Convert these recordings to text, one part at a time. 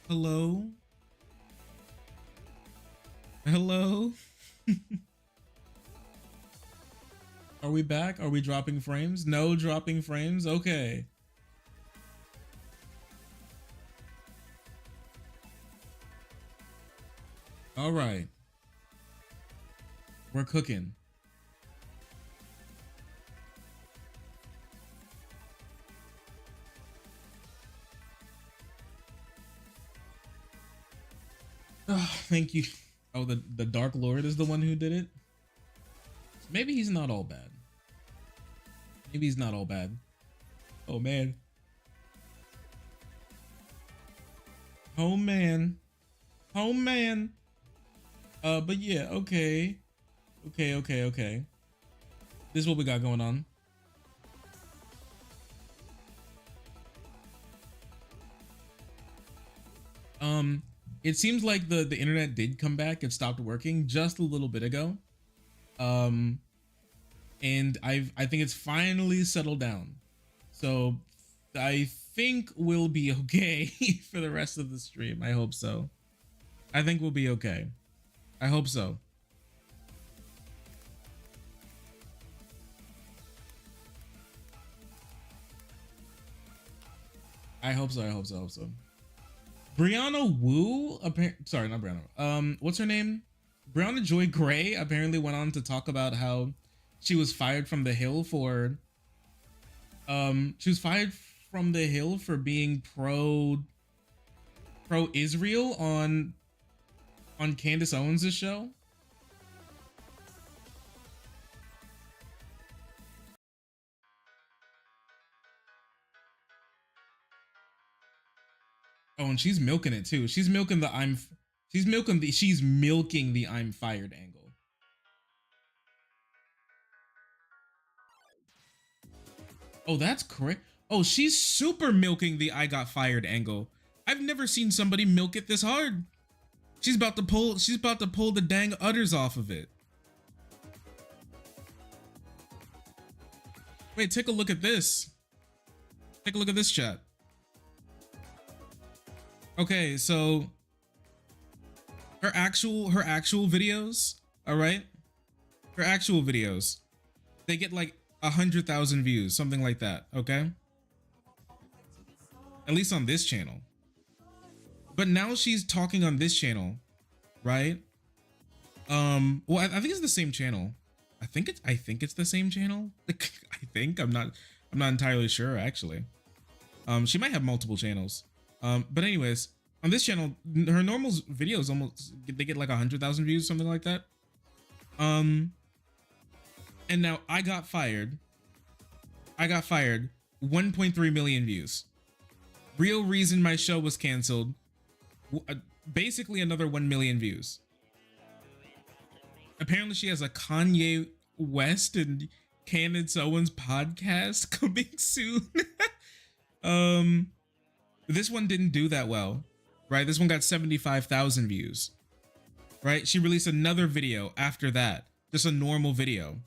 Hello? Hello? Are we back? Are we dropping frames? No dropping frames? Okay. All right. We're cooking. Oh, thank you. Oh, the Dark Lord is the one who did it? Maybe he's not all bad. Maybe he's not all bad. Oh, man. Oh, man. Oh, man. But yeah, okay. Okay. This is what we got going on. It seems like the internet did come back. It stopped working just a little bit ago. And I think it's finally settled down. So I think we'll be okay for the rest of the stream. I hope so. I think we'll be okay. I hope so. I hope so. Brianna Wu, sorry, not Brianna. What's her name? Brianna Joy Gray apparently went on to talk about how she was fired from the Hill for being pro Israel on Candace Owens' show. Oh, and she's milking it too. She's milking the I'm fired angle. Oh, that's correct. Oh, she's super milking the I got fired angle. I've never seen somebody milk it this hard. She's about to pull the dang udders off of it. Wait, take a look at this. Take a look at this chat. Okay, so her actual videos, all right? Her actual videos, they get like 100,000 views, something like that, okay? At least on this channel. But now she's talking on this channel, right? Well, I think it's the same channel. I think it's the same channel. I'm not entirely sure actually. She might have multiple channels. But anyways, on this channel, her normal videos they get like 100,000 views, something like that. And now I got fired. 1.3 million views. Real reason my show was canceled. Basically another 1 million views. Apparently she has a Kanye West and Candace Owens podcast coming soon. This one didn't do that well, right? This one got 75,000 views, right? She released another video after that, just a normal video,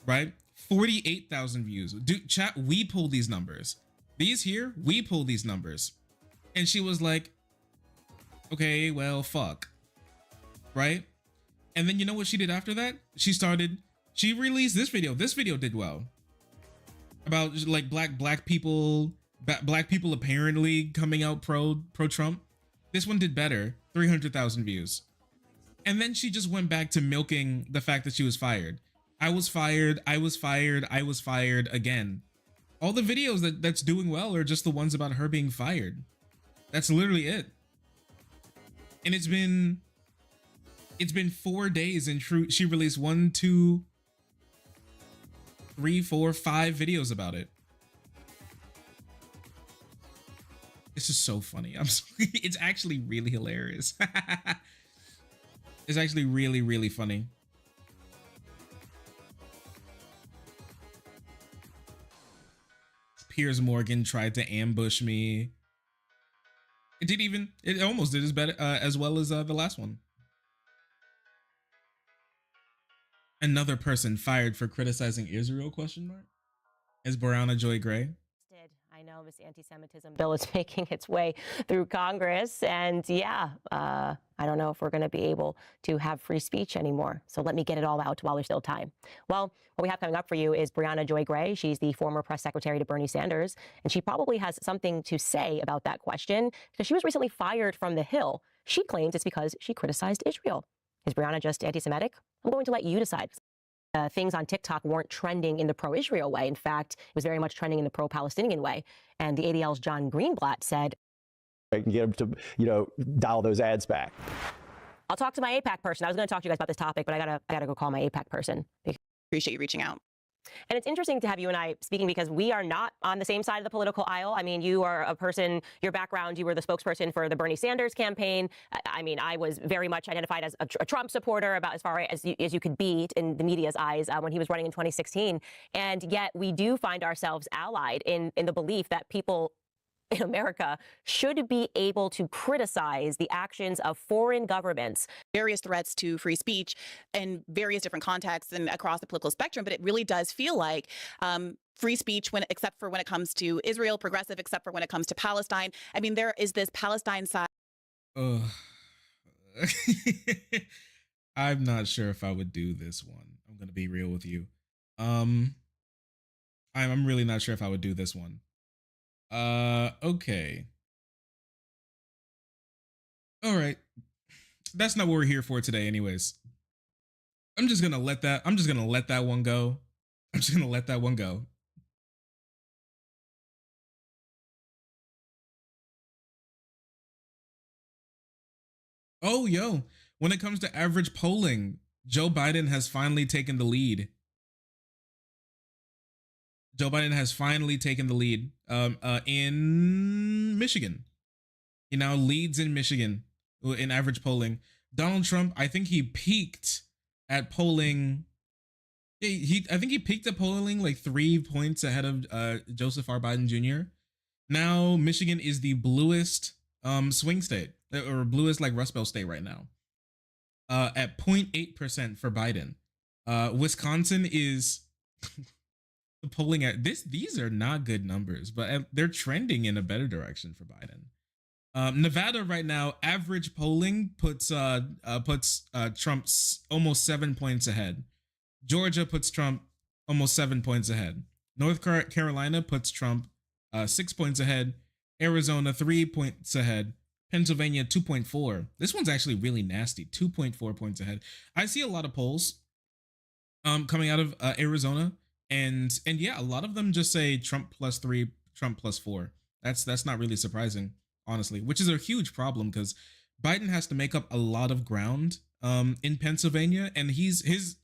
right? 48,000 views. Dude, chat, we pull these numbers. These here, we pull these numbers. And she was like, okay, well, fuck, right? And then you know what she did after that? She released this video. This video did well. About like black people apparently coming out pro Trump. This one did better, 300,000 views. And then she just went back to milking the fact that she was fired. I was fired again. All the videos that's doing well are just the ones about her being fired. That's literally it. And it's been 4 days and she released 1, 2, 3, 4, 5 videos about it. This is so funny. I'm sorry. It's actually really hilarious. It's actually really, really funny. Piers Morgan tried to ambush me. It almost did as well as the last one. Another person fired for criticizing Israel, ? Is Brianna Joy Gray? know this anti-Semitism bill is making its way through Congress. And yeah, I don't know if we're going to be able to have free speech anymore. So let me get it all out while there's still time. Well, what we have coming up for you is Brianna Joy Gray. She's the former press secretary to Bernie Sanders, and she probably has something to say about that question because she was recently fired from the Hill. She claims it's because she criticized Israel. Is Brianna just anti-Semitic? I'm going to let you decide. Things on TikTok weren't trending in the pro-Israel way. In fact, it was very much trending in the pro-Palestinian way. And the ADL's John Greenblatt said, "I can get them to, dial those ads back." I'll talk to my APAC person. I was going to talk to you guys about this topic, but I gotta go call my APAC person. Appreciate you reaching out. And it's interesting to have you and I speaking because we are not on the same side of the political aisle. I mean, you are a person, your background, you were the spokesperson for the Bernie Sanders campaign. I mean, I was very much identified as a Trump supporter about as far as you could be in the media's eyes when he was running in 2016. And yet we do find ourselves allied in the belief that people in America should be able to criticize the actions of foreign governments. Various threats to free speech in various different contexts and across the political spectrum, but it really does feel like free speech, except for when it comes to Israel, progressive, except for when it comes to Palestine. I mean, there is this Palestine side. I'm not sure if I would do this one. I'm going to be real with you. I'm really not sure if I would do this one. Okay. All right. That's not what we're here for today anyways. I'm just going to let that one go. I'm just going to let that one go. Oh, yo, when it comes to average polling, Joe Biden has finally taken the lead. Joe Biden has finally taken the lead in Michigan. He now leads in Michigan in average polling. Donald Trump, I think he peaked at polling. I think he peaked at polling like 3 points ahead of Joseph R. Biden Jr. Now Michigan is the bluest swing state or bluest like Rust Belt state right now. At 0.8% for Biden. Wisconsin is polling at these are not good numbers, but they're trending in a better direction for Biden. Nevada right now, average polling puts Trump almost 7 points ahead. Georgia puts Trump almost 7 points ahead. North Carolina puts Trump 6 points ahead. Arizona 3 points ahead. Pennsylvania 2.4. This one's actually really nasty. 2.4 points ahead. I see a lot of polls coming out of Arizona. And yeah, a lot of them just say Trump +3, Trump +4. That's not really surprising, honestly, which is a huge problem because Biden has to make up a lot of ground in Pennsylvania, and his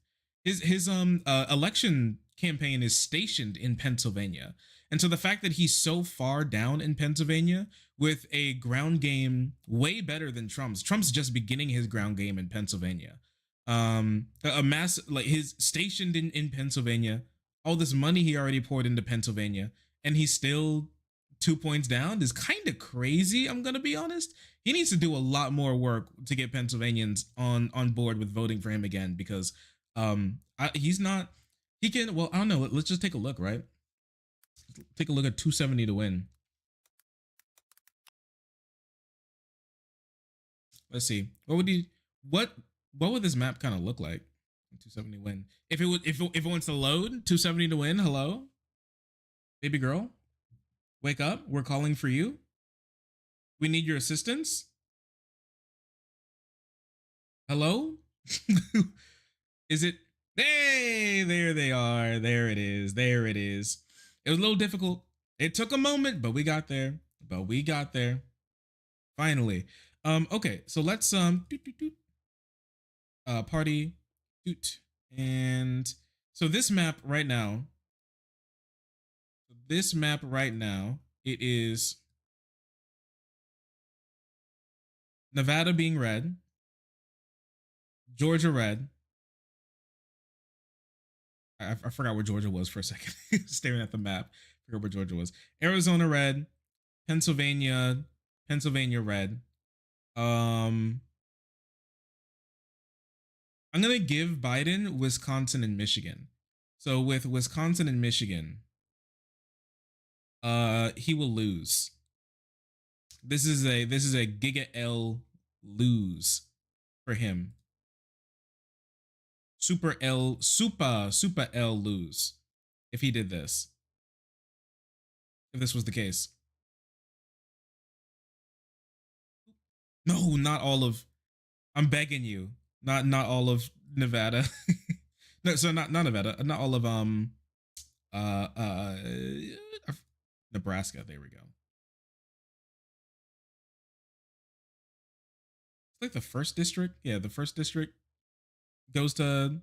election campaign is stationed in Pennsylvania. And so the fact that he's so far down in Pennsylvania with a ground game way better than Trump's just beginning his ground game in Pennsylvania. A mass like his stationed in Pennsylvania. All this money he already poured into Pennsylvania, and he's still 2 points down is kind of crazy. I'm going to be honest. He needs to do a lot more work to get Pennsylvanians on board with voting for him again, because he's not, he can, well, I don't know. Let's just take a look, right? Take a look at 270 to win. Let's see. What would this map kind of look like? 270 win. If it wants to load, 270 to win. Hello, baby girl, wake up. We're calling for you. We need your assistance. Hello. Is it? Hey, there they are. There it is. There it is. It was a little difficult. It took a moment, but we got there. Finally. Okay, so let's party. And so this map right now, it is Nevada being red, Georgia red. I forgot where Georgia was for a second. Staring at the map, forgot where Georgia was. Arizona red, Pennsylvania red. I'm going to give Biden Wisconsin and Michigan. So with Wisconsin and Michigan, he will lose. This is a Giga L lose for him. Super L lose if he did this. If this was the case. No, not all of, I'm begging you. Not all of Nevada. No, so not Nevada, not all of Nebraska. There we go. It's like the first district. Yeah, the first district goes to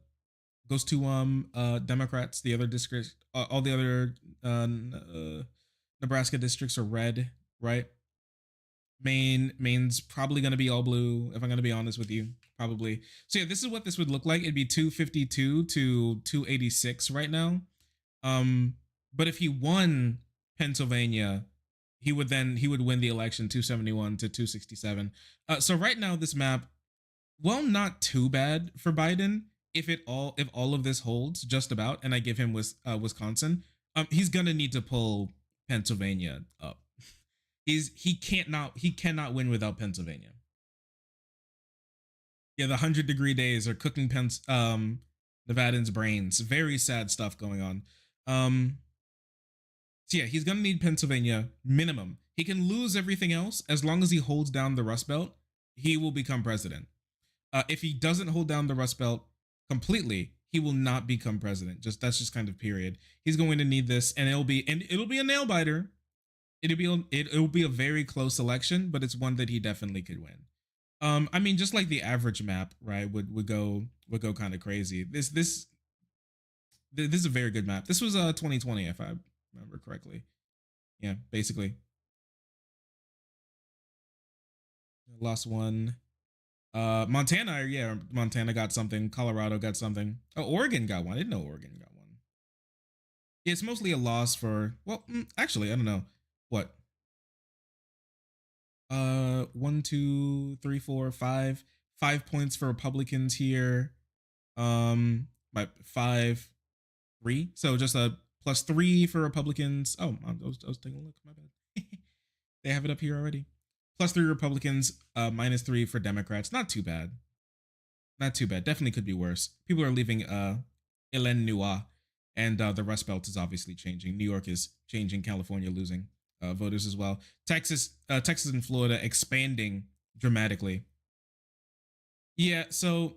Democrats. The other districts, all the other Nebraska districts are red, right? Maine's probably going to be all blue, if I'm going to be honest with you, probably. So yeah, this is what this would look like. It'd be 252 to 286 right now. But if he won Pennsylvania, he would win the election 271 to 267. So right now this map, well, not too bad for Biden if all of this holds just about, and I give him Wisconsin. He's gonna need to pull Pennsylvania up. He cannot win without Pennsylvania. Yeah, the 100-degree days are cooking Nevadans' brains. Very sad stuff going on. So yeah, he's gonna need Pennsylvania minimum. He can lose everything else as long as he holds down the Rust Belt. He will become president. If he doesn't hold down the Rust Belt completely, he will not become president. That's just kind of period. He's going to need this, and it'll be a nail biter. It'll be a very close election, but it's one that he definitely could win. I mean, just like the average map, right, would go kind of crazy. This is a very good map. This was 2020, if I remember correctly. Yeah, basically. Lost one. Montana got something. Colorado got something. Oh, Oregon got one. I didn't know Oregon got one. Yeah, it's mostly a loss for, well, actually, I don't know. What? 1, 2, 3, 4, 5. 5 points for Republicans here. By 5, 3. So just a +3 for Republicans. Oh, I was taking a look. My bad. They have it up here already. +3 Republicans, -3 for Democrats. Not too bad. Not too bad. Definitely could be worse. People are leaving Illinois, and the Rust Belt is obviously changing. New York is changing. California losing voters as well. Texas and Florida expanding dramatically. Yeah. So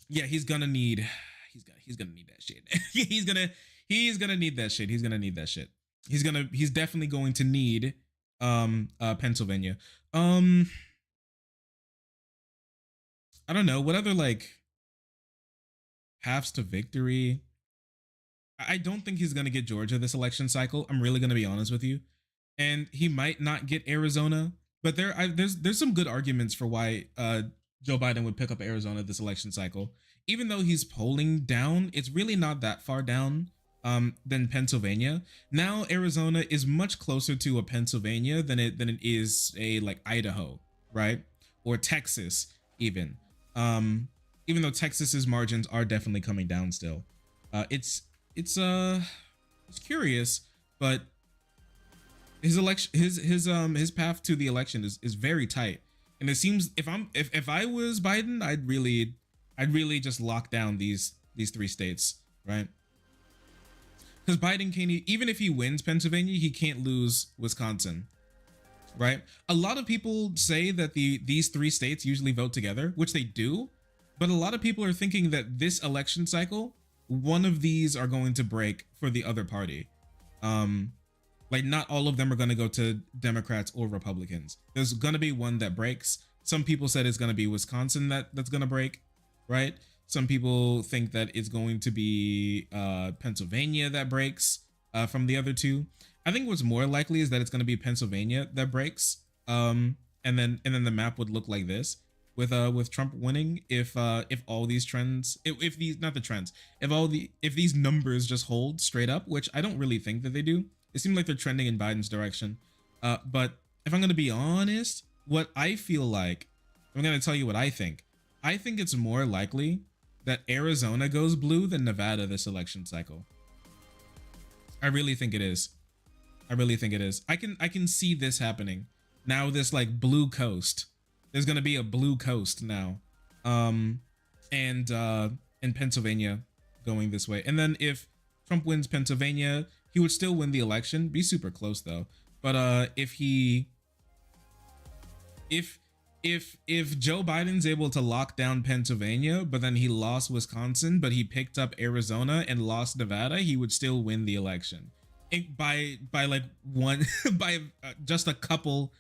yeah, he's gonna need that shit. he's gonna need that shit. He's definitely going to need Pennsylvania. I don't know what other like paths to victory. I don't think he's gonna get Georgia this election cycle. I'm really gonna be honest with you, and he might not get Arizona. But there's some good arguments for why Joe Biden would pick up Arizona this election cycle. Even though he's polling down, it's really not that far down than Pennsylvania. Now Arizona is much closer to a Pennsylvania than it is a like Idaho, right? Or Texas even. Even though Texas's margins are definitely coming down still. It's curious, but his path to the election is very tight. And it seems if I was Biden, I'd really just lock down these 3 states, right? Because Biden can't, even if he wins Pennsylvania, he can't lose Wisconsin, right? A lot of people say that these 3 states usually vote together, which they do, but a lot of people are thinking that this election cycle, one of these are going to break for the other party. Like not all of them are going to go to Democrats or Republicans. There's going to be one that breaks. Some people said it's going to be Wisconsin that's going to break, right? Some people think that it's going to be Pennsylvania that breaks from the other 2. I think what's more likely is that it's going to be Pennsylvania that breaks. And then the map would look like this with Trump winning if all these trends, if these numbers just hold straight up, which I don't really think that they do. It seems like they're trending in Biden's direction. But if I'm going to be honest, what I feel like, I'm going to tell you what I think. I think it's more likely that Arizona goes blue than Nevada this election cycle. I really think it is. I really think it is. I can see this happening. Now this like blue coast. There's gonna be a blue coast now. And in Pennsylvania going this way. And then if Trump wins Pennsylvania, he would still win the election. Be super close though. But if Joe Biden's able to lock down Pennsylvania, but then he lost Wisconsin, but he picked up Arizona and lost Nevada, he would still win the election by like one by just a couple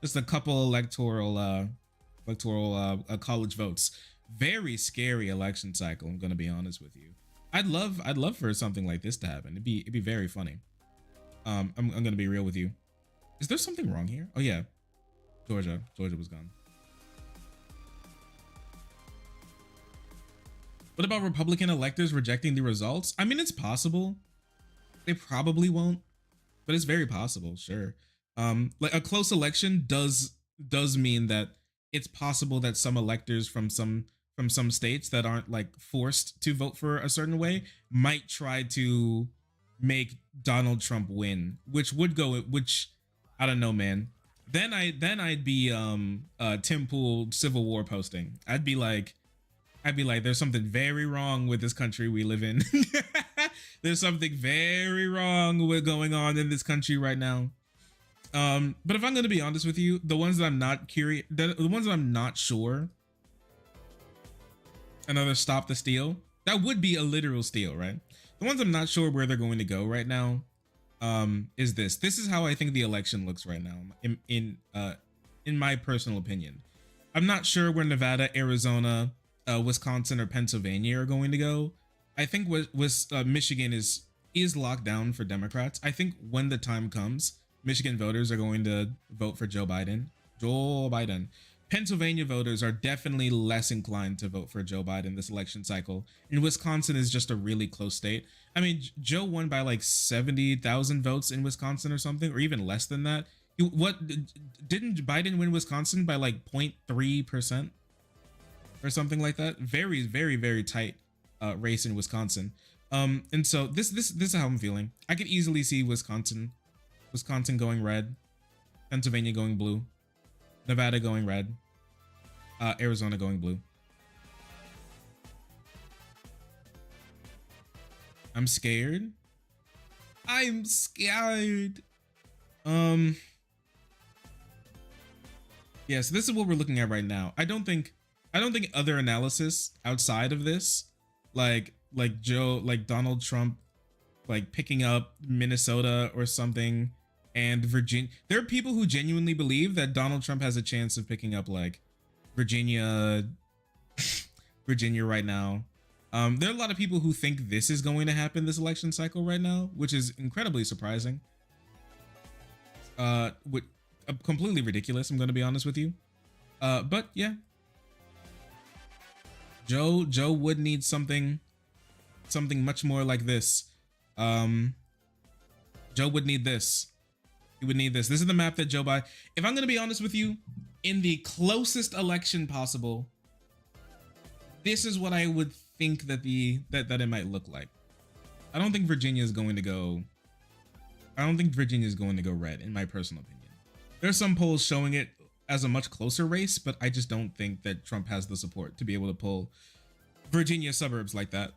electoral college votes. Very scary election cycle. I'm gonna be honest with you. I'd love for something like this to happen. It'd be very funny. I'm gonna be real with you. Is there something wrong here? Oh yeah, Georgia was gone. What about Republican electors rejecting the results? I mean, it's possible. They probably won't, but it's very possible. Sure. Like a close election does mean that it's possible that some electors from some states that aren't like forced to vote for a certain way might try to make Donald Trump win, which I don't know, man. Then I'd be Tim Pool Civil War posting. I'd be like, there's something very wrong with this country we live in. There's something very wrong with going on in this country right now. But if I'm gonna be honest with you, the ones that I'm not curious, the ones that I'm not sure, another stop the steal, that would be a literal steal, right? The ones I'm not sure where they're going to go right now, is this. This is how I think the election looks right now, in my personal opinion. I'm not sure where Nevada, Arizona, Wisconsin, or Pennsylvania are going to go. I think Michigan is locked down for Democrats. I think when the time comes, Michigan voters are going to vote for Joe Biden. Pennsylvania voters are definitely less inclined to vote for Joe Biden this election cycle. And Wisconsin is just a really close state. I mean, Joe won by like 70,000 votes in Wisconsin or something, or even less than that. Didn't Biden win Wisconsin by like 0.3% or something like that? Very, very, very tight race in Wisconsin. And so this is how I'm feeling. I could easily see Wisconsin going red, Pennsylvania going blue, Nevada going red, Arizona going blue. I'm scared. Yeah, so this is what we're looking at right now. I don't think other analysis outside of this, like Donald Trump, like picking up Minnesota or something, and Virginia. There are people who genuinely believe that Donald Trump has a chance of picking up like Virginia right now. There are a lot of people who think this is going to happen this election cycle right now, which is incredibly surprising. Completely ridiculous, I'm going to be honest with you. But yeah, Joe would need something much more like this. Joe would need this. He would need this. This is the map that Joe Biden. If I'm going to be honest with you, in the closest election possible, this is what I would think that it might look like. I don't think Virginia is going to go red, in my personal opinion. There's some polls showing it as a much closer race, but I just don't think that Trump has the support to be able to pull Virginia suburbs like that.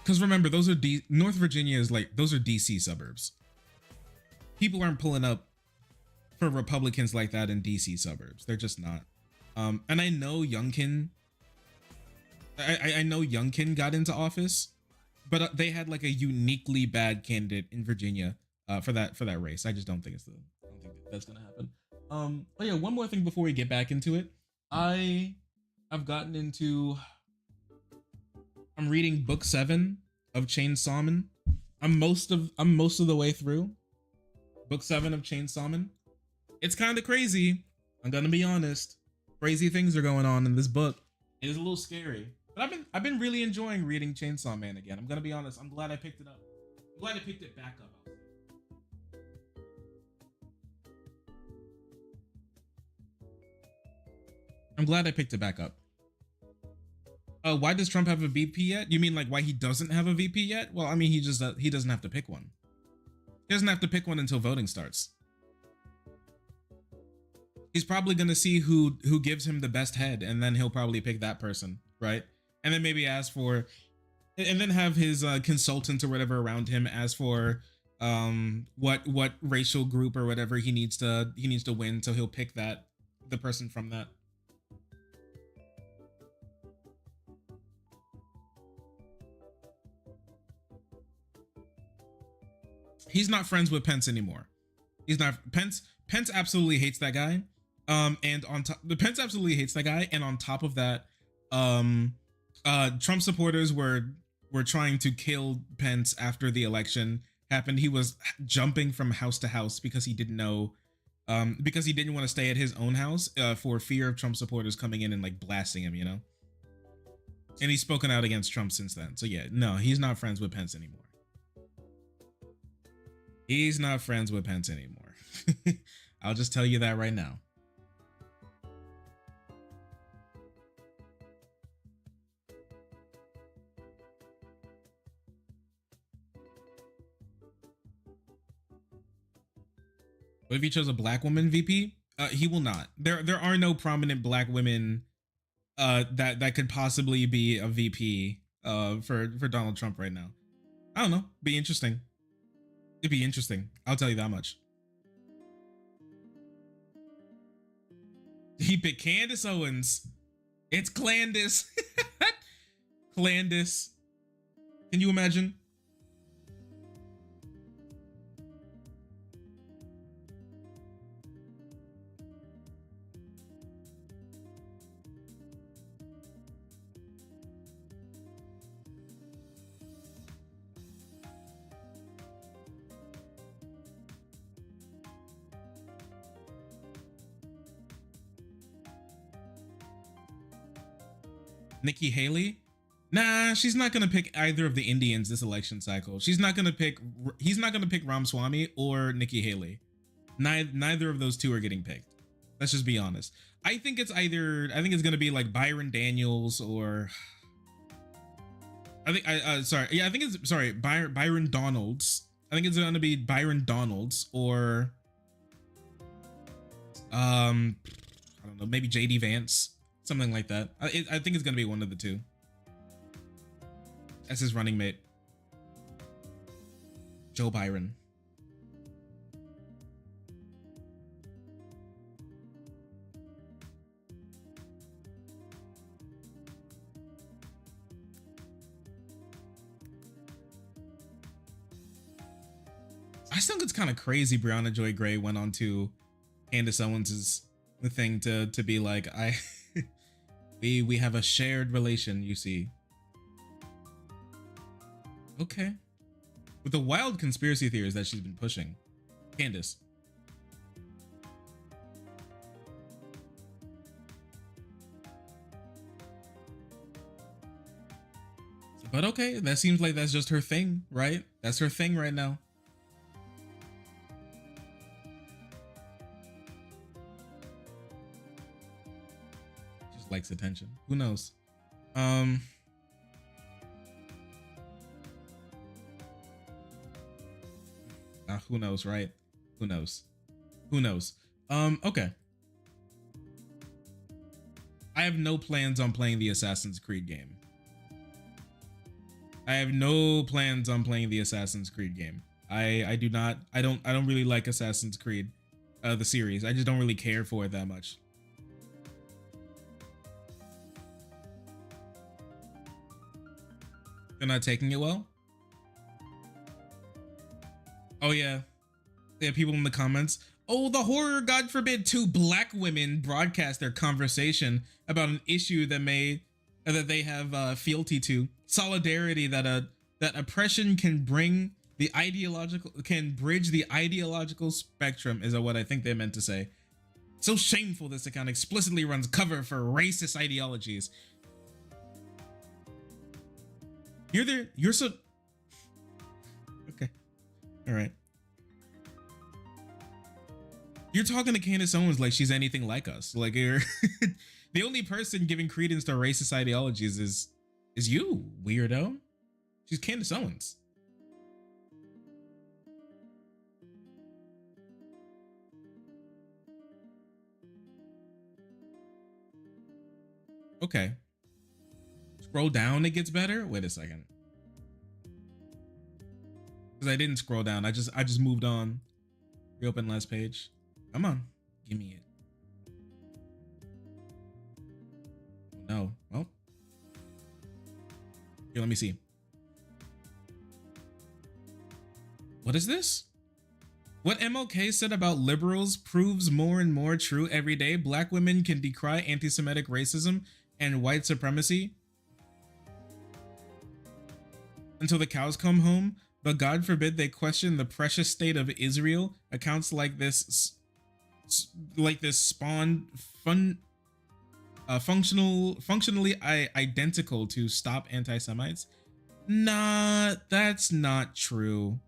Because remember, those are North Virginia is like, those are DC suburbs. People aren't pulling up for Republicans like that in DC suburbs. They're just not. And I know Youngkin. I know Youngkin got into office, but they had like a uniquely bad candidate in Virginia for that race. I just don't think that's gonna happen. Oh yeah, one more thing before we get back into it. I've gotten into. I'm reading book 7 of Chainsaw Man. I'm most of the way through book 7 of Chainsaw Man. It's kind of crazy. I'm gonna be honest. Crazy things are going on in this book. It is a little scary, but I've been really enjoying reading Chainsaw Man again. I'm gonna be honest. I'm glad I picked it up. I'm glad I picked it back up. I'm glad I picked it back up. Why does Trump have a VP yet? You mean like why he doesn't have a VP yet? Well, I mean, he doesn't have to pick one. He doesn't have to pick one until voting starts. He's probably going to see who gives him the best head, and then he'll probably pick that person, right? And then maybe ask for, and then have his consultants or whatever around him ask for what racial group or whatever he needs to win, so he'll pick the person from that. He's not friends with Pence anymore. He's not. Pence absolutely hates that guy. And on top, Pence absolutely hates that guy. And on top of that, Trump supporters were trying to kill Pence after the election happened. He was jumping from house to house because he didn't know, because he didn't want to stay at his own house for fear of Trump supporters coming in and like blasting him, you know? And he's spoken out against Trump since then. So yeah, no, he's not friends with Pence anymore. He's not friends with Pence anymore. I'll just tell you that right now. What if he chose a black woman VP? He will not. There are no prominent black women that could possibly be a VP for Donald Trump right now. I don't know. Be interesting. It'd be interesting. I'll tell you that much. He picked Candace Owens. It's Candace. Candace. Can you imagine? Nikki Haley? Nah, she's not gonna pick either of the Indians this election cycle. He's not gonna pick Ramaswamy or Nikki Haley. Neither of those two are getting picked. Let's just be honest. I think it's gonna be like Byron Daniels or Byron Donalds. I think it's gonna be Byron Donalds or I don't know, maybe JD Vance. Something like that. I think it's gonna be one of the two. That's his running mate. Joe Byron. I still think it's kind of crazy Brianna Joy Gray went on to Candace Owens' thing to be like, we have a shared relation, you see. Okay. With the wild conspiracy theories that she's been pushing. Candace. But okay, that seems like that's just her thing, right? That's her thing right now. Likes attention. Who knows? Who knows, right? Who knows? Okay. I have no plans on playing the Assassin's Creed game. I don't really like Assassin's Creed, the series. I just don't really care for it that much. They're not taking it well? Oh yeah. They have people in the comments. Oh, the horror, God forbid, two black women broadcast their conversation about an issue that they have fealty to. Solidarity that oppression can bring the bridge the ideological spectrum is what I think they meant to say. So shameful this account explicitly runs cover for racist ideologies. You're so okay. All right. You're talking to Candace Owens like she's anything like us. Like you're the only person giving credence to racist ideologies is you, weirdo. She's Candace Owens. Okay. Scroll down, it gets better. Wait a second. Because I didn't scroll down. I just moved on. Reopen last page. Come on. Give me it. No. Well. Here, let me see. What is this? What MLK said about liberals proves more and more true every day. Black women can decry anti-Semitic racism and white supremacy until the cows come home, but God forbid they question the precious state of Israel. Accounts like this spawn functionally identical to stop anti-Semites. Nah, that's not true.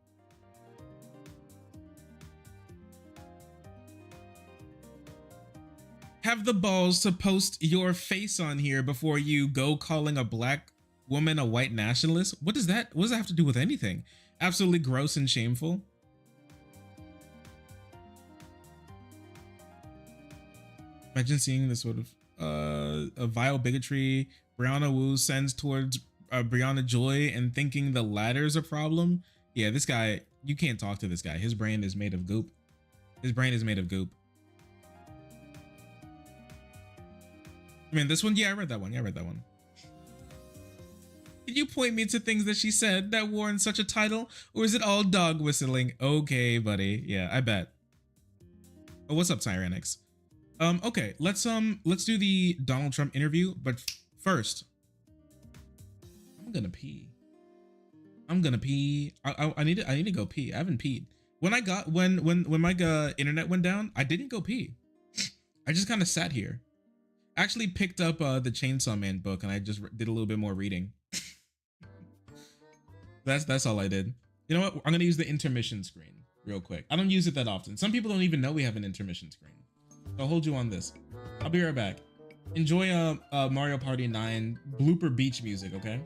Have the balls to post your face on here before you go calling a black woman a white nationalist. What does that have to do with anything? Absolutely gross and shameful. Imagine seeing this sort of a vile bigotry Brianna Wu sends towards Brianna Joy and thinking the latter's a problem. Yeah, this guy, you can't talk to this guy. His brain is made of goop. His brain is made of goop. I mean, this one, yeah, I read that one. Yeah, I read that one. Can you point me to things that she said that warrant such a title, or is it all dog whistling? Okay, buddy. Yeah, I bet. Oh, what's up, Tyranix? Okay, let's do the Donald Trump interview, but first, I'm gonna pee. I need to go pee. I haven't peed. When my internet went down, I didn't go pee. I just kind of sat here. I actually picked up the Chainsaw Man book and I just did a little bit more reading. That's all I did. You know what? I'm gonna use the intermission screen real quick. I don't use it that often. Some people don't even know we have an intermission screen. So I'll hold you on this. I'll be right back. Enjoy Mario Party 9 blooper beach music, okay?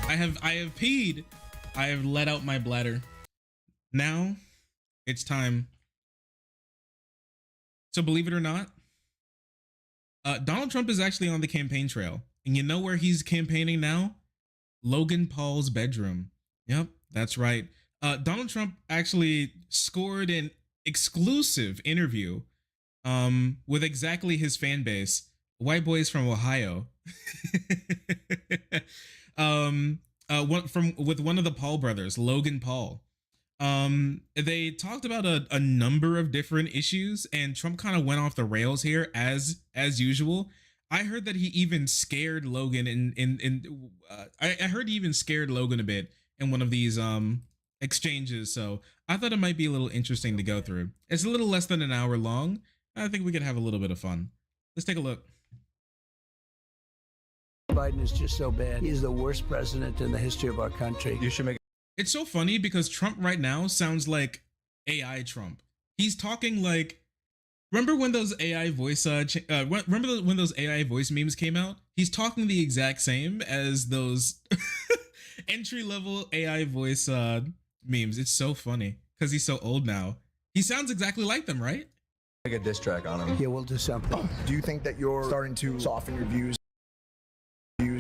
I have peed. I have let out my bladder. Now it's time. So believe it or not, Donald Trump is actually on the campaign trail. And you know where he's campaigning now? Logan Paul's bedroom. Yep, that's right. Donald Trump actually scored an exclusive interview with exactly his fan base, white boys from Ohio. With one of the Paul brothers, Logan Paul. They talked about a number of different issues, and Trump kind of went off the rails here as usual. I heard that he even scared Logan I heard he even scared Logan a bit in one of these exchanges. So I thought it might be a little interesting to go through. It's a little less than an hour long. I think we could have a little bit of fun. Let's take a look. Biden is just so bad. He's the worst president in the history of our country. You should make. It's so funny because Trump right now sounds like AI Trump. He's talking like, remember when those AI voice when those AI voice memes came out? He's talking the exact same as those entry-level AI voice memes. It's so funny because he's so old now. He sounds exactly like them, right? Make a diss track on him. Yeah, we'll do something. Do you think that you're starting to soften your views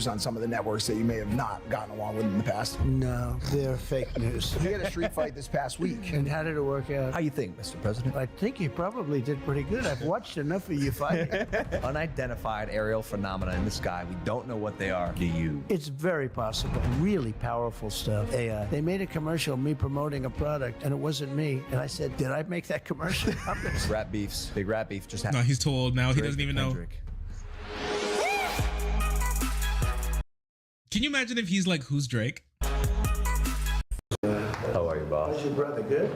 on some of the networks that you may have not gotten along with in the past? No, they're fake news. You had a street fight this past week. And how did it work out? How you think, Mr. President? I think you probably did pretty good. I've watched enough of you fighting. Unidentified aerial phenomena in the sky. We don't know what they are. Do you? It's very possible. Really powerful stuff. AI. They made a commercial, me promoting a product, and it wasn't me. And I said, did I make that commercial? Rat beefs. Big rat beef just happened. No, he's too old now. He doesn't even know. Can you imagine if he's like, who's Drake? How are you, boss? How's your brother? Good?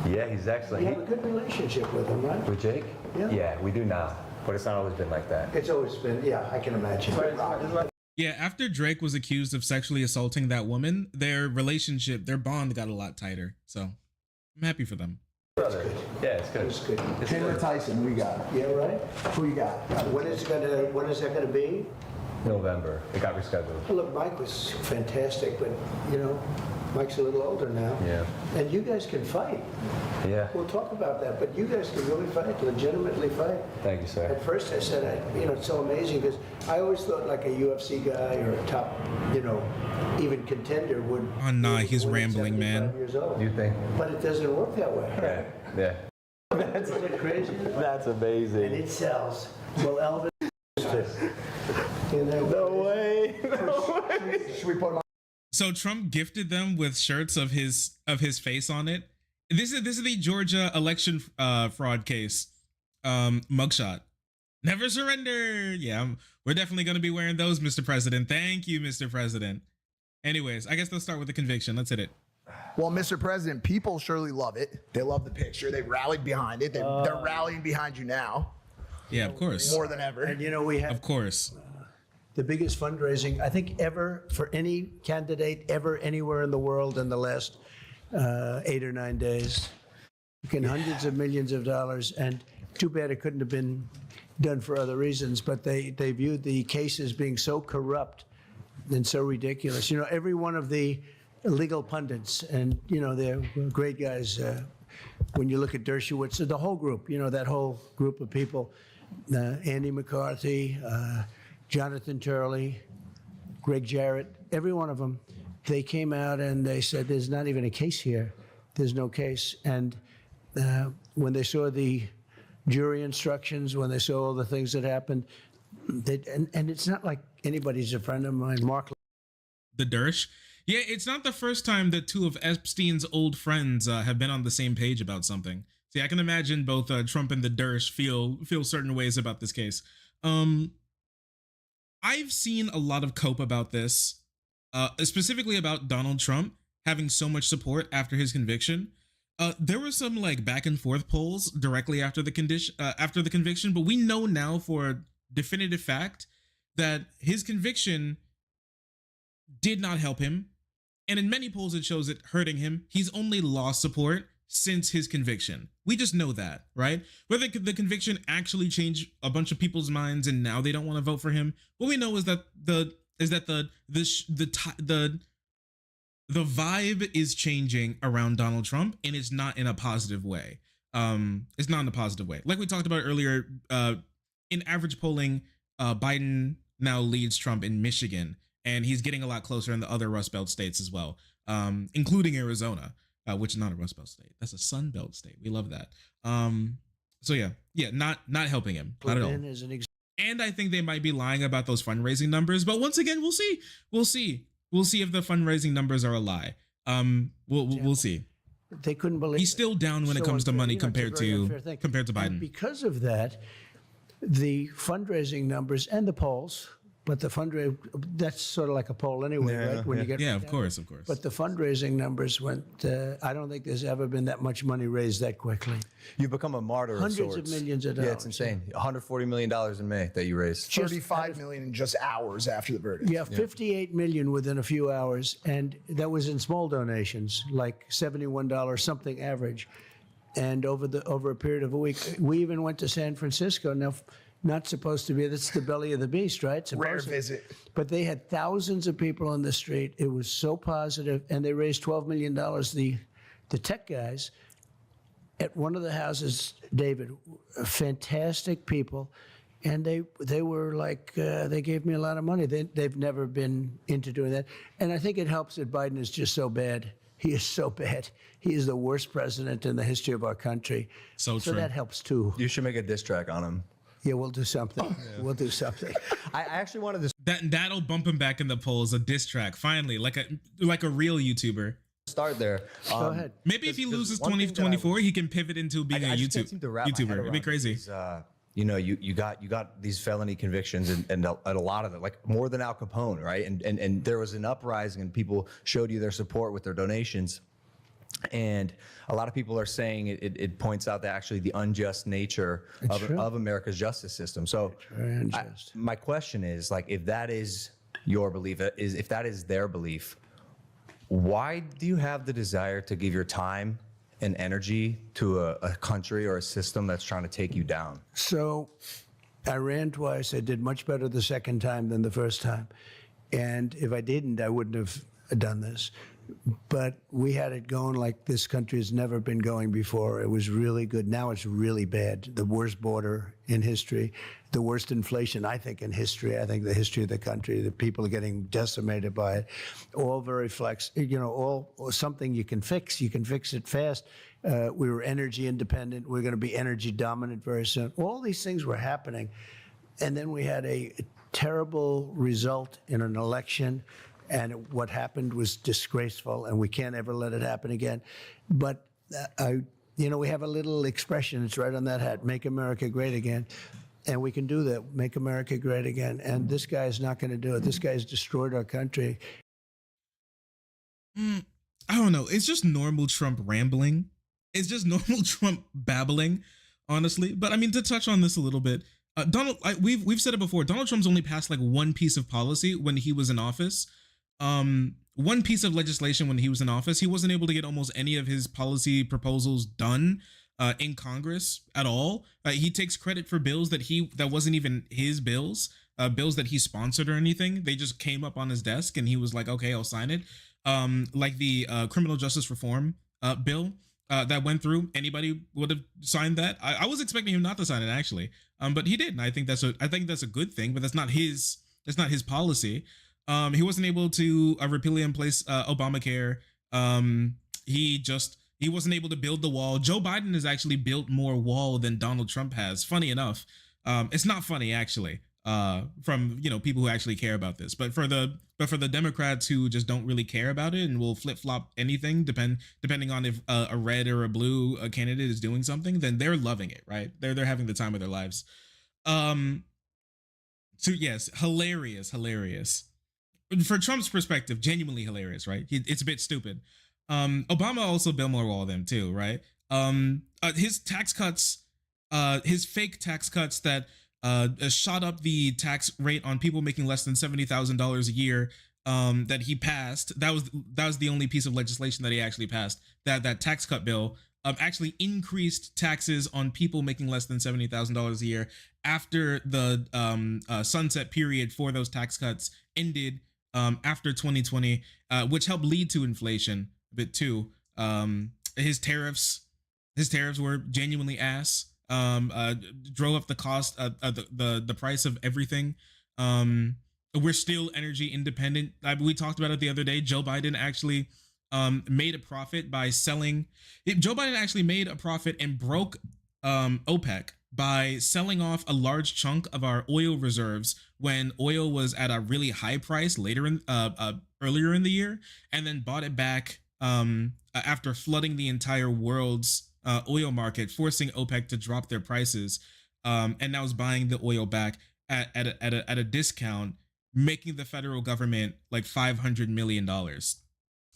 Yeah, he's excellent. You have a good relationship with him, right? With Jake? Yeah. we do now. But it's not always been like that. It's always been, yeah, I can imagine. Yeah, after Drake was accused of sexually assaulting that woman, their relationship, their bond got a lot tighter. So I'm happy for them. Brother. Yeah, it's good. It's good. Chandler Tyson, we got. Yeah, right? Who you got? When is that gonna be? November. It got rescheduled. Well, look, Mike was fantastic, but, you know, Mike's a little older now. Yeah. And you guys can fight. Yeah. We'll talk about that, but you guys can really fight, legitimately fight. Thank you, sir. At first I said, it's so amazing because I always thought like a UFC guy or a top, even contender would. Oh, nah, would he's win at rambling, 75 man. Years old. You think? But it doesn't work that way. Yeah. Isn't it crazy? That's And amazing. it sells. Well, Elvis. No way. Should we put him on? So Trump gifted them with shirts of his face on it. This is the Georgia election fraud case mugshot. Never surrender. Yeah, we're definitely going to be wearing those, Mr. President. Thank you, Mr. President. Anyways, I guess let's start with the conviction. Let's hit it. Well, Mr. President, people surely love it. They love the picture. They rallied behind it. They're rallying behind you now. Yeah, of course. More than ever. And we have Of course. the biggest fundraising, I think, ever for any candidate ever anywhere in the world in the last 8 or 9 days. Hundreds of millions of dollars, and too bad it couldn't have been done for other reasons, but they viewed the case as being so corrupt and so ridiculous. Every one of the legal pundits, and, they're great guys. When you look at Dershowitz, the whole group, that whole group of people, Andy McCarthy, Jonathan Turley, Greg Jarrett, every one of them, they came out and they said, there's not even a case here. There's no case. And when they saw the jury instructions, when they saw all the things that happened, and it's not like anybody's a friend of mine, Mark. The Dersh. Yeah, it's not the first time that two of Epstein's old friends have been on the same page about something. See, I can imagine both Trump and the Dersh feel certain ways about this case. I've seen a lot of cope about this, specifically about Donald Trump having so much support after his conviction. There were some like back and forth polls directly after the conviction, but we know now for a definitive fact that his conviction did not help him. And in many polls, it shows it hurting him. He's only lost support since his conviction. We just know that, right? Whether the conviction actually changed a bunch of people's minds and now they don't want to vote for him, what we know is that the is that the vibe is changing around Donald Trump, and it's not in a positive way. It's not in a positive way. Like we talked about earlier, in average polling, Biden now leads Trump in Michigan, and he's getting a lot closer in the other Rust Belt states as well, including Arizona, which is not a Rust Belt state. That's a Sun Belt state. We love that. So yeah, not helping him, not at all. And I think they might be lying about those fundraising numbers, but once again, we'll see if the fundraising numbers are a lie. We'll see. They couldn't believe he's still down when it comes to money compared to Biden. And because of that, the fundraising numbers and the polls, but the fundraising, that's sort of like a poll anyway, right? When you get of course. But the fundraising numbers went, I don't think there's ever been that much money raised that quickly. You've become a martyr Hundreds of sorts. of millions of dollars. Yeah, it's insane. $140 million in May that you raised. 35 million in just hours after the verdict. Yeah, 58 million within a few hours, and that was in small donations, like $71 something average. And over a period of a week, we even went to San Francisco. Now, not supposed to be. That's the belly of the beast, right? Rare visit. But they had thousands of people on the street. It was so positive, and they raised $12 million. The tech guys at one of the houses, David, fantastic people, and they were like, they gave me a lot of money. They've never been into doing that, and I think it helps that Biden is just so bad. He is so bad. He is the worst president in the history of our country. So true. That helps too. You should make a diss track on him. Yeah, we'll do something. We'll do something. I actually wanted to That'll bump him back in the polls. A diss track, finally, like a real YouTuber. start there. Go ahead. Maybe if he loses 2024, he can pivot into being a YouTuber. It'd be crazy. You know, you got these felony convictions and a lot of it, like more than Al Capone, right? And there was an uprising and people showed you their support with their donations. And a lot of people are saying it points out that actually the unjust nature of America's justice system. So my question is, like, if that is your belief, if that is their belief, why do you have the desire to give your time and energy to a country or a system that's trying to take you down? So I ran twice. I did much better the second time than the first time. And if I didn't, I wouldn't have done this. But we had it going like this country has never been going before. It was really good. Now it's really bad. The worst border in history, the worst inflation, I think, in history. I think the history of the country, the people are getting decimated by it. All very flex, you know, all something you can fix. You can fix it fast. We were energy independent. We're going to be energy dominant very soon. All these things were happening. And then we had a terrible result in an election. And what happened was disgraceful, and we can't ever let it happen again. But, you know, we have a little expression, it's right on that hat, make America great again. And we can do that, make America great again. And this guy is not going to do it. This guy has destroyed our country. I don't know. It's just normal Trump rambling. It's just normal Trump babbling, honestly. But I mean, to touch on this a little bit, we've said it before, Donald Trump's only passed like one piece of policy when he was in office. One piece of legislation when he was in office. He wasn't able to get almost any of his policy proposals done in Congress at all. He takes credit for bills that wasn't even his bills, bills that he sponsored or anything. They just came up on his desk and he was like, okay, I'll sign it. Like the criminal justice reform bill that went through. Anybody would have signed that. I was expecting him not to sign it, actually, but he did. And I think that's a good thing, but that's not his policy. He wasn't able to repeal and place Obamacare. He wasn't able to build the wall. Joe Biden has actually built more wall than Donald Trump has. Funny enough, it's not funny actually. From people who actually care about this, but for the Democrats who just don't really care about it and will flip flop anything depending on if a red or a blue candidate is doing something, then they're loving it, right? They're having the time of their lives. So yes, hilarious. For Trump's perspective, genuinely hilarious, right? It's a bit stupid. Obama also built more wall than too, right? His tax cuts, his fake tax cuts that shot up the tax rate on people making less than $70,000 a year, that he passed. That was the only piece of legislation that he actually passed. That tax cut bill actually increased taxes on people making less than $70,000 a year after the sunset period for those tax cuts ended after 2020, which helped lead to inflation a bit too. His tariffs were genuinely ass. Drove up the cost, the price of everything. We're still energy independent. We talked about it the other day. Joe Biden actually made a profit by selling. Joe Biden actually made a profit and broke OPEC by selling off a large chunk of our oil reserves when oil was at a really high price earlier in the year, and then bought it back after flooding the entire world's oil market, forcing OPEC to drop their prices, and now is buying the oil back at a discount, making the federal government like $500 million,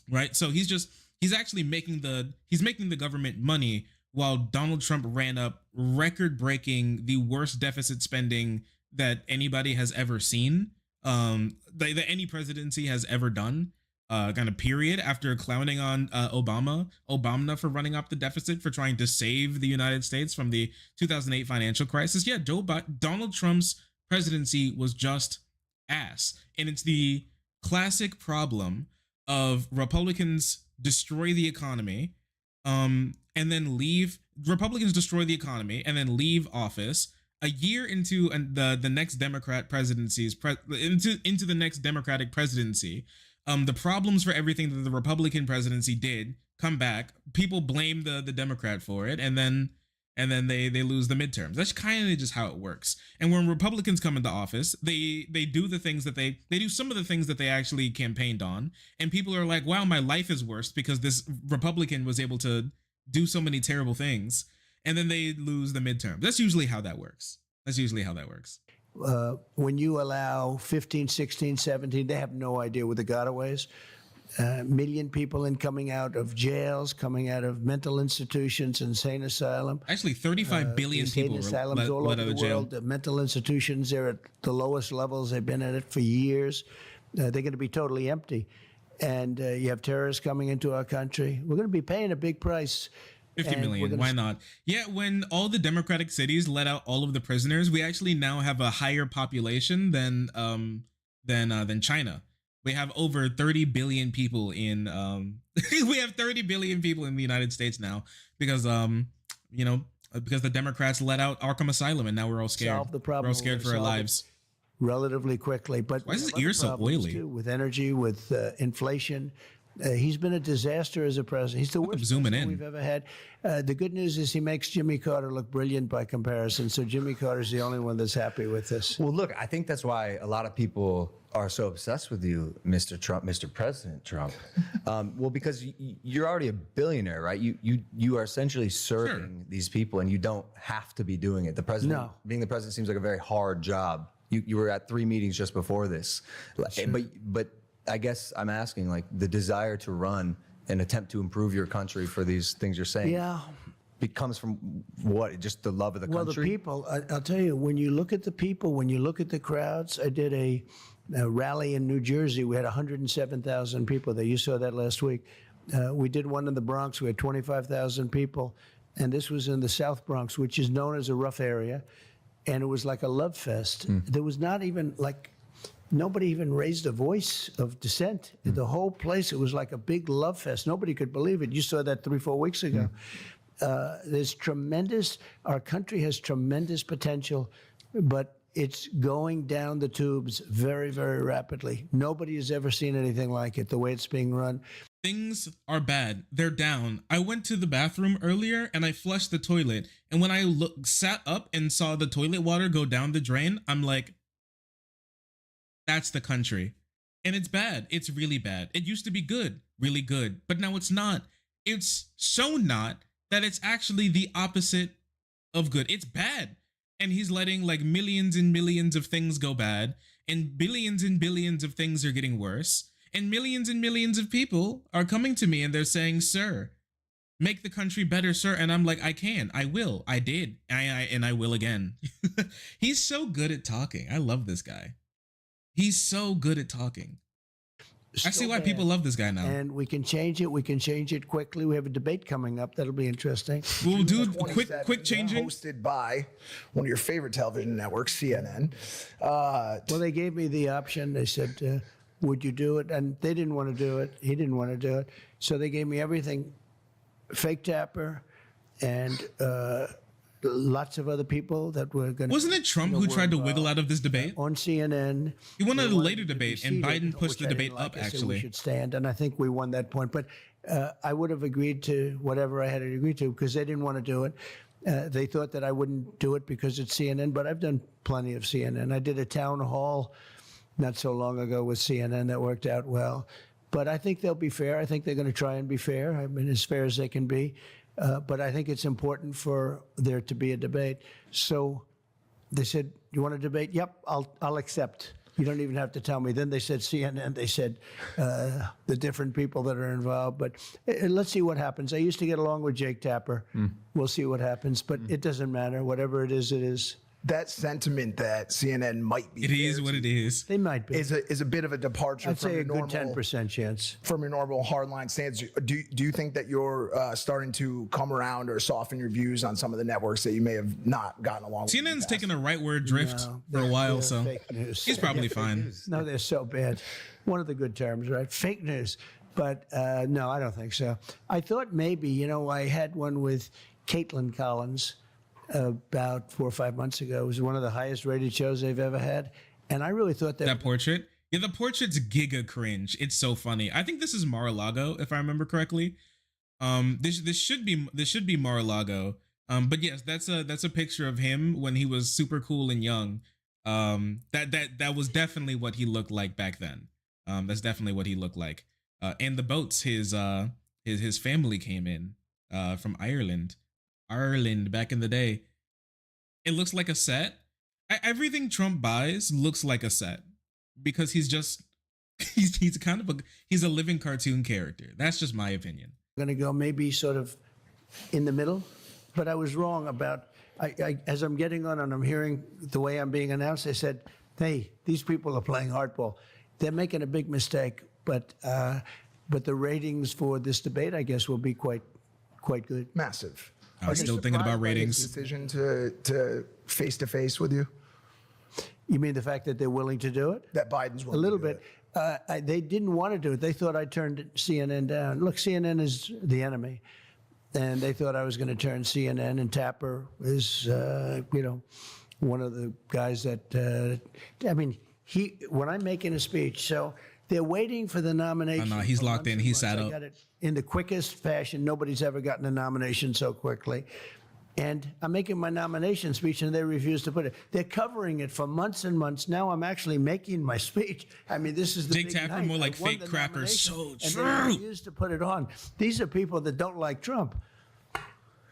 right? So he's actually making the government money, while Donald Trump ran up record-breaking the worst deficit spending that anybody has ever seen, that any presidency has ever done, kind of period, after clowning on Obama for running up the deficit, for trying to save the United States from the 2008 financial crisis. Yeah, Donald Trump's presidency was just ass. And it's the classic problem of Republicans destroy the economy, and then leave. Republicans destroy the economy and then leave office a year into the next Democrat presidency's into the next Democratic presidency. The problems for everything that the Republican presidency did come back. People blame the Democrat for it, and then they lose the midterms. That's kind of just how it works. And when Republicans come into office, they do the things that they do some of the things that they actually campaigned on, and people are like, wow, my life is worse because this Republican was able to do so many terrible things, and then they lose the midterm. That's usually how that works. When you allow 15, 16, 17, they have no idea what the gotaways. Million people coming out of jails, coming out of mental institutions, insane asylum. Actually, 35 billion people asylums let all out over of the jail. world. The mental institutions, they're at the lowest levels. They've been at it for years. They're going to be totally empty. And you have terrorists coming into our country. We're going to be paying a big price. 50 million, why not? Yeah, when all the Democratic cities let out all of the prisoners, we actually now have a higher population than China. We have over 30 billion people in we have 30 billion people in the United States now, because because the Democrats let out Arkham Asylum, and now we're all scared. Solve the problem. We're all scared for our lives. Relatively quickly. But why is his ear so oily? Too, with energy, with inflation. He's been a disaster as a president. He's the worst president we've ever had. The good news is he makes Jimmy Carter look brilliant by comparison. So Jimmy Carter's the only one that's happy with this. Well, look, I think that's why a lot of people are so obsessed with you, Mr. Trump, Mr. President Trump. Well, because you're already a billionaire, right? You are essentially serving these people, and you don't have to be doing it. The president, being the president, seems like a very hard job. You were at 3 meetings just before this, but I guess I'm asking, like, the desire to run and attempt to improve your country for these things you're saying. Yeah. It comes from what? Just the love of the country? Well, the people, I'll tell you, when you look at the people, when you look at the crowds, I did a rally in New Jersey. We had 107,000 people there. You saw that last week. We did one in the Bronx. We had 25,000 people. And this was in the South Bronx, which is known as a rough area. And it was like a love fest. There was not even nobody even raised a voice of dissent. The whole place, it was like a big love fest. Nobody could believe it. You saw that 3-4 weeks ago. Our country has tremendous potential, but it's going down the tubes very, very rapidly. Nobody has ever seen anything like it, the way it's being run. Things are bad. They're down. I went to the bathroom earlier and I flushed the toilet. And when I sat up and saw the toilet water go down the drain, I'm like, that's the country. And it's bad. It's really bad. It used to be good, really good, but now it's not. It's so not that it's actually the opposite of good. It's bad. And he's letting like millions and millions of things go bad, and billions of things are getting worse. And millions of people are coming to me and they're saying, sir, make the country better, sir. And I'm like, I can, I will, I did, and I will again. He's so good at talking. I love this guy. He's so good at talking. I see so why people bad. love this guy now. And we can change it. We can change it quickly. We have a debate coming up. That'll be interesting. We'll do 27, quick changing. Hosted by one of your favorite television networks, CNN. Well, they gave me the option. They said, would you do it? And they didn't want to do it. He didn't want to do it. So they gave me everything, fake Tapper and lots of other people that were going to. Wasn't it Trump who tried to wiggle out of this debate? On CNN. He won at They a wanted later to be debate, and seated, Biden pushed which the I debate didn't like. up, I said actually. we should stand, and I think we won that point. But I would have agreed to whatever I had to agree to because they didn't want to do it. They thought that I wouldn't do it because it's CNN, but I've done plenty of CNN. I did a town hall not so long ago with CNN that worked out well. But I think they'll be fair. I think they're going to try and be fair. I mean, as fair as they can be. But I think it's important for there to be a debate. So they said, you want to debate? Yep, I'll accept. You don't even have to tell me. Then they said CNN. They said the different people that are involved. But let's see what happens. I used to get along with Jake Tapper. We'll see what happens. But it doesn't matter. Whatever it is, it is. That sentiment that CNN might be It is what it is. They might be. is a bit of a departure I'd from say your a good normal 10% chance. from your normal hardline stance. Do you think that you're starting to come around or soften your views on some of the networks that you may have not gotten along with? in the CNN's past? taken a rightward drift for a while, so Fake news. he's probably fine. No, they're so bad. One of the good terms, right? Fake news. But no, I don't think so. I thought maybe, I had one with Caitlin Collins about 4 or 5 months ago. It was one of the highest rated shows they've ever had. And I really thought that. That portrait? Yeah, the portrait's giga cringe. It's so funny. I think this is Mar-a-Lago, if I remember correctly. This should be Mar-a-Lago. But yes, that's a picture of him when he was super cool and young. That was definitely what he looked like back then. That's definitely what he looked like. And the boats his family came in from Ireland back in the day. It looks like a set. Everything Trump buys looks like a set because he's kind of he's a living cartoon character. That's just my opinion. I'm going to go maybe sort of in the middle, but I was wrong about. As I'm getting on and I'm hearing the way I'm being announced, they said, "Hey, these people are playing hardball. They're making a big mistake." But the ratings for this debate, I guess, will be quite good. Massive. I was still thinking about ratings. Decision to face to face with you. You mean the fact that they're willing to do it? That Biden's A willing little to do bit. it. They didn't want to do it. They thought I turned CNN down. Look, CNN is the enemy. And they thought I was going to turn CNN, and Tapper is, one of the guys that, when I'm making a speech, so they're waiting for the nomination. Oh, no, he's for locked months in. and He's months. sat I up. got it in the quickest fashion. Nobody's ever gotten a nomination so quickly. And I'm making my nomination speech, and they refuse to put it. They're covering it for months and months. Now I'm actually making my speech. I mean, this is the Jake big Tapper, night. more like I won fake the crackers. nomination, So and they true. refuse to put it on. These are people that don't like Trump.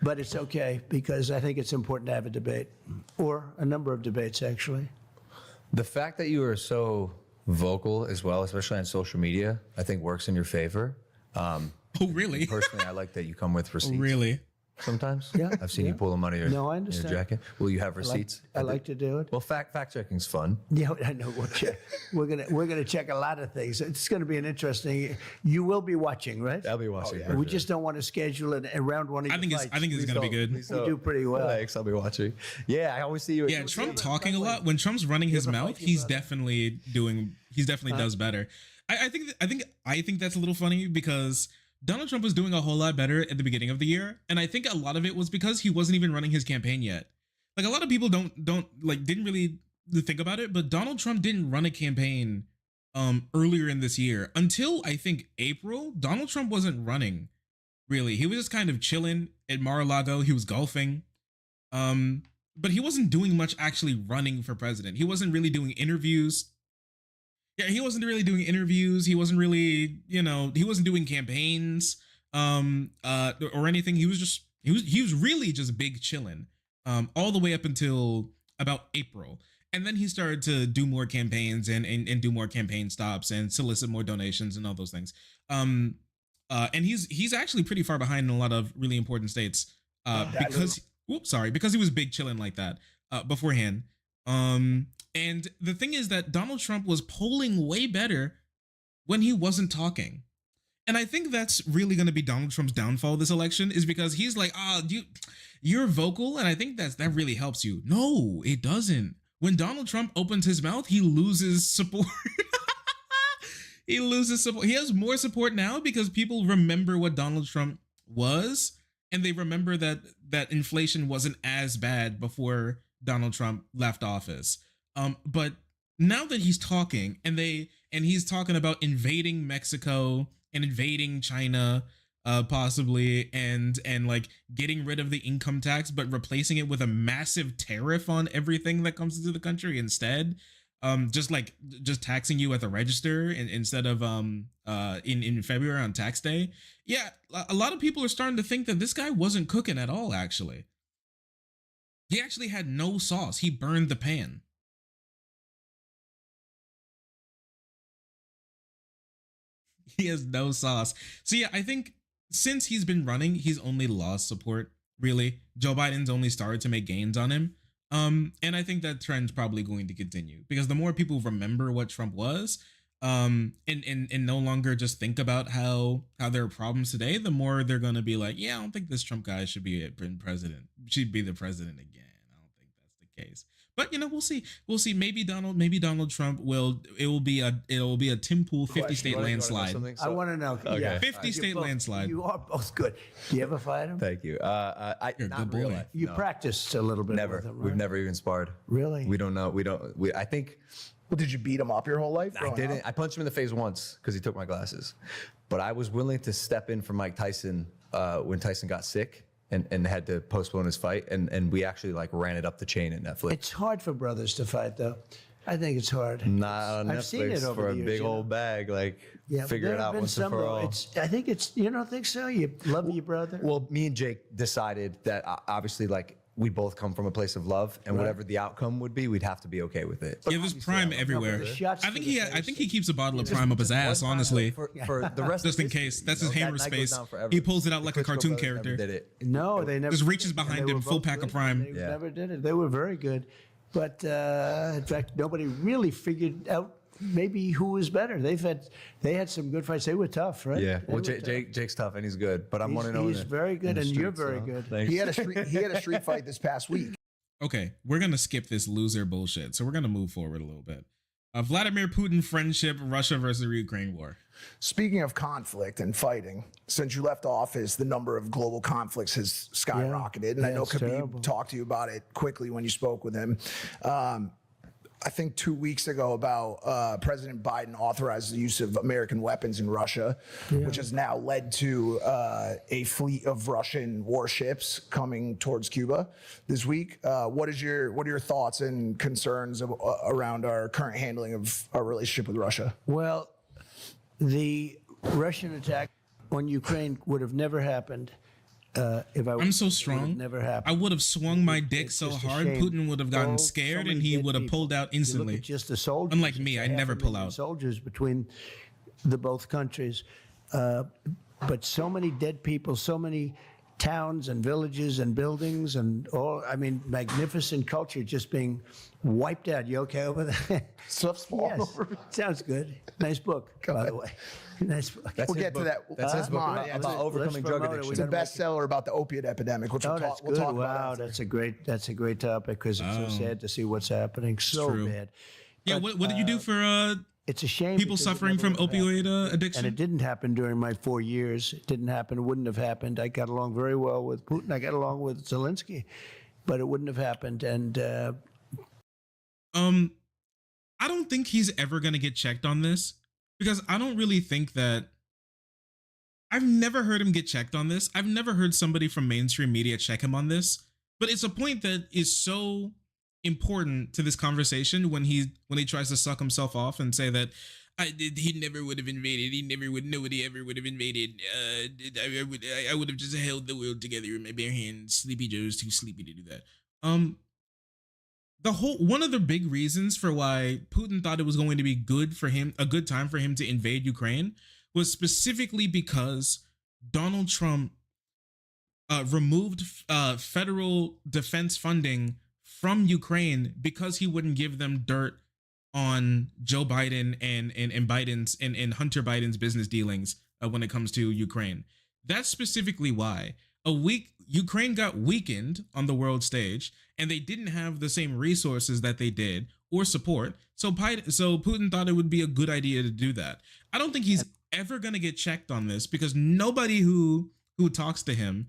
But it's okay, because I think it's important to have a debate, or a number of debates, actually. The fact that you are so vocal as well, especially on social media, I think works in your favor. Oh, really? Personally, I like that you come with receipts. Really? Sometimes. Yeah, I've seen you pull them out of your, No, I your understand. jacket. Will you have receipts? I like to do it. Well, fact checking's fun. Yeah, I know. We'll check. We're gonna check a lot of things. It's gonna be an interesting. You will be watching, right? I'll be watching. We just don't want to schedule it around one of your fights. I think it's gonna be good. We do pretty well. Thanks. I'll be watching. Yeah, I always see you. Yeah, Trump talking a lot. When Trump's running his mouth, he's definitely does better. I think that's a little funny because Donald Trump was doing a whole lot better at the beginning of the year, and I think a lot of it was because he wasn't even running his campaign yet. Like, a lot of people didn't really think about it, but Donald Trump didn't run a campaign earlier in this year until I think April. Donald Trump wasn't running really. He was just kind of chilling at Mar-a-Lago. He was golfing. But he wasn't doing much actually running for president. He wasn't really doing interviews. Yeah, he wasn't really doing interviews. He wasn't really, he wasn't doing campaigns or anything. He was really just big chilling all the way up until about April. And then he started to do more campaigns and do more campaign stops and solicit more donations and all those things. And he's actually pretty far behind in a lot of really important states because he was big chilling like that beforehand. And the thing is that Donald Trump was polling way better when he wasn't talking. And I think that's really going to be Donald Trump's downfall this election, is because he's like, you're vocal, and I think that really helps you. No, it doesn't. When Donald Trump opens his mouth, he loses support. He loses support. He has more support now because people remember what Donald Trump was, and they remember that inflation wasn't as bad before Donald Trump left office. But now that he's talking, and he's talking about invading Mexico and invading China, possibly, and like getting rid of the income tax, but replacing it with a massive tariff on everything that comes into the country instead. Just taxing you at the register instead of in February on tax day. Yeah, a lot of people are starting to think that this guy wasn't cooking at all. Actually, he actually had no sauce. He burned the pan. He has no sauce. So yeah, I think since he's been running, he's only lost support, really. Joe Biden's only started to make gains on him. And I think that trend's probably going to continue, because the more people remember what Trump was, and no longer just think about how there are problems today, the more they're going to be like, yeah, I don't think this Trump guy should be the president again. I don't think that's the case. But we'll see. Maybe Donald Trump it'll be a Tim Pool 50 state landslide. I want to know. Okay. Yeah. 50 state landslide. You are both good. Do you ever fight him? Thank you. You're a good boy. You practiced a little bit. Never. With him, right? We've never even sparred. Really? We don't know. I think Well, did you beat him up your whole life? I growing didn't. up? I punched him in the face once because he took my glasses. But I was willing to step in for Mike Tyson when Tyson got sick and had to postpone his fight. And we actually ran it up the chain at Netflix. It's hard for brothers to fight, though. I think it's hard. Not on I've seen it Netflix over for the a years, big old bag. Figure there it have out been once and some, for though. all. I think it's. You don't think so? You love your brother. Well, me and Jake decided that obviously, we both come from a place of love, and whatever the outcome would be, we'd have to be okay with it. Yeah, there's Prime everywhere. the shots I think to the I face. think he keeps a bottle of Prime up his ass, honestly, For the rest just of in case. That's his that hammer night goes space. down forever. He pulls it out The like a Klitschko cartoon brothers never character. Did it. No, they never Just did reaches it, and behind they him, were full both pack of good. Prime. They Yeah. never did it. They were very good, but in fact, nobody really figured out maybe who was better. They had some good fights. They were tough, right? Yeah. They Well, were tough. Jake's tough and he's good, but I'm 1-0. He's very good, and you're very good. Thanks. He had a street fight this past week. Okay, we're gonna skip this loser bullshit. So we're gonna move forward a little bit. Vladimir Putin friendship, Russia versus Ukraine war. Speaking of conflict and fighting, since you left office, the number of global conflicts has skyrocketed. And I Yeah, know it's Khabib terrible. talked to you about it quickly when you spoke with him. I think 2 weeks ago about President Biden authorized the use of American weapons in Russia, which has now led to a fleet of Russian warships coming towards Cuba this week. What are your thoughts and concerns around our current handling of our relationship with Russia? Well, the Russian attack on Ukraine would have never happened if I. I'm so it would have strong. Never happened. I would have swung my dick It's so just a hard, shame. Putin would have gotten Oh, scared, so many and he dead would have people. pulled out You look instantly. at just the soldiers. Unlike me, I it's never pull 500,000 out. Soldiers between the both countries, but so many dead people, so many towns and villages and buildings and all. I mean, magnificent culture just being wiped out. You okay over there? Stuff's falling Yes, over. sounds good. Nice book, by the way. Nice book. We'll get to that. That's his book Mine, about, yeah, about it's overcoming let's drug promote it. addiction. It's a We're gonna bestseller about the opiate epidemic, which Oh, we'll that's talk, we'll good. talk Wow, about. After. that's a great topic because it's so sad to see what's happening. So true. bad. Yeah, But, what did you do for It's a shame. people because it suffering never from would have happened. opioid And addiction? it didn't happen during my 4 years. It didn't happen. Wouldn't have happened. I got along very well with Putin. I got along with Zelensky, but it wouldn't have happened. And I don't think he's ever gonna get checked on this, because I don't really think that. I've never heard him get checked on this. I've never heard somebody from mainstream media check him on this. But it's a point that is so important to this conversation when he tries to suck himself off and say that he never would have invaded. Nobody ever would have invaded. I would have just held the world together in my bare hands. Sleepy Joe's too sleepy to do that. One of the big reasons for why Putin thought it was going to be good for him, a good time for him to invade Ukraine, was specifically because Donald Trump removed federal defense funding from Ukraine because he wouldn't give them dirt on Joe Biden and Biden's and Hunter Biden's business dealings when it comes to Ukraine. That's specifically why Ukraine got weakened on the world stage, and they didn't have the same resources that they did or support. So Putin thought it would be a good idea to do that. I don't think he's ever going to get checked on this, because nobody who talks to him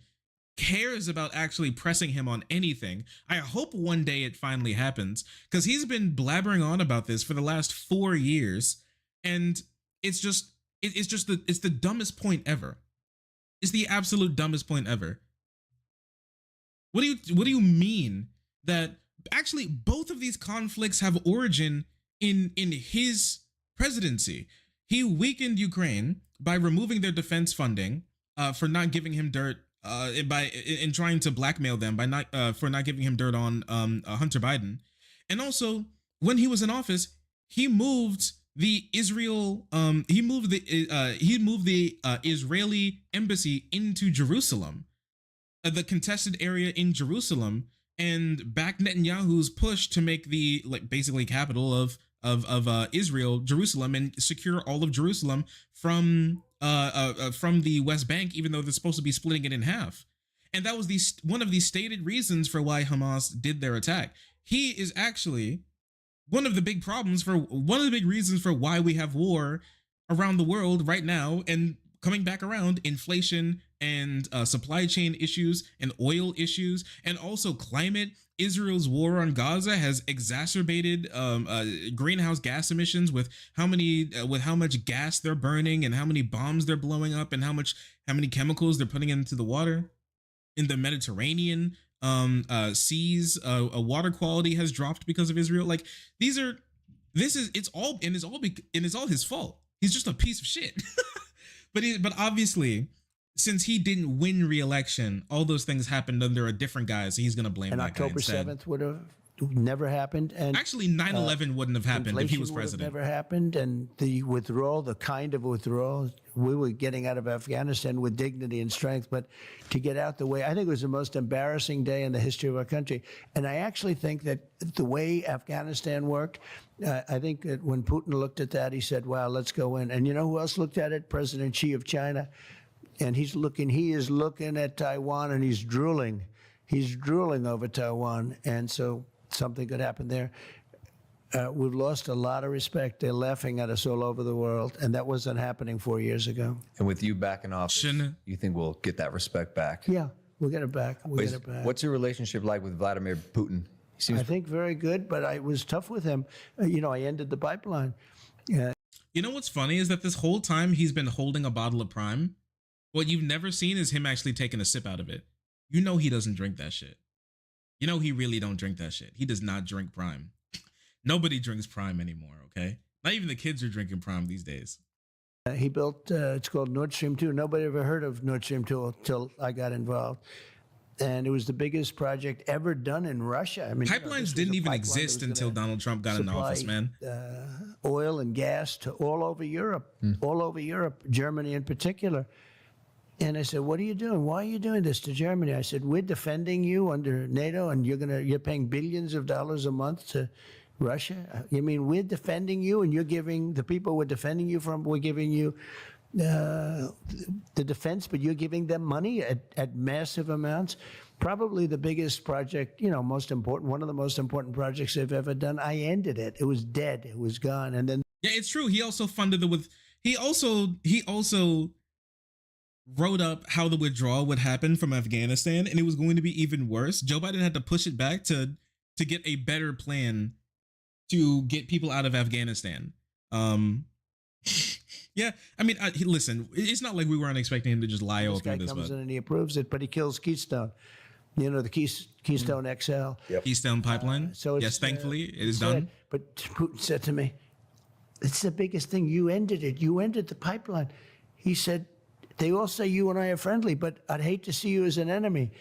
cares about actually pressing him on anything. I hope one day it finally happens, because he's been blabbering on about this for the last 4 years, and it's the dumbest point ever. It's the absolute dumbest point ever. What do you mean that actually both of these conflicts have origin in his presidency? He weakened Ukraine by removing their defense funding for not giving him dirt in trying to blackmail them for not giving him dirt on Hunter Biden. And also, when he was in office, he moved the Israeli embassy into Jerusalem, the contested area in Jerusalem, and backed Netanyahu's push to make the basically capital of Israel, Jerusalem, and secure all of Jerusalem from the West Bank, even though they're supposed to be splitting it in half. And that was one of the stated reasons for why Hamas did their attack. He is actually one of the big reasons for why we have war around the world right now, and coming back around, inflation and supply chain issues and oil issues, and also climate. Israel's war on Gaza has exacerbated greenhouse gas emissions with how much gas they're burning, and how many bombs they're blowing up, and how many chemicals they're putting into the water. In the Mediterranean seas, water quality has dropped because of Israel. Like, it's all his fault. He's just a piece of shit. But obviously, since he didn't win re-election, all those things happened under a different guy, so he's gonna blame And that October guy instead. 7th would have never happened. And actually, 9/11 wouldn't have happened if he was inflation president. would have never happened, and the withdrawal, the kind of withdrawal we were getting out of Afghanistan with dignity and strength, but to get out the way, I think it was the most embarrassing day in the history of our country. And I actually think that the way Afghanistan worked, I think that when Putin looked at that, he said, "Wow, let's go in." And you know who else looked at it? President Xi of China. And he is looking at Taiwan, and he's drooling. He's drooling over Taiwan. And so something could happen there. We've lost a lot of respect. They're laughing at us all over the world, and that wasn't happening 4 years ago. And with you back in office, you think we'll get that respect back? Yeah, we'll get it back. We'll get it back. What's your relationship like with Vladimir Putin? I think very good, but I was tough with him. I ended the pipeline. You know what's funny is that this whole time he's been holding a bottle of Prime. What you've never seen is him actually taking a sip out of it. You know he doesn't drink that shit. You know he really don't drink that shit. He does not drink Prime. Nobody drinks Prime anymore, okay? Not even the kids are drinking Prime these days. He built, it's called Nord Stream 2. Nobody ever heard of Nord Stream 2 until I got involved. And it was the biggest project ever done in Russia. I mean, pipelines didn't even exist until Donald Trump got in office, man. Oil and gas to all over Europe, Germany in particular. And I said, "What are you doing? Why are you doing this to Germany?" I said, "We're defending you under NATO, and you're paying billions of dollars a month to Russia. You mean we're defending you, and you're giving the people we're defending you from, we're giving you the defense, but you're giving them money at massive amounts." Probably the biggest project, most important, one of the most important projects they've ever done. I ended it. It was dead. It was gone. And then it's true. He also funded he also wrote up how the withdrawal would happen from Afghanistan, and it was going to be even worse. Joe Biden had to push it back to get a better plan to get people out of Afghanistan. Yeah, I mean, listen, it's not like we weren't expecting him to just lie all through this. Comes in and he approves it, but he kills Keystone. The Keystone XL. Yep. Keystone Pipeline. Yes, thankfully, it is done. But Putin said to me, "It's the biggest thing. You ended it. You ended the pipeline." He said, "They all say you and I are friendly, but I'd hate to see you as an enemy."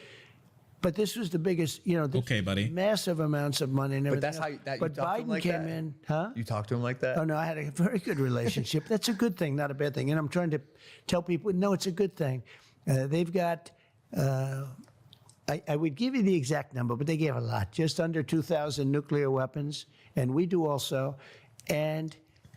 But this was the biggest, okay, buddy. Massive amounts of money and everything. But that's how you But talk to him Biden like came that? in, huh? You talk to him like that? Oh, no, I had a very good relationship. That's a good thing, not a bad thing. And I'm trying to tell people, no, it's a good thing. They've got, I would give you the exact number, but they gave a lot. Just under 2,000 nuclear weapons, and we do also. And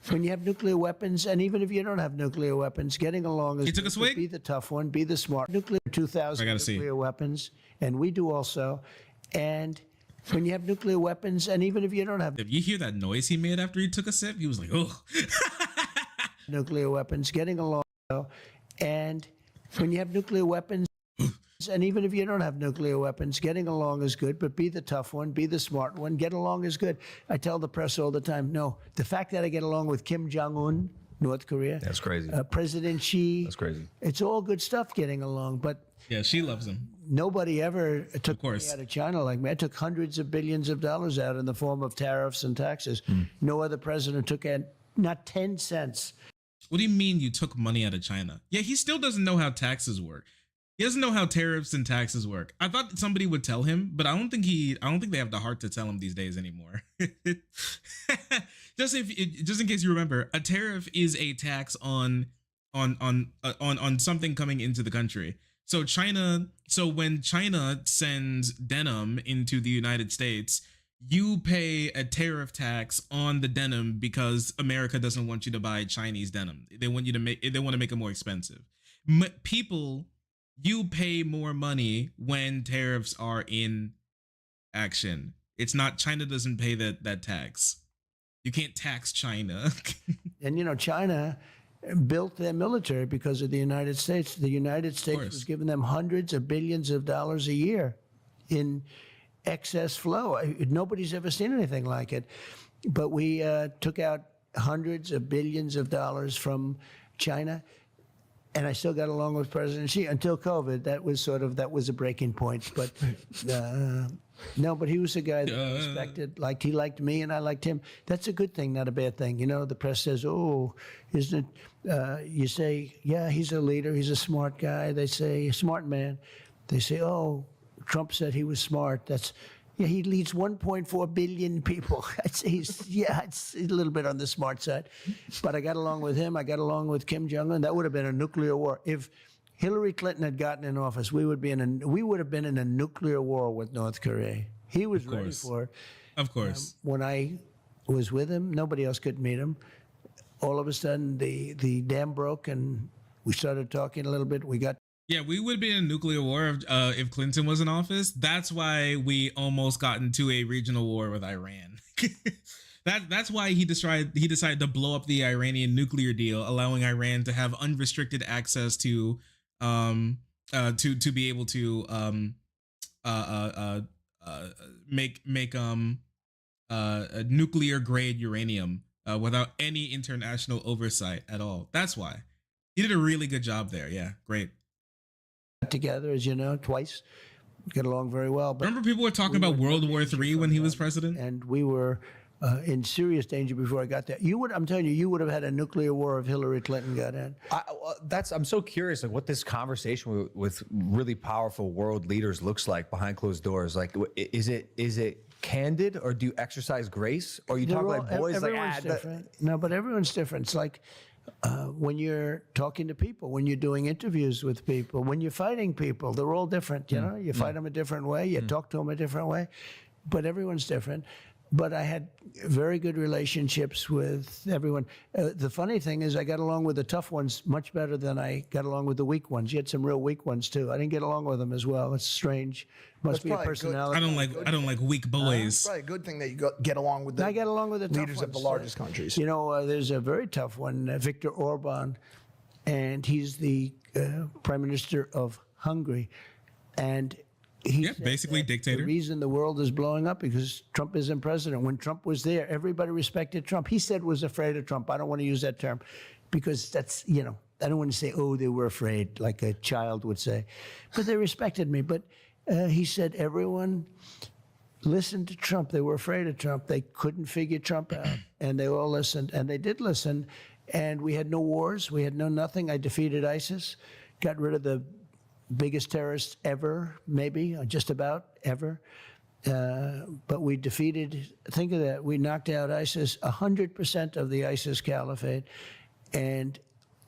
when you have nuclear weapons, and even if you don't have nuclear weapons, getting along is He took a good, but swig? be the tough one, be the smart. Nuclear 2,000 I gotta see. nuclear weapons, and we do also. And when you have nuclear weapons, and even if you don't have If you hear that noise he made after he took a sip, he was like, oh. nuclear weapons, getting along. And when you have nuclear weapons, and even if you don't have nuclear weapons, getting along is good, but be the tough one, be the smart one. Get along is good. I tell the press all the time, no, the fact that I get along with Kim Jong-un, North Korea, That's crazy. President Xi, That's crazy. it's all good stuff getting along, but Yeah, she loves him. nobody ever took money course. out of China like me. I took hundreds of billions of dollars out in the form of tariffs and taxes. No other president took in not 10 cents. What do you mean you took money out of China? Yeah, he still doesn't know how taxes work. He doesn't know how tariffs and taxes work. I thought somebody would tell him, but I don't think they have the heart to tell him these days anymore. just in case you remember, a tariff is a tax on something coming into the country. So when China sends denim into the United States, you pay a tariff tax on the denim because America doesn't want you to buy Chinese denim. They want to make it more expensive. You pay more money when tariffs are in action. It's not, China doesn't pay that tax. You can't tax China. And China built their military because of the United States. The United States was giving them hundreds of billions of dollars a year in excess flow. Nobody's ever seen anything like it. But we took out hundreds of billions of dollars from China. And I still got along with President Xi until COVID. That was a breaking point. But no, but he was a guy that I respected. He liked me and I liked him. That's a good thing, not a bad thing. The press says, "Oh, isn't it?" You say, "Yeah, he's a leader. He's a smart guy." They say, "A smart man." They say, "Oh, Trump said he was smart." Yeah, he leads 1.4 billion people. It's a little bit on the smart side. But I got along with him. I got along with Kim Jong-un. That would have been a nuclear war. If Hillary Clinton had gotten in office, we would have been in a nuclear war with North Korea. He was ready for it. Of course. When I was with him, nobody else could meet him. All of a sudden, the dam broke, and we started talking a little bit. Yeah, we would be in a nuclear war if Clinton was in office. That's why we almost got into a regional war with Iran. That's why he decided to blow up the Iranian nuclear deal, allowing Iran to have unrestricted access to be able to make nuclear grade uranium without any international oversight at all. That's why he did a really good job there. Yeah, great. Together, as you know, twice. Get along very well. But remember, people were talking about World War III when he was president, and we were in serious danger before I got there. I'm telling you, you would have had a nuclear war if Hillary Clinton got in. I'm so curious, what this conversation with really powerful world leaders looks like behind closed doors. Is it candid, or do you exercise grace, or you talk like boys? Everyone's different. No, but everyone's different. It's like when you're talking to people, when you're doing interviews with people, when you're fighting people, they're all different. You fight them a different way, you talk to them a different way, but everyone's different. But I had very good relationships with everyone. The funny thing is I got along with the tough ones much better than I got along with the weak ones. You had some real weak ones too. I didn't get along with them as well. It's strange. Must be a personality. I don't like weak boys. It's probably a good thing that you get along with I get along with the leaders tough of the ones. largest countries. There's a very tough one, Viktor Orban, and he's the prime minister of Hungary. And he said basically that dictator. The reason the world is blowing up because Trump isn't president. When Trump was there, everybody respected Trump. He said was afraid of Trump. I don't want to use that term because that's, I don't want to say, oh, they were afraid, like a child would say. But they respected me. But he said everyone listened to Trump. They were afraid of Trump. They couldn't figure Trump out. And they all listened. And they did listen. And we had no wars. We had no nothing. I defeated ISIS, got rid of the biggest terrorists ever, maybe, or just about ever. But we defeated, think of that, we knocked out ISIS, 100% of the ISIS caliphate. And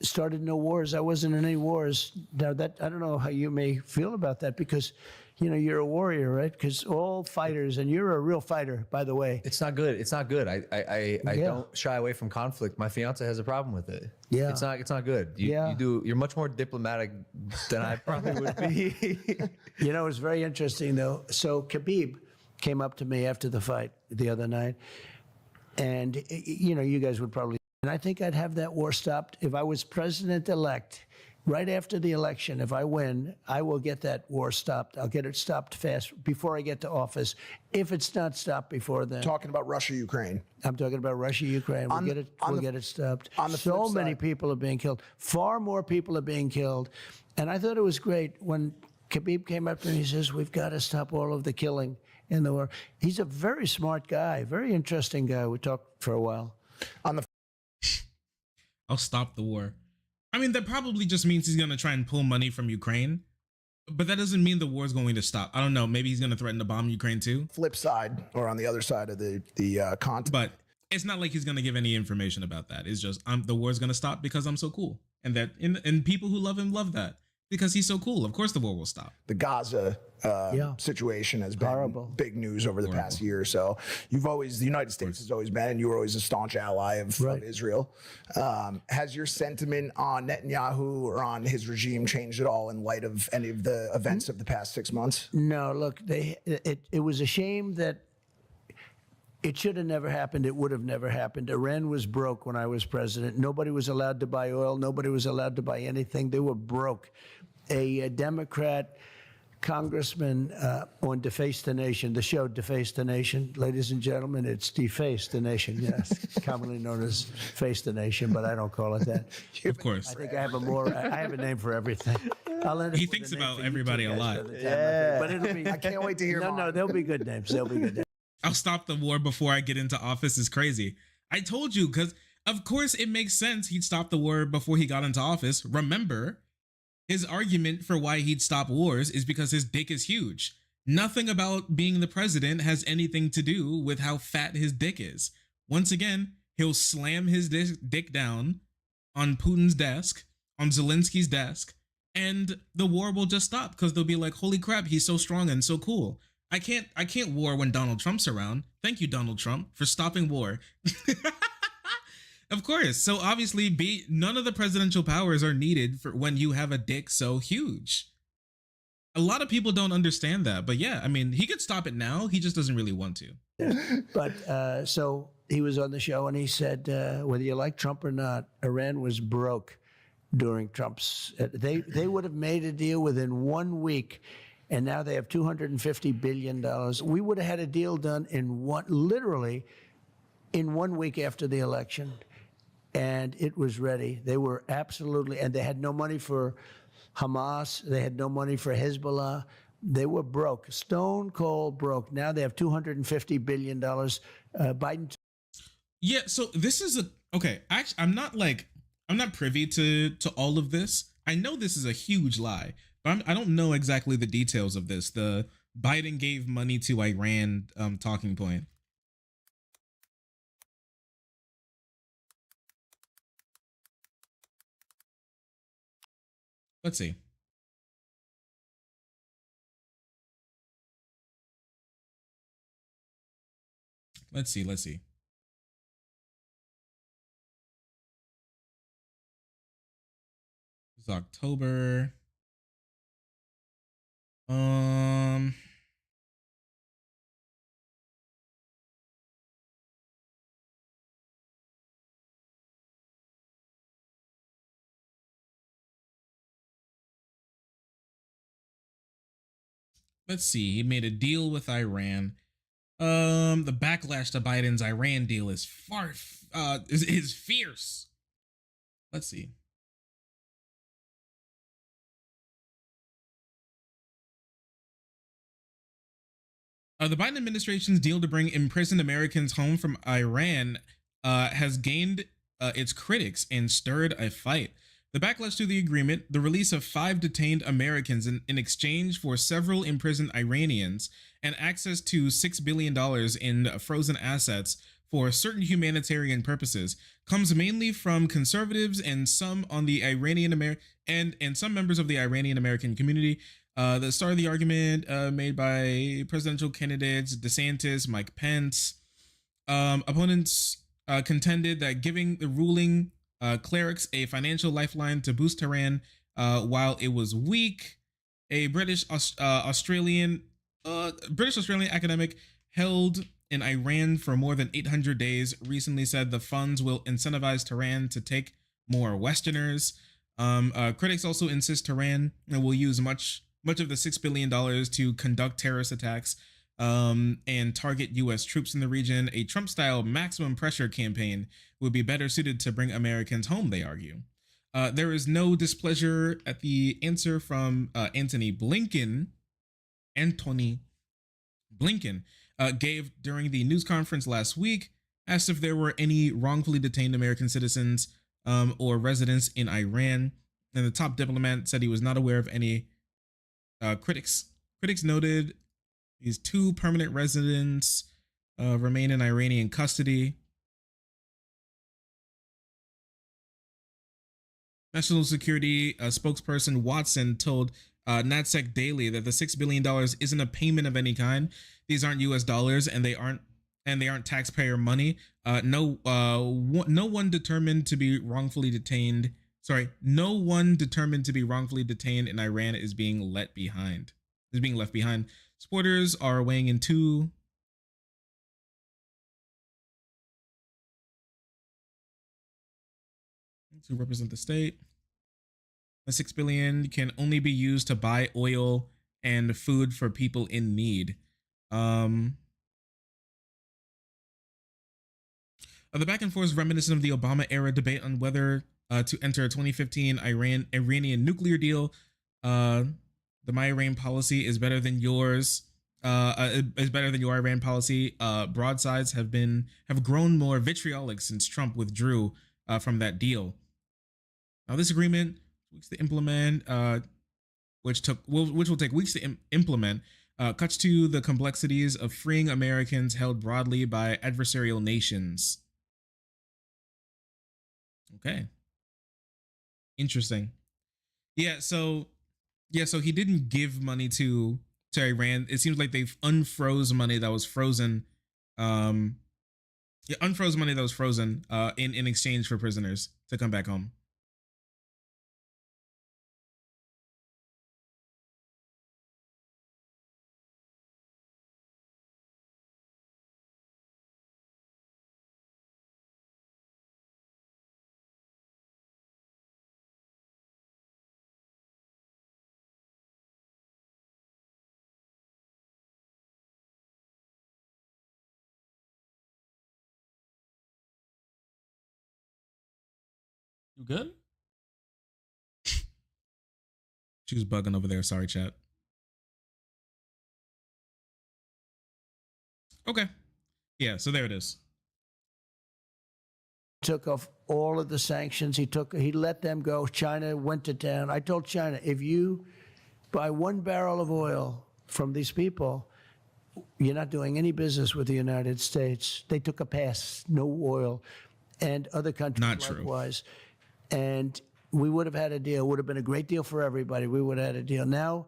started no wars. I wasn't in any wars. Now that I don't know how you may feel about that, because you're a warrior, right? Because all fighters, and you're a real fighter, by the way. It's not good. It's not good. I don't shy away from conflict. My fiance has a problem with it. Yeah. It's not good. You're much more diplomatic than I probably would be. It's very interesting though. So Khabib came up to me after the fight the other night, and you guys would probably, and I think I'd have that war stopped if I was president-elect. Right after the election, if I win, I will get that war stopped. I'll get it stopped fast before I get to office. If it's not stopped before then. Talking about Russia, Ukraine. I'm talking about Russia, Ukraine. We'll get it stopped. On the so flip many side, people are being killed. Far more people are being killed. And I thought it was great when Khabib came up to me and he says, we've got to stop all of the killing in the war. He's a very smart guy, very interesting guy. We talked for a while. I'll stop the war. I mean, that probably just means he's going to try and pull money from Ukraine, but that doesn't mean the war is going to stop. I don't know. Maybe he's going to threaten to bomb Ukraine too. Flip side, or on the other side of the continent. But it's not like he's going to give any information about that. It's just the war is going to stop because I'm so cool. And that and people who love him love that because he's so cool. Of course the war will stop. The Gaza situation has been horrible. Big news over the past year or so. The United States has always been, and you were always a staunch ally of Israel. Has your sentiment on Netanyahu or on his regime changed at all in light of any of the events of the past 6 months? No, look, it was a shame that it should have never happened. It would have never happened. Iran was broke when I was president. Nobody was allowed to buy oil. Nobody was allowed to buy anything. They were broke. A Democrat congressman on Deface the Nation, the show Deface the Nation. Ladies and gentlemen, it's Deface the Nation, yes, commonly known as Face the Nation, but I don't call it that. Of course. I think I have a name for everything. He thinks about everybody a lot. But it'll be, I can't wait to hear no, mine. they'll be good names. They'll be good names. I'll stop the war before I get into office is crazy. I told you, because of course it makes sense he'd stop the war before he got into office. Remember, his argument for why he'd stop wars is because his dick is huge. Nothing about being the president has anything to do with how fat his dick is. Once again, he'll slam his dick down on Putin's desk, on Zelensky's desk, and the war will just stop because they'll be like, holy crap, he's so strong and so cool. I can't war when Donald Trump's around. Thank you, Donald Trump, for stopping war. Of course. So obviously none of the presidential powers are needed for when you have a dick so huge. A lot of people don't understand that, but yeah, I mean, he could stop it now. He just doesn't really want to. But so he was on the show and he said, whether you like Trump or not, Iran was broke during Trump's. They would have made a deal within 1 week. And now they have $250 billion. We would have had a deal done literally in 1 week after the election. And it was ready. They were absolutely, and they had no money for Hamas. They had no money for Hezbollah. They were broke, stone cold broke. Now they have $250 billion. Biden. Yeah. So this is okay. Actually, I'm not privy to all of this. I know this is a huge lie, but I don't know exactly the details of this. The Biden gave money to Iran talking point. Let's see. Let's see. It's October. Let's see. He made a deal with Iran. The backlash to Biden's Iran deal is is fierce. Let's see. The Biden administration's deal to bring imprisoned Americans home from Iran has gained its critics and stirred a fight. The backlash to the agreement, the release of 5 detained Americans in exchange for several imprisoned Iranians, and access to $6 billion in frozen assets for certain humanitarian purposes comes mainly from conservatives and some on the Iranian American and some members of the Iranian American community. The start of the argument made by presidential candidates DeSantis, Mike Pence. Opponents contended that giving the ruling clerics a financial lifeline to boost Tehran while it was weak. A British Australian academic held in Iran for more than 800 days recently said the funds will incentivize Tehran to take more Westerners. Critics also insist Tehran will use much of the $6 billion to conduct terrorist attacks and target U.S. troops in the region. A Trump-style maximum pressure campaign would be better suited to bring Americans home, they argue. There is no displeasure at the answer from Antony Blinken gave during the news conference last week, asked if there were any wrongfully detained American citizens or residents in Iran. And the top diplomat said he was not aware of any. Critics noted these 2 permanent residents remain in Iranian custody. National Security spokesperson Watson told NatSec Daily that the $6 billion isn't a payment of any kind. These aren't U.S. dollars, and they aren't taxpayer money. No one determined to be wrongfully detained. No one determined to be wrongfully detained in Iran is being left behind. Supporters are weighing in too. To represent the state. The $6 billion can only be used to buy oil and food for people in need. The back and forth is reminiscent of the Obama era debate on whether to enter a 2015 Iranian nuclear deal. The my Iran policy is better than yours. Is better than your Iran policy. Broadsides have grown more vitriolic since Trump withdrew from that deal. Now, this agreement, weeks to implement, which will take weeks to implement, cuts to the complexities of freeing Americans held broadly by adversarial nations. Okay, interesting. So he didn't give money to Iran. It seems like they've unfroze money that was frozen. Unfroze money that was frozen in exchange for prisoners to come back home. You good? She was bugging over there. Sorry, chat. Okay. Yeah, so there it is. Took off all of the sanctions. He let them go. China went to town. I told China, if you buy 1 barrel of oil from these people, you're not doing any business with the United States. They took a pass, no oil, and other countries likewise. And we would have had a deal. Would have been a great deal for everybody. We would have had a deal. Now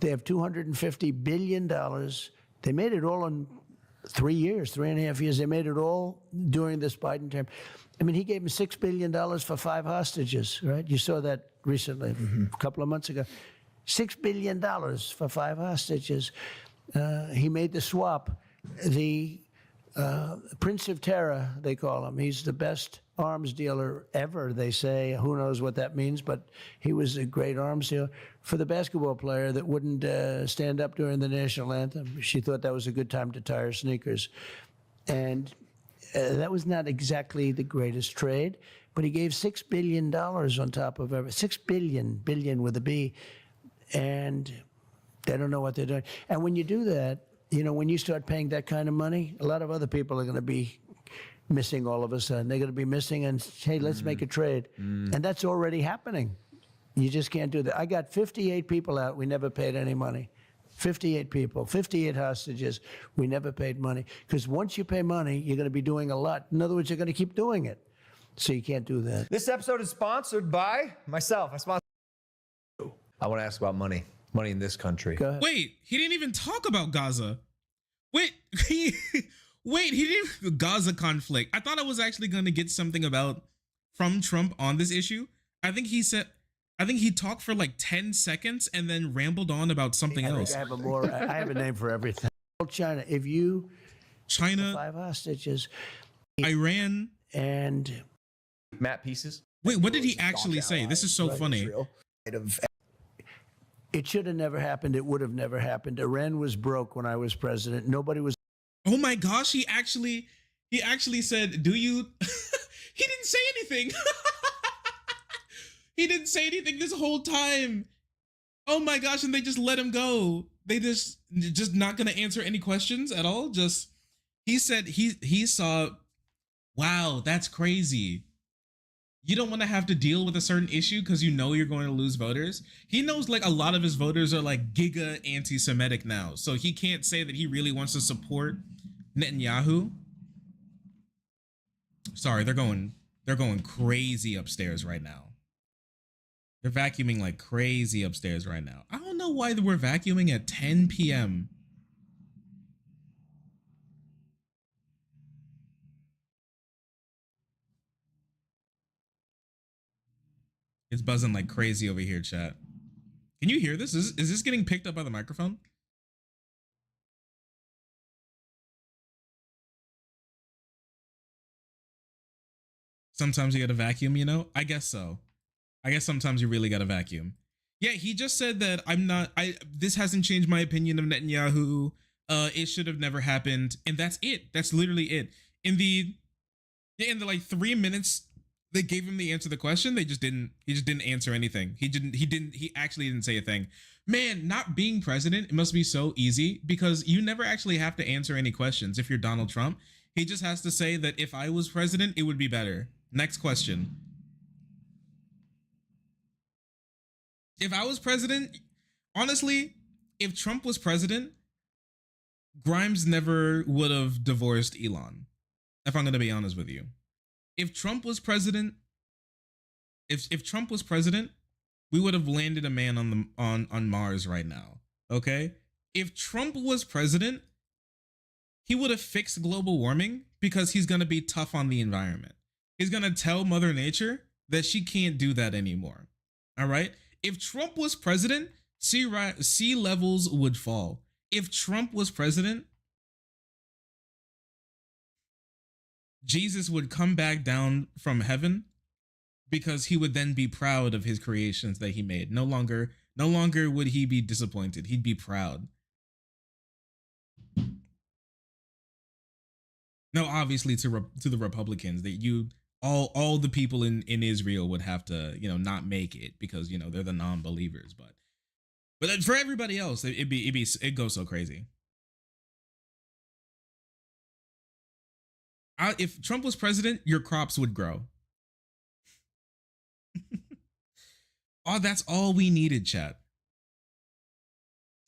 they have $250 billion. They made it all in 3 years, 3.5 years. They made it all during this Biden term. I mean, he gave him $6 billion for 5 hostages, right? You saw that recently, a couple of months ago. $6 billion for 5 hostages. He made the swap. The Prince of Terror, they call him. He's the best arms dealer ever, they say. Who knows what that means, but he was a great arms dealer. For the basketball player that wouldn't stand up during the national anthem, she thought that was a good time to tie her sneakers. And that was not exactly the greatest trade, but he gave $6 billion on top of everything. $6 billion with a B, and they don't know what they're doing. And when you do that, you know, when you start paying that kind of money, a lot of other people are going to be missing all of a sudden. They're going to be missing and, hey, let's make a trade. And that's already happening. You just can't do that. I got 58 people out. We never paid any money. 58 people, 58 hostages. We never paid money. Because once you pay money, you're going to be doing a lot. In other words, you're going to keep doing it. So you can't do that. This episode is sponsored by myself. I want to ask about money. Money in this country. Go ahead. Wait, he didn't even talk about Gaza. Wait, he didn't Gaza conflict. I thought I was actually going to get something from Trump on this issue. I think he talked for like 10 seconds and then rambled on about something else. I have a name for everything. China, China, 5 hostages, Iran, and Matt Pieces. Wait, what did he actually say? This is so funny. It should have never happened. It would have never happened. Iran was broke when I was president. Nobody was. Oh my gosh, he actually said, "Do you?" He didn't say anything. He didn't say anything this whole time. Oh my gosh, and they just let him go. They just not gonna answer any questions at all. He said he saw. Wow, that's crazy. You don't want to have to deal with a certain issue because you know you're going to lose voters. He knows like a lot of his voters are like giga anti-Semitic now. So he can't say that he really wants to support Netanyahu. Sorry, they're going crazy upstairs right now. They're vacuuming like crazy upstairs right now. I don't know why we're vacuuming at 10 p.m. It's buzzing like crazy over here, chat. Can you hear this? Is this getting picked up by the microphone? Sometimes you gotta vacuum, you know? I guess so. I guess sometimes you really gotta vacuum. Yeah, he just said that this hasn't changed my opinion of Netanyahu. It should have never happened. And that's it. That's literally it. In the like 3 minutes they gave him the answer to the question, he just didn't answer anything. He actually didn't say a thing. Man, not being president, it must be so easy because you never actually have to answer any questions if you're Donald Trump. He just has to say that if I was president, it would be better. Next question. If I was president, honestly, if Trump was president, Grimes never would have divorced Elon. If I'm going to be honest with you. If Trump was president, if Trump was president, we would have landed a man on Mars right now. Okay? If Trump was president, he would have fixed global warming because he's going to be tough on the environment. He's going to tell Mother Nature that she can't do that anymore. All right? If Trump was president, sea levels would fall. If Trump was president, Jesus would come back down from heaven because he would then be proud of his creations that he made. No longer would he be disappointed. He'd be proud. No, obviously to the Republicans that all the people in Israel would have to, not make it because, they're the non-believers, but for everybody else, it goes so crazy. If Trump was president, your crops would grow. Oh, that's all we needed, chat.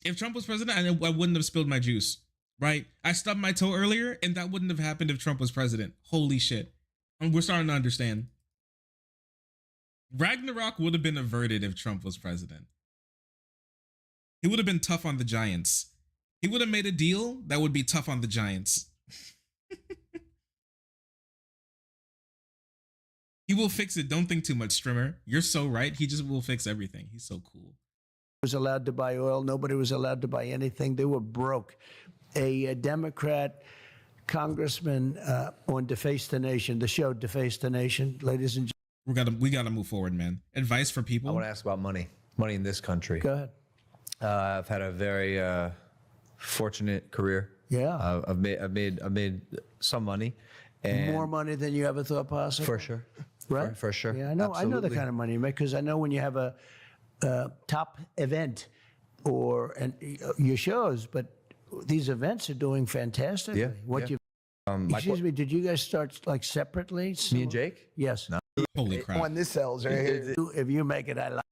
If Trump was president, I wouldn't have spilled my juice, right? I stubbed my toe earlier, and that wouldn't have happened if Trump was president. Holy shit. We're starting to understand. Ragnarok would have been averted if Trump was president. He would have been tough on the Giants. He would have made a deal that would be tough on the Giants. He will fix it. Don't think too much, Strimmer. You're so right. He just will fix everything. He's so cool. Was allowed to buy oil. Nobody was allowed to buy anything. They were broke. A Democrat congressman on Deface the Nation, the show Deface the Nation, ladies and gentlemen. We gotta move forward, man. Advice for people. I want to ask about money. Money in this country. Go ahead. I've had a very fortunate career. Yeah. I've made some money. And more money than you ever thought possible. For sure. Right? For sure. Yeah, I know. Absolutely. I know the kind of money you make because I know when you have a top event or your shows, but these events are doing fantastically. Yeah. Excuse me, did you guys start like separately? Me and Jake? Yes. No. Holy crap. When this sells right here. If you make it, I like.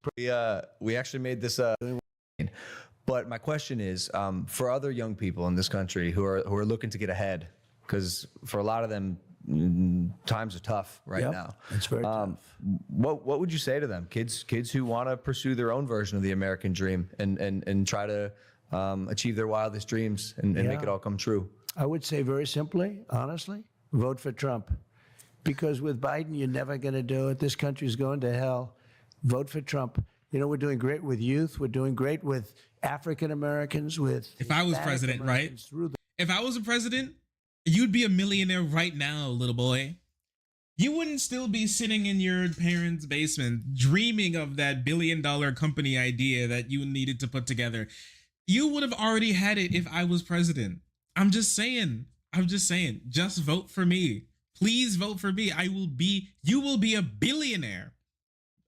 We actually made this. But my question is, for other young people in this country who are looking to get ahead, because for a lot of them, times are tough right now. It's very tough. What would you say to them, kids who want to pursue their own version of the American dream and try to achieve their wildest dreams and make it all come true? I would say very simply, honestly, vote for Trump. Because with Biden, you're never going to do it. This country's going to hell. Vote for Trump. You know, we're doing great with youth. We're doing great with African Americans, with If I was Hispanic president, right? Americans through the If I was a president, you'd be a millionaire right now, little boy. You wouldn't still be sitting in your parents' basement dreaming of that billion-dollar company idea that you needed to put together. You would have already had it if I was president. I'm just saying. Just vote for me. Please vote for me. You will be a billionaire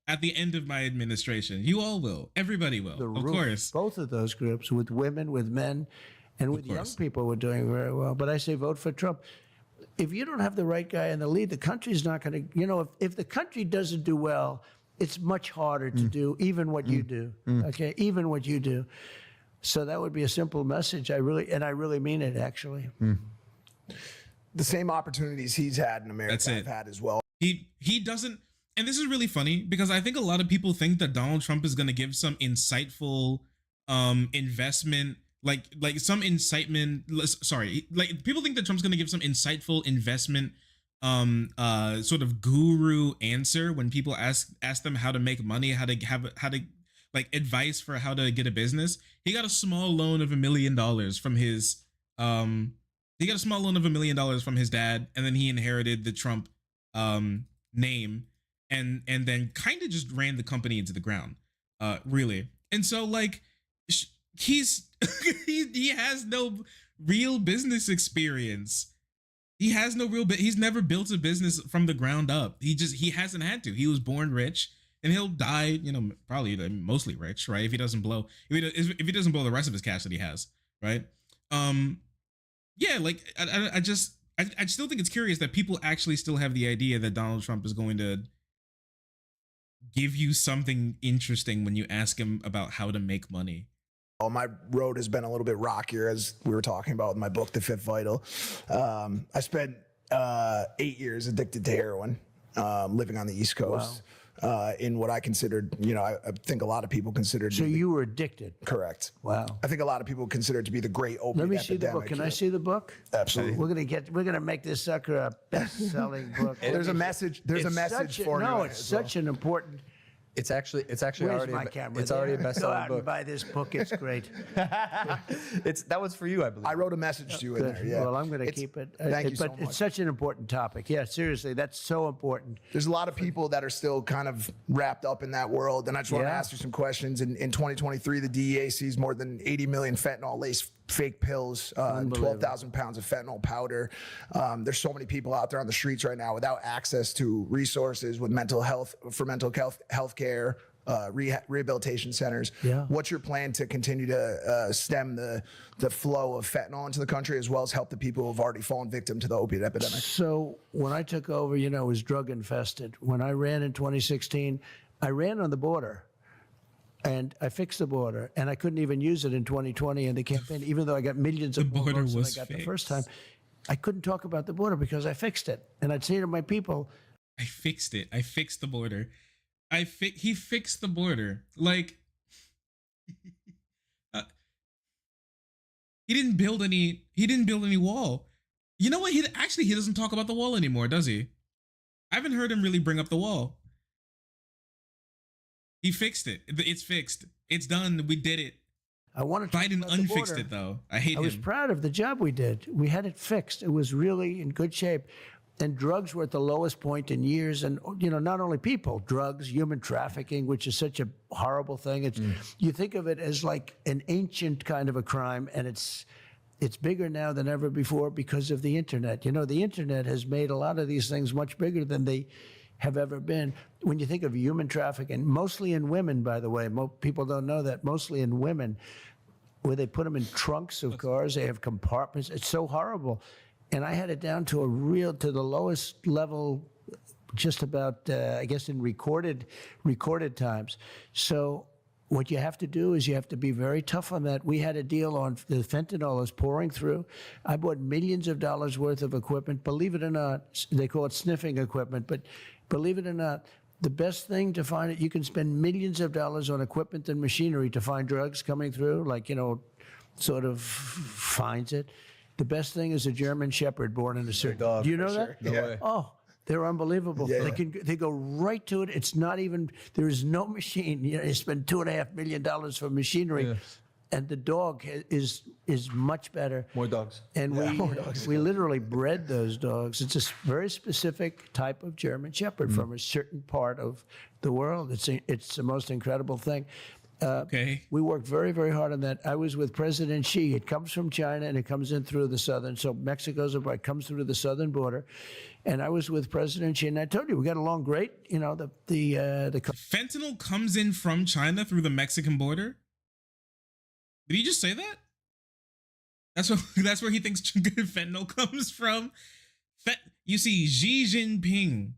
at the end of my administration. You all will. Everybody will. the Of roof. course. Both of those groups, with women, with men, and with young people, we're doing very well. But I say vote for Trump. If you don't have the right guy in the lead, the country's not going to, you know, if the country doesn't do well, it's much harder to do even what you do, okay? Even what you do. So that would be a simple message. I really mean it, actually. The same opportunities he's had in America, That's it. I've had as well. He doesn't, and this is really funny because I think a lot of people think that Donald Trump is going to give some insightful investment, like some incitement. Sorry, like people think that Trump's going to give some insightful investment sort of guru answer when people ask them how to make money, how to like advice for how to get a business. He got a small loan of $1 million from his from his dad, and then he inherited the Trump name and then kind of just ran the company into the ground, really. And so like he's he has no real business experience. He's never built a business from the ground up. He hasn't had to. He was born rich, and he'll die, you know, probably mostly rich, right? If he doesn't blow the rest of his cash that he has, right? Yeah, like I still think it's curious that people actually still have the idea that Donald Trump is going to give you something interesting when you ask him about how to make money. Well, my road has been a little bit rockier, as we were talking about with my book, The Fifth Vital. I spent 8 years addicted to heroin, living on the East Coast. In what I considered, you know, I think a lot of people considered. So you were addicted. Correct. Wow. I think a lot of people consider it to be the great opiate Let me epidemic. see the book. Can I see the book? Absolutely. We're gonna make this sucker a best-selling book. There's a message. There's a message for you. No, in it it's as well. such an important. It's actually Where's already my camera? it's already a Go best-selling out book. and buy this book. It's great. That was for you, I believe. I wrote a message to you in Good. there. Yeah. Well, I'm going to It's- keep it. Thank you so But much. it's such an important topic. Yeah, seriously, that's so important. There's a lot of people that are still kind of wrapped up in that world, and I just want to Yeah. ask you some questions. In 2023, the DEA seized more than 80 million fentanyl-laced fake pills, 12,000 pounds of fentanyl powder. There's so many people out there on the streets right now without access to resources with mental health care. Rehabilitation centers. Yeah. What's your plan to continue to stem the flow of fentanyl into the country, as well as help the people who have already fallen victim to the opiate epidemic? So when I took over, you know, it was drug infested. When I ran in 2016, I ran on the border. And I fixed the border, and I couldn't even use it in 2020 in the campaign, even though I got millions of more border votes than I was got the fixed. first time. I couldn't talk about the border because I fixed it. And I'd say to my people, I fixed it. I fixed the border. He fixed the border. Like he didn't build any wall. You know what? He doesn't talk about the wall anymore, does he? I haven't heard him really bring up the wall. He fixed it. It's fixed. It's done. We did it. I want to talk Biden about the unfixed border. it though. I hate I was him. proud of the job we did. We had it fixed. It was really in good shape. And drugs were at the lowest point in years. And, you know, not only people, drugs, human trafficking, which is such a horrible thing. It's you think of it as like an ancient kind of a crime, and it's bigger now than ever before because of the internet. You know, the internet has made a lot of these things much bigger than they have ever been. When you think of human trafficking, mostly in women, by the way, people don't know that, mostly in women, where they put them in trunks of cars, they have compartments. It's so horrible. And I had it down to to the lowest level, just about, I guess, in recorded times. So what you have to do is you have to be very tough on that. We had a deal on the fentanyl is pouring through. I bought millions of dollars worth of equipment. Believe it or not, they call it sniffing equipment, but believe it or not, the best thing to find it, you can spend millions of dollars on equipment and machinery to find drugs coming through, like, sort of finds it. The best thing is a German Shepherd born in a certain. dog, Do you know for that? sure. No way. Oh, they're unbelievable. Yeah. They go right to it. It's not even, there is no machine. You spend $2.5 million for machinery, and the dog is much better. More dogs. And we literally bred those dogs. It's a very specific type of German Shepherd from a certain part of the world. It's the most incredible thing. Okay. We worked very, very hard on that. I was with President Xi. It comes from China and it comes in through the southern. So Mexico's it comes through the southern border, and I was with President Xi. And I told you we got along great. The Fentanyl comes in from China through the Mexican border. Did he just say that? That's where he thinks fentanyl comes from. You see, Xi Jinping,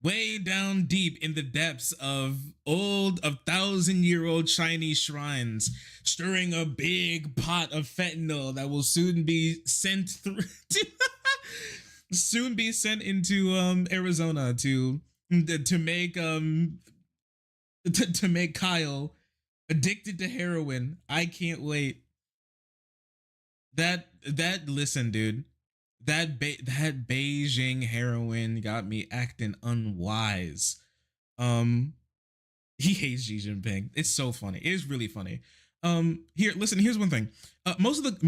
way down deep in the depths of 1,000-year-old Chinese shrines, stirring a big pot of fentanyl that will soon be sent through soon be sent into Arizona to make to make Kyle addicted to heroin. I can't wait. Listen, dude. That Beijing heroin got me acting unwise. He hates Xi Jinping. It's so funny. It is really funny. Here's one thing. Most of the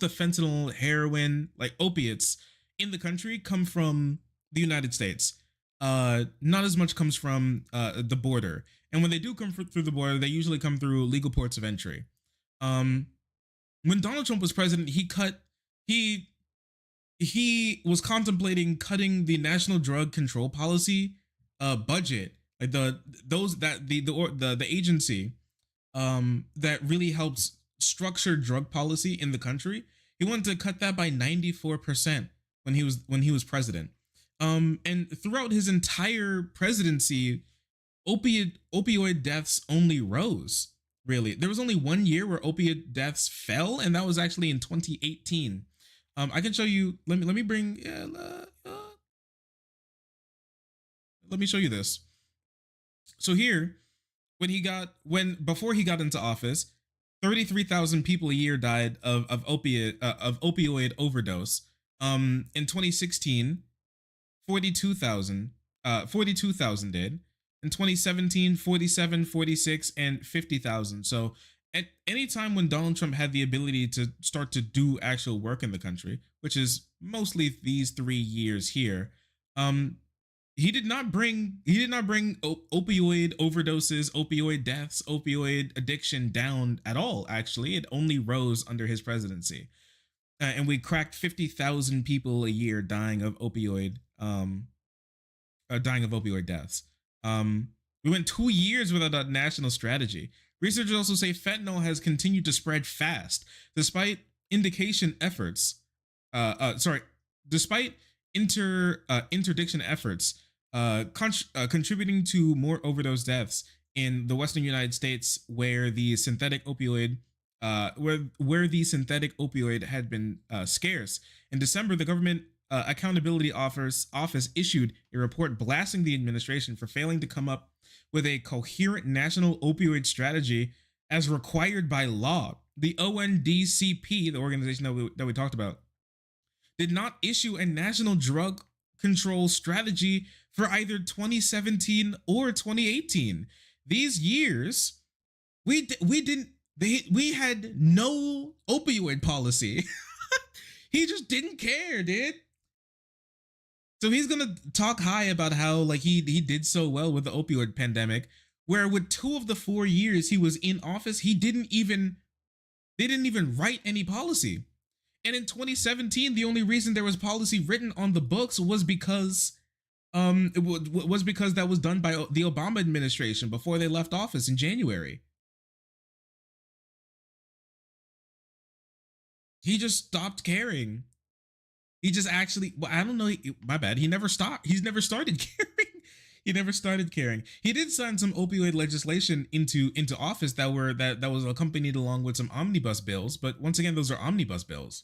fentanyl, heroin, like opiates in the country come from the United States. Not as much comes from the border. And when they do come through the border, they usually come through legal ports of entry. When Donald Trump was president, he was contemplating cutting the National Drug Control Policy budget, like the agency that really helps structure drug policy in the country. He wanted to cut that by 94% when he was president. And throughout his entire presidency, opioid deaths only rose. Really, there was only 1 year where opiate deaths fell, and that was actually in 2018. I can show you. Let me bring. Let me show you this. So here, before he got into office, 33,000 people a year died of opioid overdose. In 2016, 42,000 did. In 2017, 47, 46, and 50,000. So at any time when Donald Trump had the ability to start to do actual work in the country, which is mostly these 3 years here, he did not bring opioid overdoses, opioid deaths, opioid addiction down at all. Actually, it only rose under his presidency, and we cracked 50,000 people a year dying of opioid deaths. We went 2 years without a national strategy. Researchers also say fentanyl has continued to spread fast, despite interdiction efforts, contributing to more overdose deaths in the Western United States, where the synthetic opioid had been scarce. In December, the government Accountability Office issued a report blasting the administration for failing to come up with a coherent national opioid strategy as required by law. The ONDCP, the organization that we talked about, did not issue a national drug control strategy for either 2017 or 2018. These years, we had no opioid policy. He just didn't care, dude. So he's gonna talk high about how he did so well with the opioid pandemic, where with 2 of the 4 years he was in office, they didn't even write any policy. And in 2017, the only reason there was policy written on the books was because that was done by the Obama administration before they left office in January. He just stopped caring. He just I don't know. My bad. He's never started caring. He never started caring. He did sign some opioid legislation into office that was accompanied along with some omnibus bills, but once again, those are omnibus bills.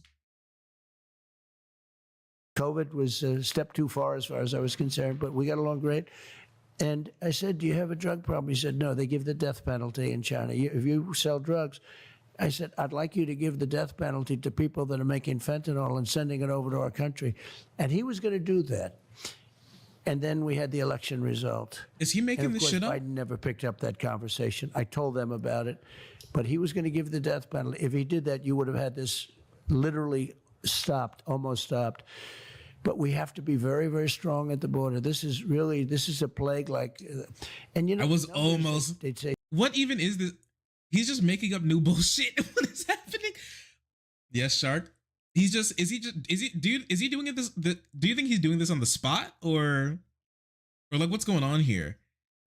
COVID was a step too far as I was concerned, but we got along great. And I said, do you have a drug problem? He said, no, they give the death penalty in China. If you sell drugs, I said, I'd like you to give the death penalty to people that are making fentanyl and sending it over to our country. And he was going to do that. And then we had the election result. Is he making this shit up? Biden never picked up that conversation. I told them about it. But he was going to give the death penalty. If he did that, you would have had this literally stopped, almost stopped. But we have to be very, very strong at the border. This is a plague like, and you know, I was almost, they'd say, what even is this? He's just making up new bullshit. What is happening? Yes, Shark. Is he doing it do you think he's doing this on the spot or like what's going on here?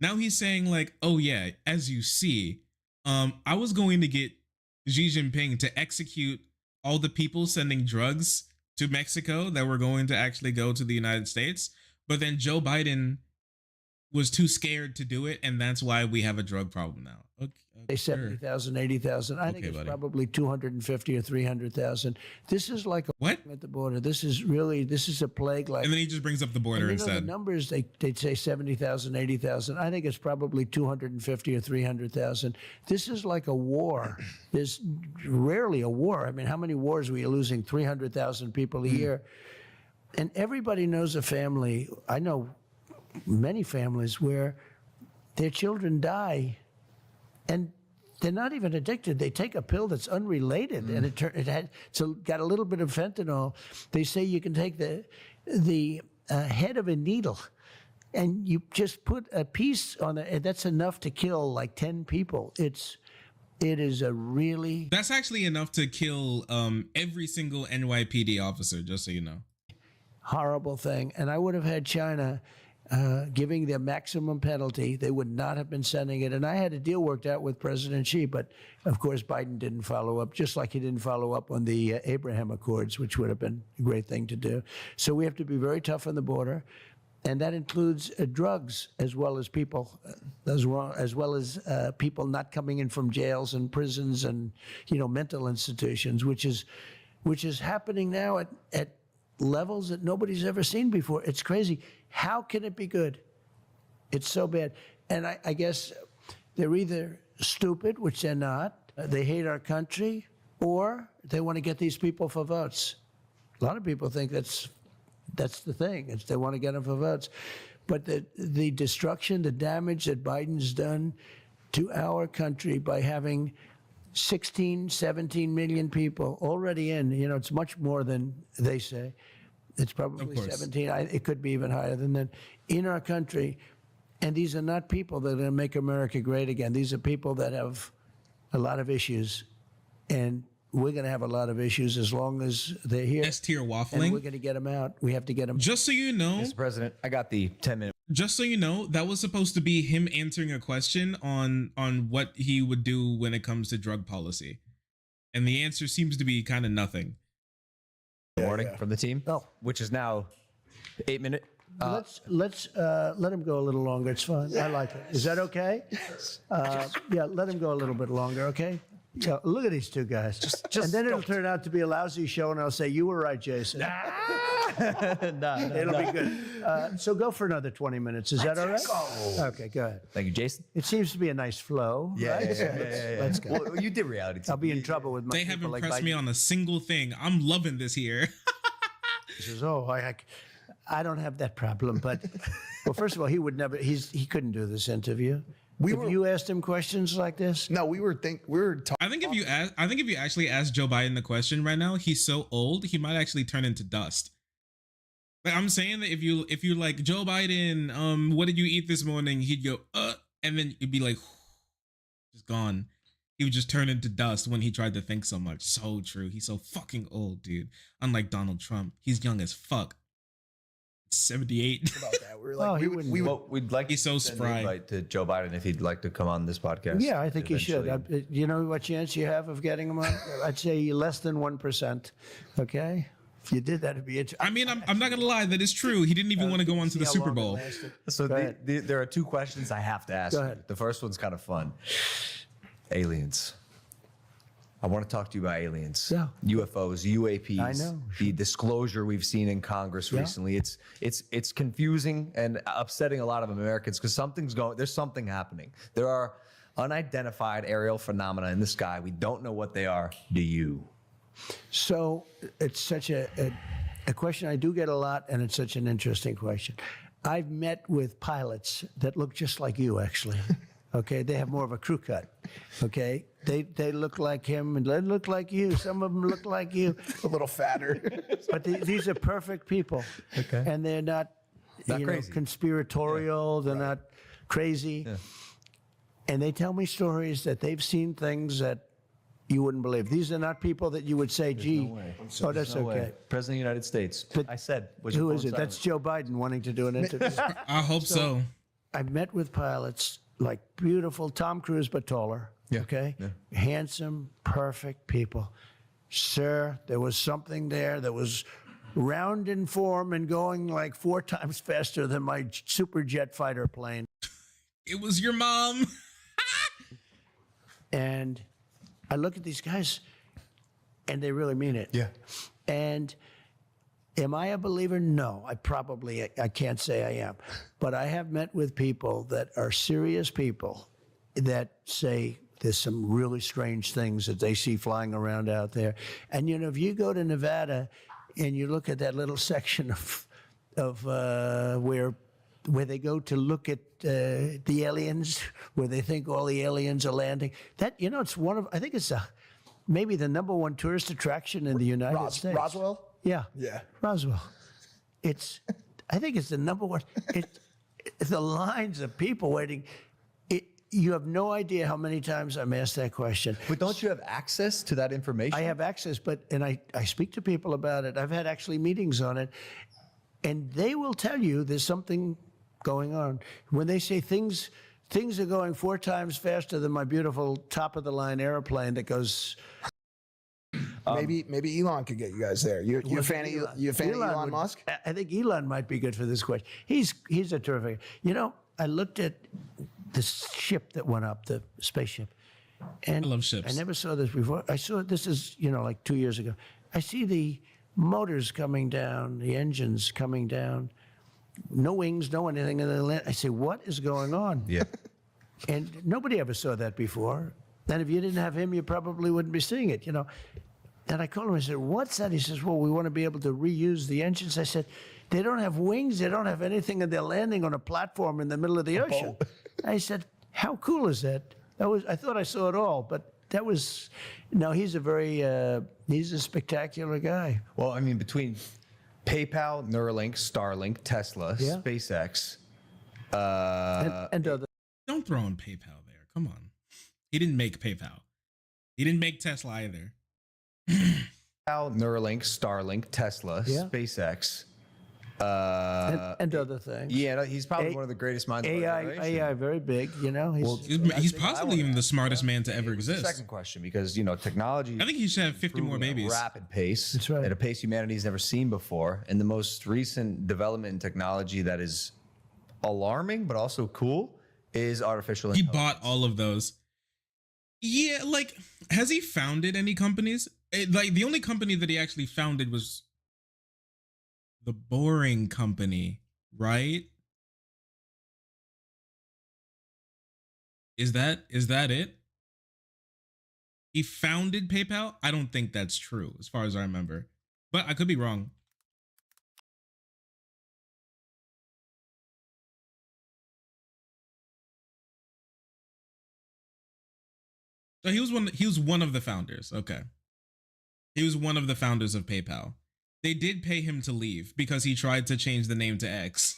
Now he's saying like, oh yeah, as you see, I was going to get Xi Jinping to execute all the people sending drugs to Mexico that were going to actually go to the United States. But then Joe Biden was too scared to do it. And that's why we have a drug problem now. Okay. 70,000, 80,000. I think it's probably 250 or 300,000. This is like a what at the border. This is a plague like. And then he just brings up the border and, instead. The numbers, they'd say 70,000, 80,000. I think it's probably 250 or 300,000. This is like a war. There's rarely a war. I mean, how many wars were you losing? 300,000 people a year. And everybody knows a family. I know many families where their children die and they're not even addicted. They take a pill that's unrelated, and it's got a little bit of fentanyl. They say you can take the head of a needle, and you just put a piece on it, and that's enough to kill like 10 people. It is a really... That's actually enough to kill every single NYPD officer, just so you know. Horrible thing. And I would have had China giving the maximum penalty. They would not have been sending it. And I had a deal worked out with President Xi, but of course Biden didn't follow up, just like he didn't follow up on the Abraham Accords, which would have been a great thing to do. So we have to be very tough on the border. And that includes drugs as well as people, as well as people not coming in from jails and prisons and, mental institutions, which is happening now at levels that nobody's ever seen before. It's crazy. How can it be good? It's so bad. And I guess they're either stupid, which they're not, they hate our country, or they want to get these people for votes. A lot of people think that's the thing. They want to get them for votes. But the destruction, the damage that Biden's done to our country by having 16, 17 million people already in, it's much more than they say. It's probably 17. It could be even higher than that in our country. And these are not people that are going to make America great again. These are people that have a lot of issues. And we're going to have a lot of issues as long as they're here. S-tier waffling. And we're going to get them out. We have to get them. Just so you know, Mr. President, I got the 10-minute. Just so you know, that was supposed to be him answering a question on what he would do when it comes to drug policy. And the answer seems to be kind of nothing. Warning from the team, which is now 8-minute. Let's let him go a little longer. It's fine. I like it. Is that okay? Yeah, let him go a little bit longer, okay? Yeah, look at these two guys. And then it'll turn out to be a lousy show, and I'll say, you were right, Jason. It'll be good. So go for another 20 minutes. Is that all right? Go. Okay, go ahead. Thank you, Jason. It seems to be a nice flow. Yeah, right? yeah. Let's go. Well, you did reality TV. I'll be in trouble with my They have people impressed like me Biden. on a single thing. I'm loving this here. He says, I don't have that problem. But, well, first of all, he would never, he couldn't do this interview. You asked him questions like this? No, we were talking. I think if you actually ask Joe Biden the question right now, he's so old, he might actually turn into dust. Like, I'm saying that if you like, Joe Biden, what did you eat this morning? He'd go, and then you'd be like, just gone. He would just turn into dust when he tried to think so much. So true. He's so fucking old, dude. Unlike Donald Trump, he's young as fuck. 78. About that. We were like, we'd like he's so send an spry. invite to Joe Biden if he'd like to come on this podcast. Yeah, I think you should. eventually. You know what chance you have of getting him on? I'd say less than 1%. Okay? you did, that'd be interesting. I mean, I'm not gonna lie, that is true. He didn't even want to go on to the Super Bowl. So there are two questions I have to ask. Go you. ahead. The first one's kind of fun. Aliens. I want to talk to you about aliens. Yeah. UFOs, UAPs. I know. The disclosure we've seen in Congress recently. It's confusing and upsetting a lot of Americans because there's something happening. There are unidentified aerial phenomena in the sky. We don't know what they are. Do you? So it's such a question I do get a lot, and it's such an interesting question. I've met with pilots that look just like you, actually. Okay, they have more of a crew cut. Okay, they look like him and they look like you. Some of them look like you, A little fatter. but these are perfect people. Okay. And they're not crazy. conspiratorial. They're not crazy. Yeah. And they tell me stories that they've seen things that you wouldn't believe. These are not people that you would say, gee, oh, that's No way. okay. President of the United States. But I said. Was Who your is phone it? That's silent? Joe Biden wanting to do an interview. I hope so. I've met with pilots like beautiful Tom Cruise, but taller. Yeah, Okay. yeah. Handsome, perfect people. Sir, there was something there that was round in form and going like 4 times faster than my super jet fighter plane. It was your mom. And I look at these guys and they really mean it. Yeah. And am I a believer? No, I can't say I am. But I have met with people that are serious people that say there's some really strange things that they see flying around out there. And, if you go to Nevada and you look at that little section of where they go to look at the aliens, where they think all the aliens are landing, that, it's I think it's maybe the #1 tourist attraction in the United States. Roswell? Yeah. Yeah. Roswell. I think it's the #1. It's the lines of people waiting. You have no idea how many times I'm asked that question. But don't you have access to that information? I have access, and I speak to people about it. I've had actually meetings on it, and they will tell you there's something going on. When they say things are going 4 times faster than my beautiful top-of-the-line airplane that goes... Maybe Elon could get you guys there. You a fan of Elon would- Musk? I think Elon might be good for this question. He's a terrific. I looked at the ship that went up, the spaceship, and I love ships. I never saw this before. I saw this is like 2 years ago. I see the motors coming down, the engines coming down, no wings, no anything, and then I say, what is going on? Yeah. And nobody ever saw that before. And if you didn't have him, you probably wouldn't be seeing it, And I called him, I said, what's that? He says, well, we want to be able to reuse the engines. I said, they don't have wings, they don't have anything, and they're landing on a platform in the middle of the ocean. I said, how cool is that? I thought I saw it all, but that was, no, he's a spectacular guy. Well, I mean, between PayPal, Neuralink, Starlink, Tesla, Yeah. SpaceX, And other. Don't throw in PayPal there. Come on. He didn't make PayPal. He didn't make Tesla either. Neuralink, Starlink, Tesla, Yeah. SpaceX. And other things. Yeah, no, he's probably one of the greatest minds of our generation. AI, very big, He's possibly even the smartest man to ever exist. Second question, because technology. I think he should have 50 more moving at a babies. rapid pace. That's right. At a pace humanity's never seen before. And the most recent development in technology that is alarming but also cool is artificial He intelligence. bought all of those. Yeah, has he founded any companies? The only company that he actually founded was the Boring Company, right? Is that it? He founded PayPal? I don't think that's true, as far as I remember. But I could be wrong. So he was one of the founders. Okay. He was one of the founders of PayPal. They did pay him to leave because he tried to change the name to X.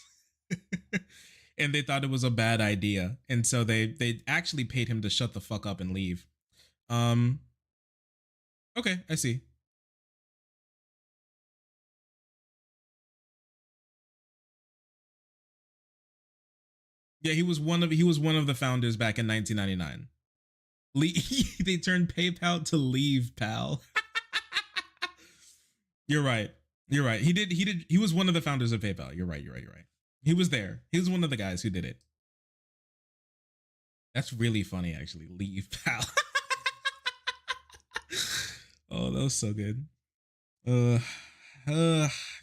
And they thought it was a bad idea. And so they actually paid him to shut the fuck up and leave. Okay, I see. Yeah, he was one of the founders back in 1999. They turned PayPal to Leave Pal. You're right. You're right. He did. He was one of the founders of PayPal. You're right. He was there. He was one of the guys who did it. That's really funny, actually. Leave pal. Oh, that was so good.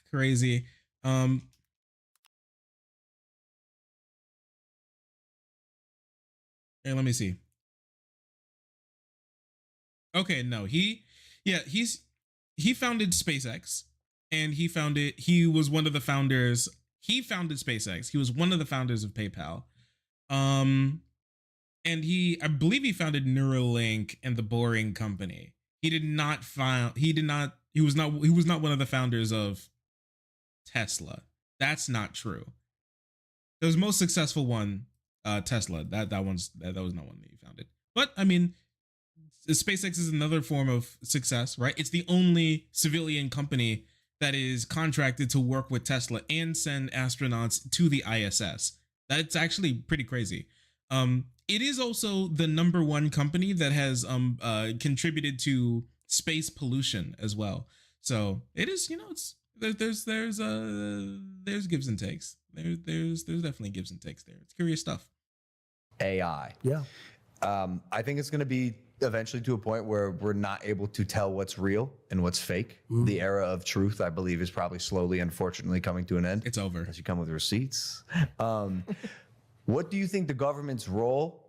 Crazy. Hey, let me see. Okay, no, he founded SpaceX, and he was one of the founders. He founded SpaceX. He was one of the founders of PayPal. And I believe he founded Neuralink and the Boring Company. He was not one of the founders of Tesla. That's not true. The most successful one, Tesla. That was not one that he founded. But I mean, SpaceX is another form of success, right? It's the only civilian company that is contracted to work with Tesla and send astronauts to the ISS. That's actually pretty crazy. It is also the #1 company that has contributed to space pollution as well. So it is, it's there's gives and takes. There's definitely gives and takes there. It's curious stuff. AI. Yeah. I think it's going to be eventually to a point where we're not able to tell what's real and what's fake. The era of truth, I believe, is probably slowly, unfortunately, coming to an end. It's over. As you come with receipts. What do you think the government's role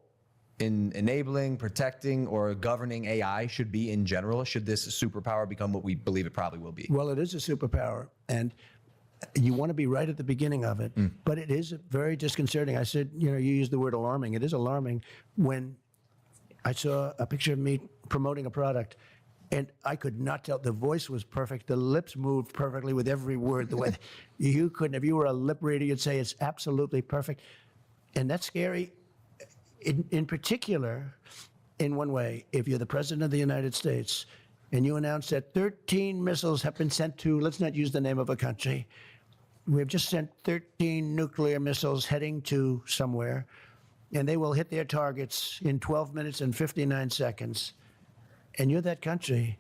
in enabling, protecting, or governing AI should be in general? Should this superpower become what we believe it probably will be? Well, it is a superpower, and you want to be right at the beginning of it, but it is very disconcerting. I said, you used the word alarming. It is alarming when I saw a picture of me promoting a product, and I could not tell. The voice was perfect. The lips moved perfectly with every word. The way you couldn't, if you were a lip reader, you'd say it's absolutely perfect. And that's scary, in particular, in one way. If you're the president of the United States and you announce that 13 missiles have been sent to, let's not use the name of a country, we've just sent 13 nuclear missiles heading to somewhere, and they will hit their targets in 12 minutes and 59 seconds. And you're that country,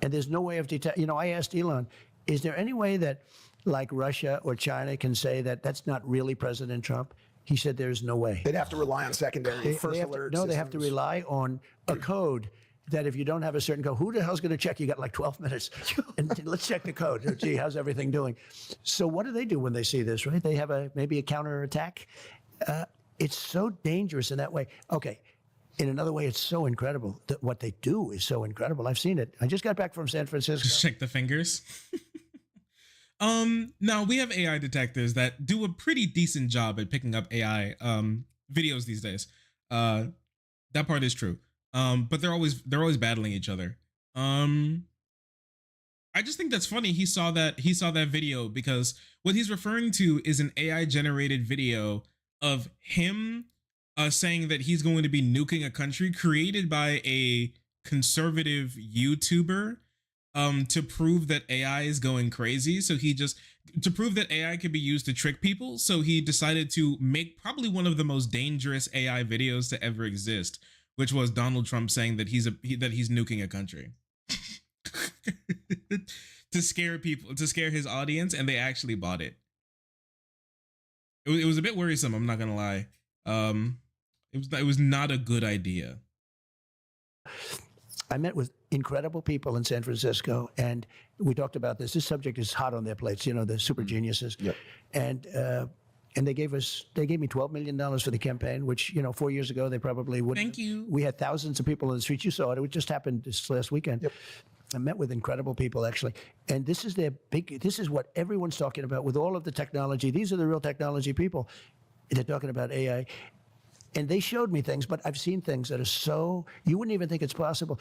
and there's no way of detecting. I asked Elon, is there any way that, like Russia or China, can say that that's not really President Trump? He said there's no way. They'd have to rely on secondary first alert No, they have to systems. rely on a code that if you don't have a certain code, who the hell's going to check? You got like 12 minutes. And let's check the code. Gee, how's everything doing? So what do they do when they see this, right? They have maybe a counterattack. It's so dangerous in that way. Okay. In another way, it's so incredible that what they do is so incredible. I've seen it. I just got back from San Francisco. Just check the fingers. Now we have AI detectors that do a pretty decent job at picking up AI videos these days. That part is true. But they're always battling each other. I just think that's funny. He saw that video because what he's referring to is an AI generated video of him saying that he's going to be nuking a country, created by a conservative YouTuber to prove that AI is going crazy. So to prove that AI could be used to trick people. So he decided to make probably one of the most dangerous AI videos to ever exist, which was Donald Trump saying that he's nuking a country to scare people, to scare his audience. And they actually bought it. It was a bit worrisome. I'm not going to lie. It was not a good idea. I met with incredible people in San Francisco, and we talked about this. This subject is hot on their plates, the super geniuses. Yep. And they gave me $12 million for the campaign, which, 4 years ago, they probably wouldn't. Thank you. We had thousands of people in the streets. You saw it. It just happened this last weekend. Yep. I met with incredible people, actually. And this is what everyone's talking about with all of the technology. These are the real technology people. They're talking about AI. And they showed me things, but I've seen things that are you wouldn't even think it's possible.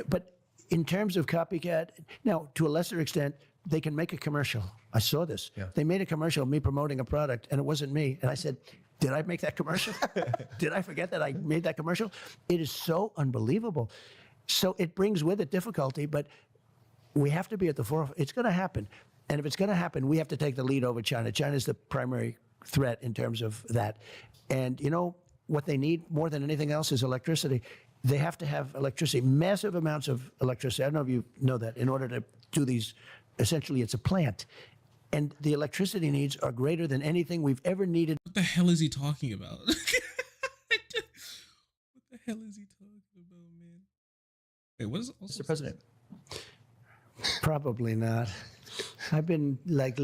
But in terms of copycat, now, to a lesser extent, they can make a commercial. I saw this. Yeah. They made a commercial of me promoting a product, and it wasn't me. And I said, did I make that commercial? Did I forget that I made that commercial? It is so unbelievable. So it brings with it difficulty, but we have to be at the forefront. It's going to happen. And if it's going to happen, we have to take the lead over China. China's the primary threat in terms of that. And what they need more than anything else is electricity. They have to have electricity, massive amounts of electricity. I don't know if you know that, in order to do these essentially it's a plant. And the electricity needs are greater than anything we've ever needed. What the hell is he talking about? What the hell is he talking about, man? Wait, what is it? Mr. President. Probably not. I've been like,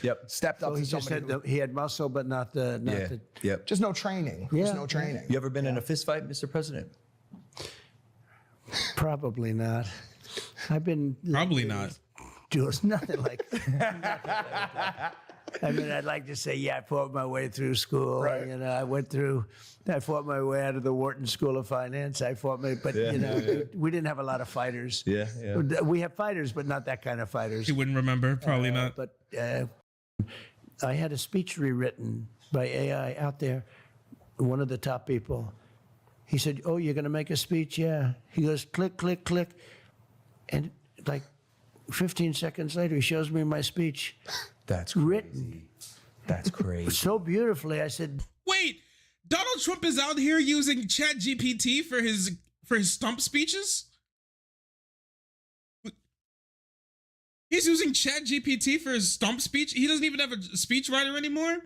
Yep. Stepped up oh, to he just somebody. he had muscle, but not the, Yep. Just no training. Yeah. Just no training. You ever been in a fist fight, Mr. President? probably not. I've been Probably not. Jules, nothing like that. I mean, I'd like to say, yeah, I fought my way through school. Right. You know, I fought my way out of the Wharton School of Finance. But Yeah. you know, we didn't have a lot of fighters. Yeah. We have fighters, but not that kind of fighters. He wouldn't remember. Probably not. But I had a speech rewritten by AI out there. One of the top people. He said, "Oh, you're going to make a speech?" Yeah. He goes, click, click, click, and like 15 seconds later, he shows me my speech That's crazy. written That's crazy. so beautifully. I said, Wait, Donald Trump is out here using Chat GPT for his stump speeches? He's using Chat GPT for his stump speech? He doesn't even have a speechwriter anymore?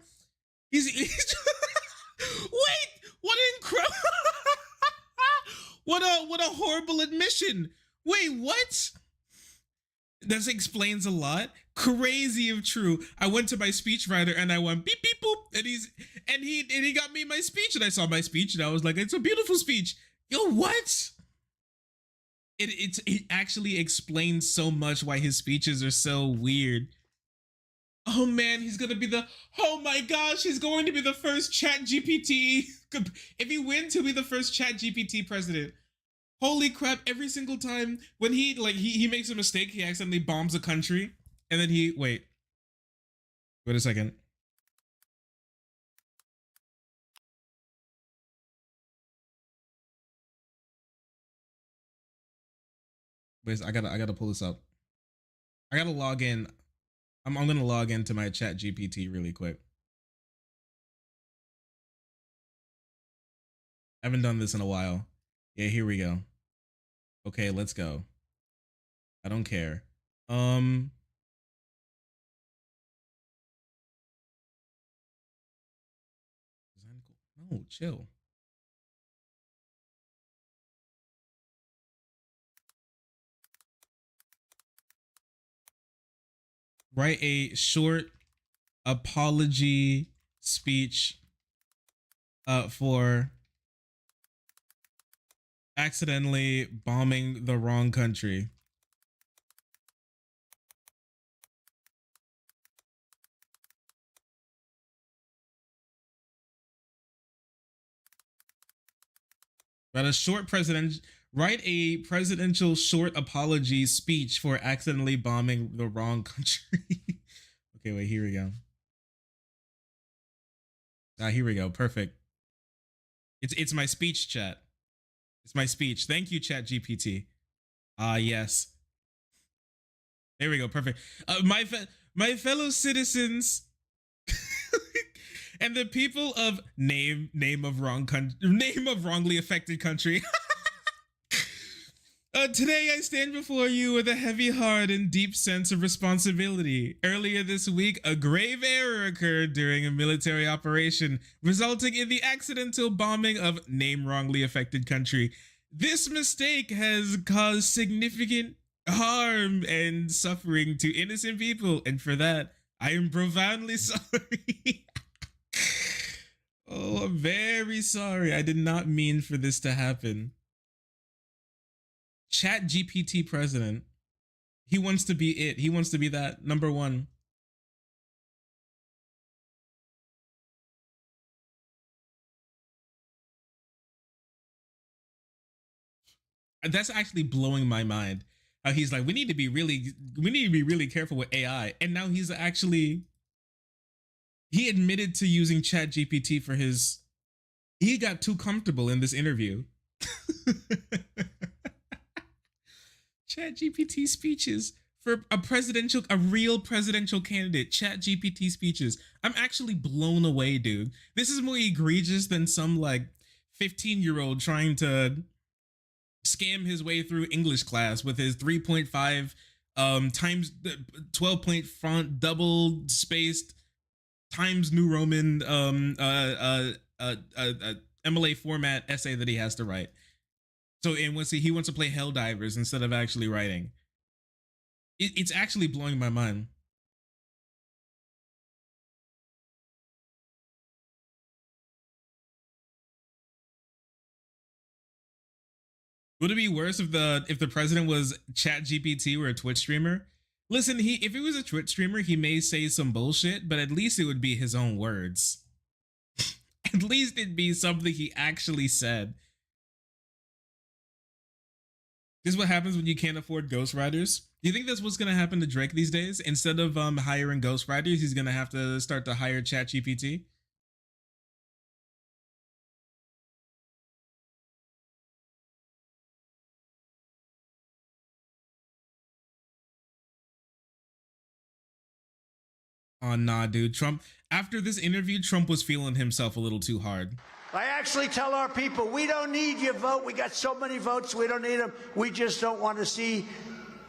He's Wait, what incredible what a horrible admission. Wait, what? This explains a lot. Crazy if true. I went to my speechwriter and I went beep beep boop, and he got me my speech, and I saw my speech and I was like, it's a beautiful speech. Yo, what? It actually explains so much why his speeches are so weird. Oh man, he's going to be oh my gosh, he's going to be the first Chat GPT. If he wins, he'll be the first Chat GPT president. Holy crap, every single time when he makes a mistake, he accidentally bombs a country, and then wait a second. Wait, I gotta pull this up. I gotta log in. I'm gonna log into my Chat GPT really quick. I haven't done this in a while. Yeah, here we go. Okay, let's go. I don't care. No, chill. Write a short apology speech for accidentally bombing the wrong country. Write a presidential short apology speech for accidentally bombing the wrong country. Okay, wait, here we go. Here we go. Perfect. It's my speech, chat. It's my speech. Thank you, Chat GPT. Yes. There we go. Perfect. My fellow citizens and the people of name of wrongly affected country. Today I stand before you with a heavy heart and deep sense of responsibility. Earlier this week, a grave error occurred during a military operation, resulting in the accidental bombing of wrongly affected country. This mistake has caused significant harm and suffering to innocent people, and for that, I am profoundly sorry. Oh, I'm very sorry. I did not mean for this to happen. Chat GPT president. He wants to be it. He wants to be that number one. That's actually blowing my mind. How he's like, we need to be really careful with AI. And now he admitted to using Chat GPT for he got too comfortable in this interview. Chat GPT speeches for a real presidential candidate. Chat GPT speeches. I'm actually blown away, dude. This is more egregious than some 15-year-old trying to scam his way through English class with his 3.5 times 12 point font, double spaced, Times New Roman, MLA format essay that he has to write. So, and he wants to play Helldivers instead of actually writing. It's actually blowing my mind. Would it be worse if the president was ChatGPT or a Twitch streamer? Listen, if he was a Twitch streamer, he may say some bullshit, but at least it would be his own words. At least it'd be something he actually said. This is what happens when you can't afford ghostwriters. Do you think that's what's gonna happen to Drake these days? Instead of hiring ghostwriters, he's gonna have to start to hire ChatGPT. Oh, nah, dude. Trump, after this interview, Trump was feeling himself a little too hard. I actually tell our people, we don't need your vote. We got so many votes, we don't need them. We just don't want to see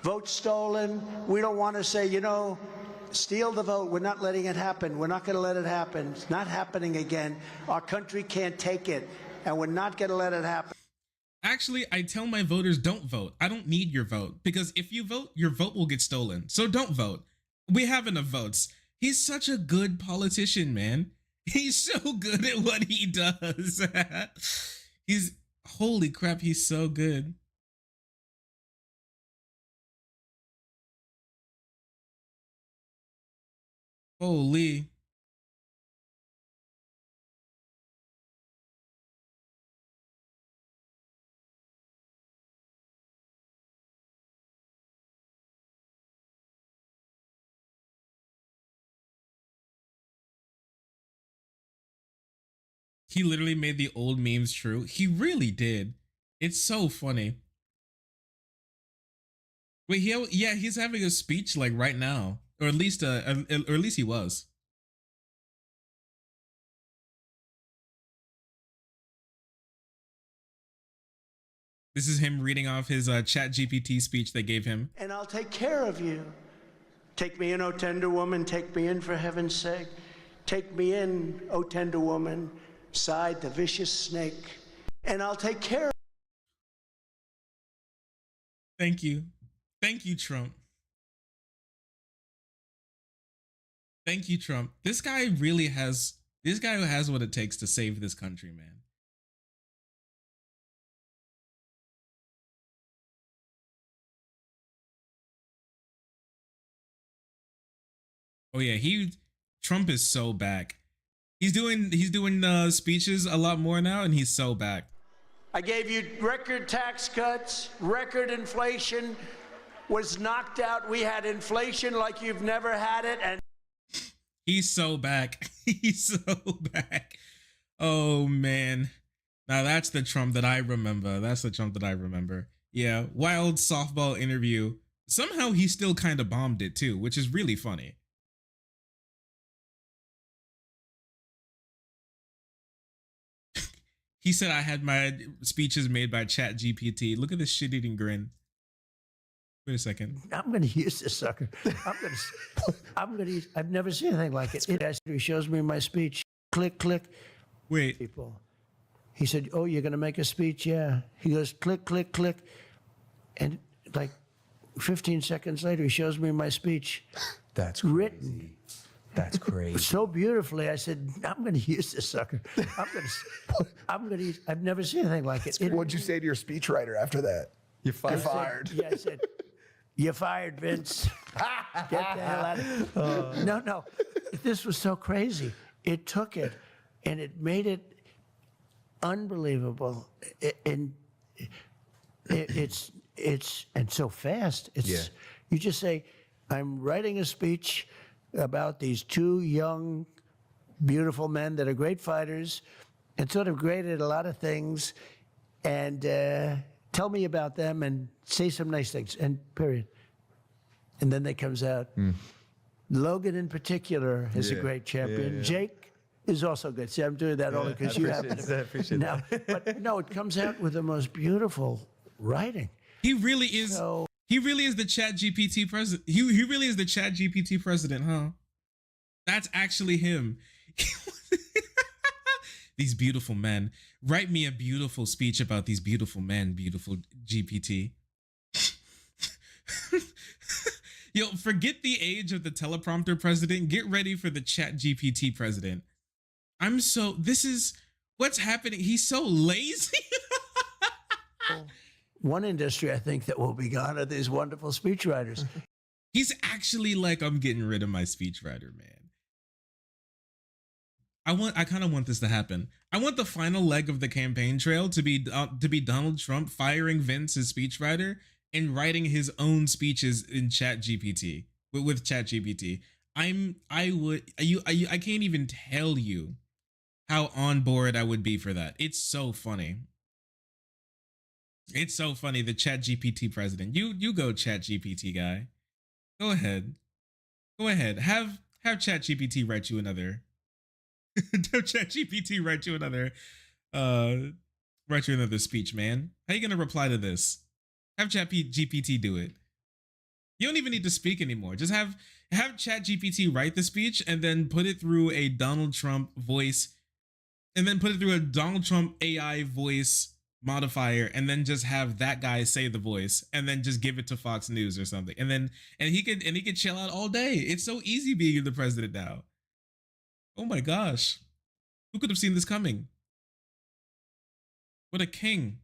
votes stolen. We don't want to say, you know, steal the vote. We're not letting it happen. We're not going to let it happen. It's not happening again. Our country can't take it, and we're not going to let it happen. Actually, I tell my voters, don't vote. I don't need your vote, because if you vote, your vote will get stolen. So don't vote. We have enough votes. He's such a good politician, man. He's so good at what he does. Holy crap, he's so good. Holy. He literally made the old memes true. He really did. It's so funny. Wait, he's having a speech like right now, or at least he was. This is him reading off his ChatGPT speech they gave him. And I'll take care of you. Take me in, O tender woman. Take me in, for heaven's sake. Take me in, O tender woman. Sighed the vicious snake, and I'll take care of. Thank you. Thank you, Trump. Thank you, Trump. This guy has what it takes to save this country, man. Oh yeah, Trump is so back. He's doing speeches a lot more now, and he's so back. I gave you record tax cuts, record inflation was knocked out. We had inflation like you've never had it, and he's so back. He's so back. Oh man. Now that's the Trump that I remember. That's the Trump that I remember. Yeah, wild softball interview. Somehow he still kind of bombed it too, which is really funny. He said I had my speeches made by ChatGPT. Look at this shit-eating grin. Wait a second. I'm going to use this sucker. I've never seen anything like it. He shows me my speech. Click, click. Wait. People. He said, oh, you're going to make a speech? Yeah. He goes, click, click, click. And like 15 seconds later, he shows me my speech. That's crazy. Written. That's crazy. So beautifully, I said, I'm going to use this sucker. I've never seen anything like it. What'd you say to your speechwriter after that? You're fired. I said, you're fired, Vince. Get the hell out of here. No. This was so crazy. It took it, and it made it unbelievable. And it's so fast. You just say, I'm writing a speech about these two young, beautiful men that are great fighters and sort of great at a lot of things, and tell me about them and say some nice things, and period. And then that comes out. Logan in particular is a great champion. Yeah. Jake is also good. See, I'm doing that only because you happen to. I appreciate that. But no, it comes out with the most beautiful writing. He really is. So He really is the Chat GPT president. He really is the Chat GPT president, huh? That's actually him. These beautiful men. Write me a beautiful speech about these beautiful men, beautiful GPT. Yo, forget the age of the teleprompter president. Get ready for the Chat GPT president. This is what's happening. He's so lazy. One industry I think that will be gone are these wonderful speechwriters. He's actually like, I'm getting rid of my speechwriter, man. I kind of want this to happen. I want the final leg of the campaign trail to be Donald Trump firing Vince, his speechwriter, and writing his own speeches in Chat GPT with Chat GPT. I can't even tell you how on board I would be for that. It's so funny. It's so funny. The Chat GPT president. You go, Chat GPT guy. Go ahead. Go ahead. Have Chat GPT write you another. Have Chat GPT write you another speech, man. How you gonna reply to this? Have Chat GPT do it. You don't even need to speak anymore. Just have Chat GPT write the speech and then put it through a Donald Trump voice, and then put it through a Donald Trump AI voice modifier, and then just have that guy say the voice, and then just give it to Fox News or something, and he could chill out all day. It's so easy being the president now. Oh my gosh, who could have seen this coming? What a king.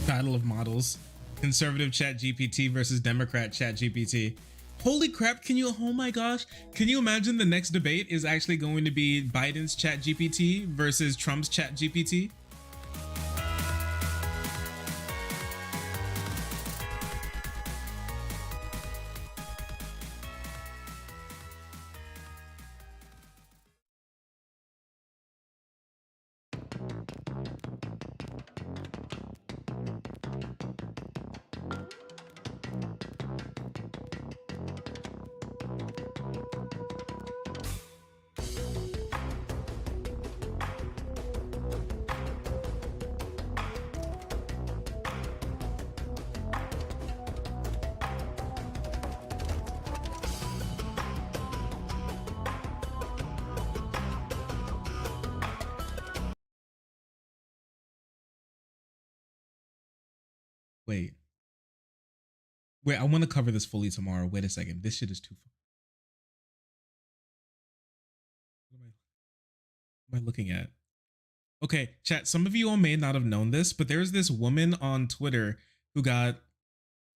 Battle of models. Conservative Chat GPT versus Democrat Chat GPT. Holy crap, oh my gosh, can you imagine the next debate is actually going to be Biden's Chat GPT versus Trump's Chat GPT? Wait, I want to cover this fully tomorrow. Wait a second. This shit is too fun. What am I looking at? Okay, chat, some of you all may not have known this, but there's this woman on Twitter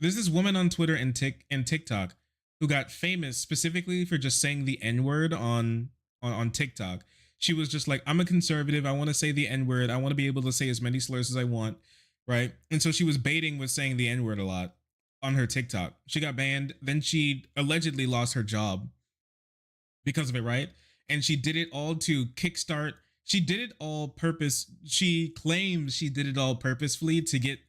and TikTok who got famous specifically for just saying the N-word on TikTok. She was just like, I'm a conservative. I want to say the N-word. I want to be able to say as many slurs as I want, right? And so she was baiting with saying the N-word a lot on her TikTok. She got banned. Then she allegedly lost her job because of it, right? And she did it all to kickstart. She did it all purpose. She claims she did it all purposefully to get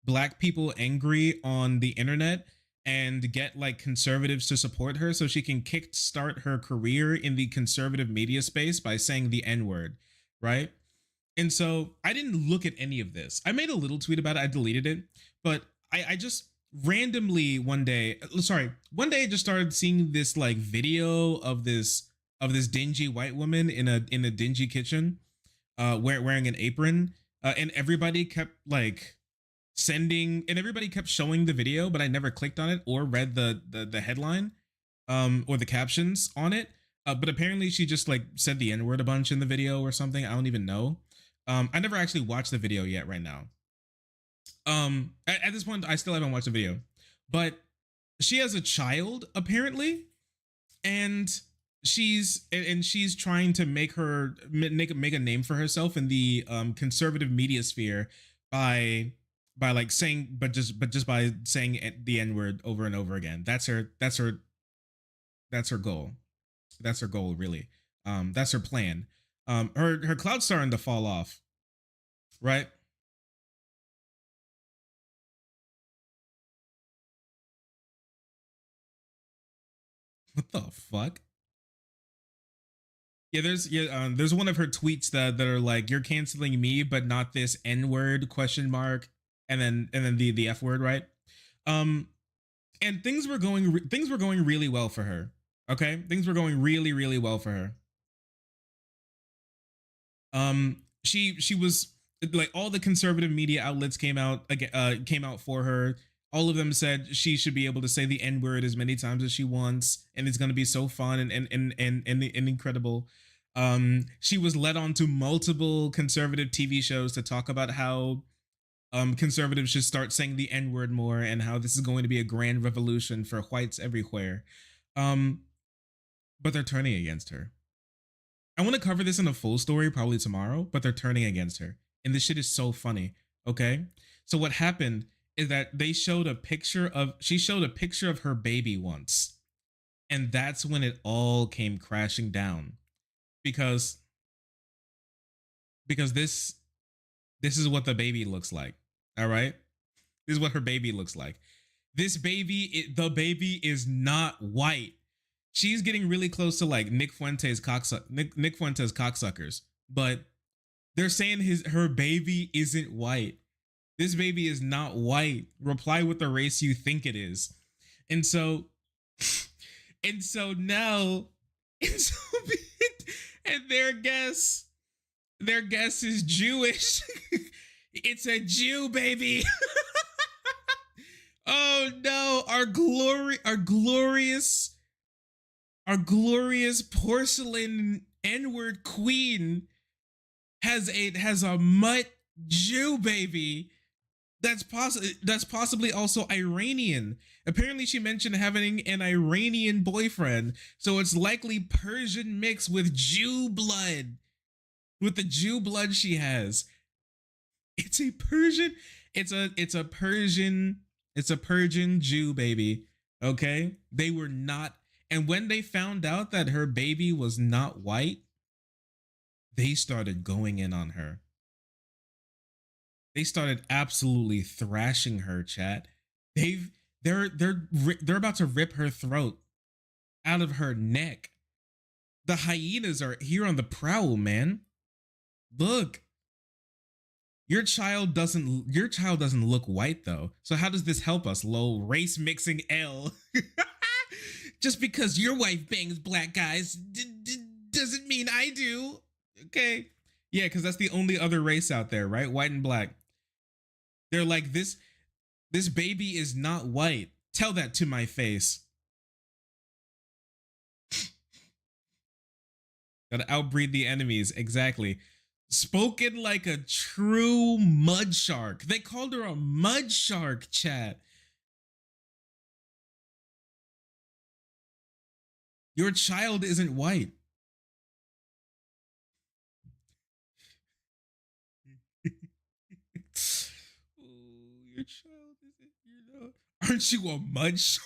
Black people angry on the internet and get like conservatives to support her so she can kickstart her career in the conservative media space by saying the N-word, right? And so I didn't look at any of this. I made a little tweet about it. I deleted it, but I just randomly one day, one day I just started seeing this like video of this dingy white woman in a dingy kitchen, wearing an apron, and everybody kept like everybody kept showing the video, but I never clicked on it or read the headline, or the captions on it. But apparently she just like said the N-word a bunch in the video or something. I don't even know. I never actually watched the video yet right now. At this point, I still haven't watched the video, but she has a child apparently, and she's trying to make a name for herself in the conservative media sphere by like saying, but just by saying the N-word over and over again. That's her goal. That's her goal, really. That's her plan. Her cloud's starting to fall off, right? What the fuck? Yeah, there's one of her tweets that are like, "You're canceling me, but not this N-word question mark," and then the F word, right? And things were going really well for her. Okay, things were going really, really well for her. She was like, all the conservative media outlets came out for her. All of them said she should be able to say the N-word as many times as she wants, and it's going to be so fun and incredible. She was led on to multiple conservative TV shows to talk about how conservatives should start saying the N-word more, and how this is going to be a grand revolution for whites everywhere. But they're turning against her. I want to cover this in a full story probably tomorrow, but they're turning against her. And this shit is so funny. Okay. So what happened is that she showed a picture of her baby once. And that's when it all came crashing down. Because this is what the baby looks like. All right. This is what her baby looks like. The baby is not white. She's getting really close to like Nick Fuentes cocksuckers, but they're saying her baby isn't white. This baby is not white. Reply with the race you think it is. And so now, and their guess is Jewish. It's a Jew baby. Oh no, our glorious porcelain N-word queen has a mutt Jew baby that's possibly also Iranian. Apparently she mentioned having an Iranian boyfriend, so it's likely Persian mixed with Jew blood. With the Jew blood she has. It's a Persian Jew baby. Okay? They were not. And when they found out that her baby was not white, they started going in on her. They started absolutely thrashing her, chat. They're about to rip her throat out of her neck. The hyenas are here on the prowl, man. Look. Your child doesn't look white though. So how does this help us? Low race mixing L. Just because your wife bangs black guys doesn't mean I do. Okay. Yeah, because that's the only other race out there, right? White and black. They're like, this baby is not white. Tell that to my face. Gotta outbreed the enemies. Exactly. Spoken like a true mud shark. They called her a mud shark, chat. Your child isn't white. Your child isn't, aren't you a mud shark?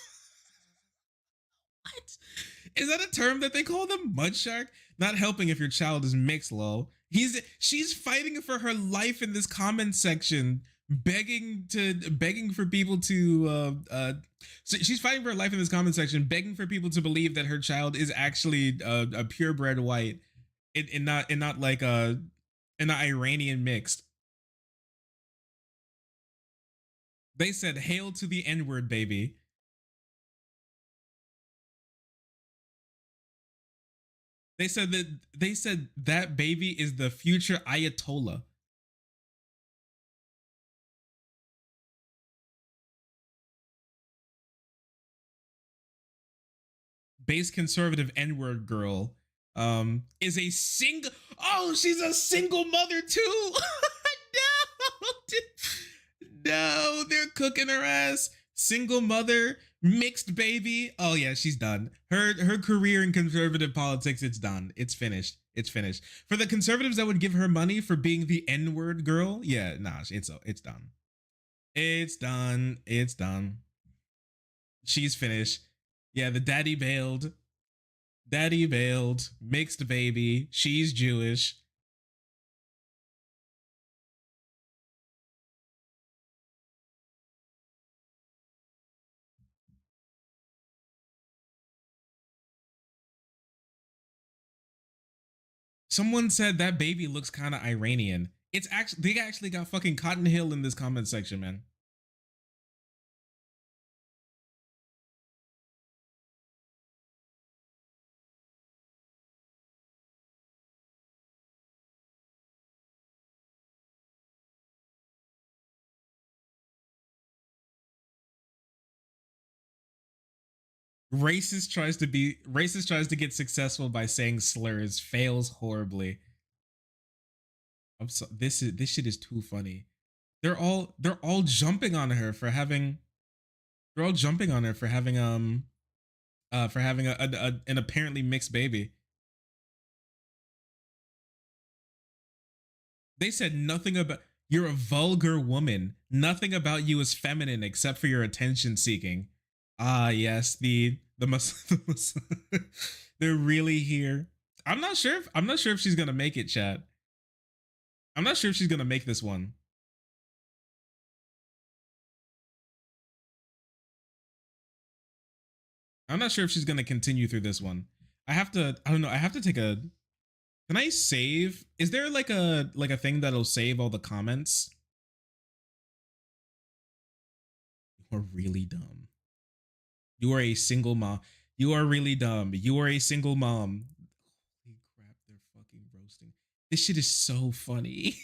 What? Is that a term that they call them? Mud shark? Not helping if your child is mixed, lol. She's fighting for her life in this comment section, begging for people to so she's fighting for her life in this comment section, begging for people to believe that her child is actually a purebred white, and not like an Iranian mixed. They said, "Hail to the N-word, baby." They said that baby is the future Ayatollah. Base conservative N-word girl is a single. Oh, she's a single mother too. No, they're cooking her ass. Single mother, mixed baby. Oh yeah, she's done. Her career in conservative politics, it's done. It's finished. It's finished. For the conservatives that would give her money for being the N-word girl, yeah, nah, it's done. It's done. It's done. She's finished. Yeah, the daddy bailed. Daddy bailed. Mixed baby. She's Jewish. Someone said that baby looks kind of Iranian. It's actually, they actually got fucking Cotton Hill in this comment section, man. Racist tries to get successful by saying slurs, fails horribly. This shit is too funny. They're all jumping on her for having they're all jumping on her for having an apparently mixed baby. They said nothing about, you're a vulgar woman. Nothing about you is feminine except for your attention seeking. Ah, yes, they're really here. I'm not sure if she's gonna make it, chat. I'm not sure if she's gonna make this one. I'm not sure if she's gonna continue through this one. I don't know. I have to take a. Can I save? Is there like a thing that'll save all the comments? You are really dumb. You are a single mom. You are really dumb. You are a single mom. Holy crap, they're fucking roasting. This shit is so funny.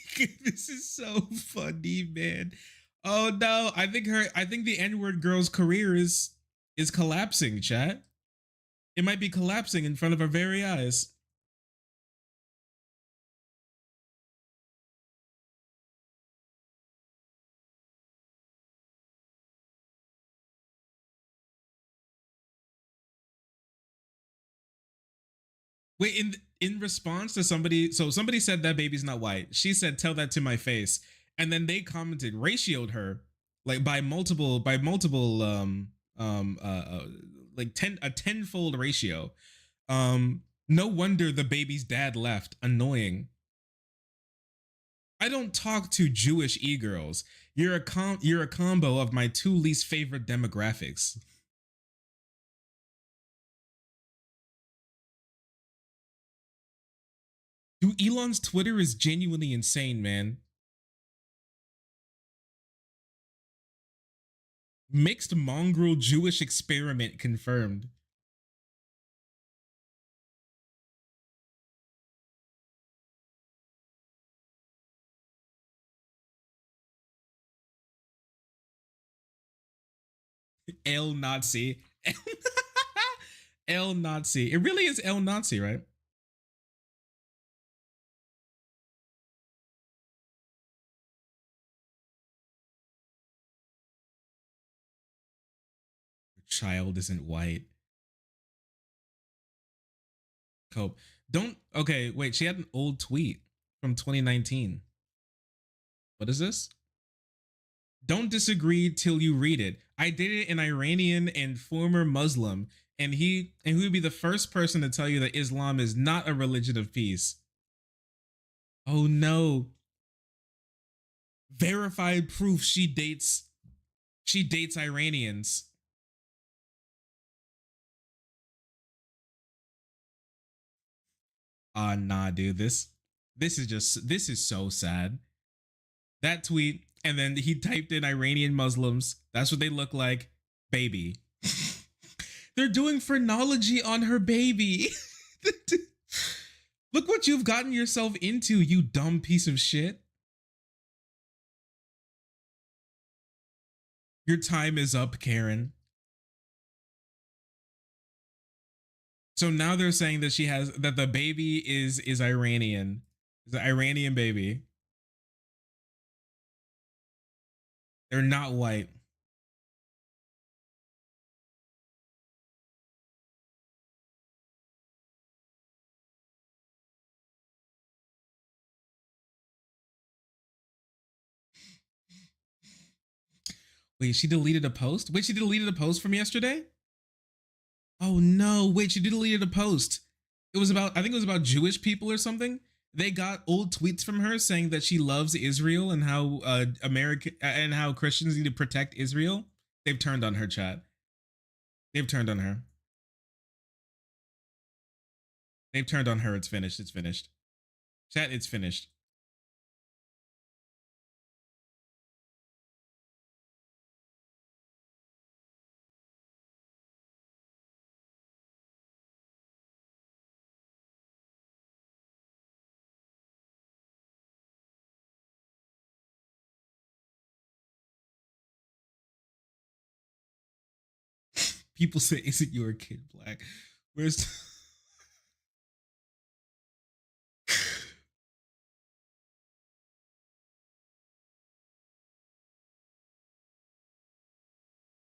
This is so funny, man. Oh no, I think the N-word girl's career is collapsing, chat. It might be collapsing in front of our very eyes. Wait, in response to somebody, so somebody said that baby's not white. She said, "Tell that to my face," and then they commented, ratioed her like by multiple like tenfold ratio. No wonder the baby's dad left. Annoying. I don't talk to Jewish e-girls. You're a combo of my two least favorite demographics. Dude, Elon's Twitter is genuinely insane, man. Mixed mongrel Jewish experiment confirmed. El Nazi. El Nazi. It really is El Nazi, right? Your child isn't white. Cope. Don't. Okay, wait. She had an old tweet from 2019. What is this? Don't disagree till you read it. I dated an Iranian and former Muslim, and he would be the first person to tell you that Islam is not a religion of peace. Oh no. Verified proof she dates Iranians. Nah, dude. This is so sad. That tweet, And then he typed in Iranian Muslims. That's what they look like. Baby. They're doing phrenology on her baby. Look what you've gotten yourself into, you dumb piece of shit. Your time is up, Karen. So now they're saying that that the baby is Iranian. It's an Iranian baby. They're not white. Wait, she deleted a post? Wait, she deleted a post from yesterday? Oh no, wait, she deleted a post. It was about, I think it was about Jewish people or something. They got old tweets from her saying that she loves Israel and how how Christians need to protect Israel. They've turned on her, chat. They've turned on her. They've turned on her. It's finished. It's finished. Chat, it's finished. People say, isn't your kid black? Where's...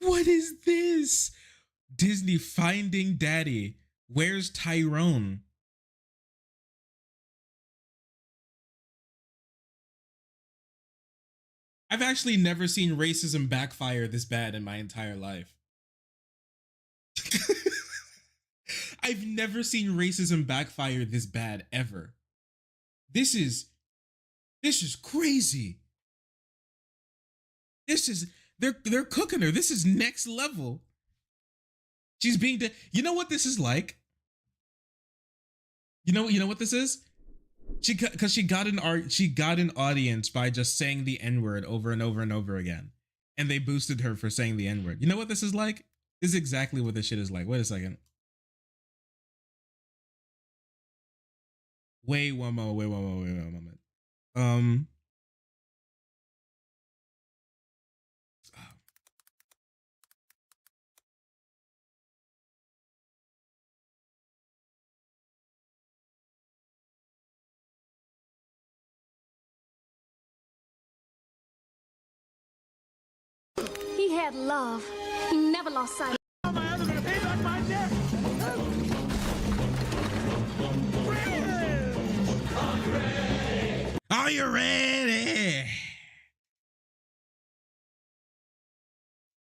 What is this? Disney finding daddy. Where's Tyrone? I've actually never seen racism backfire this bad in my entire life. I've never seen racism backfire this bad ever. This is crazy. They're cooking her. This is next level. She's being you know what this is like? You know what this is? She got an audience by just saying the N-word over and over and over again. And they boosted her for saying the N-word. You know what this is like? This is exactly what this shit is like. Wait a second. Wait one moment. He had love. He never lost sight. Are you ready?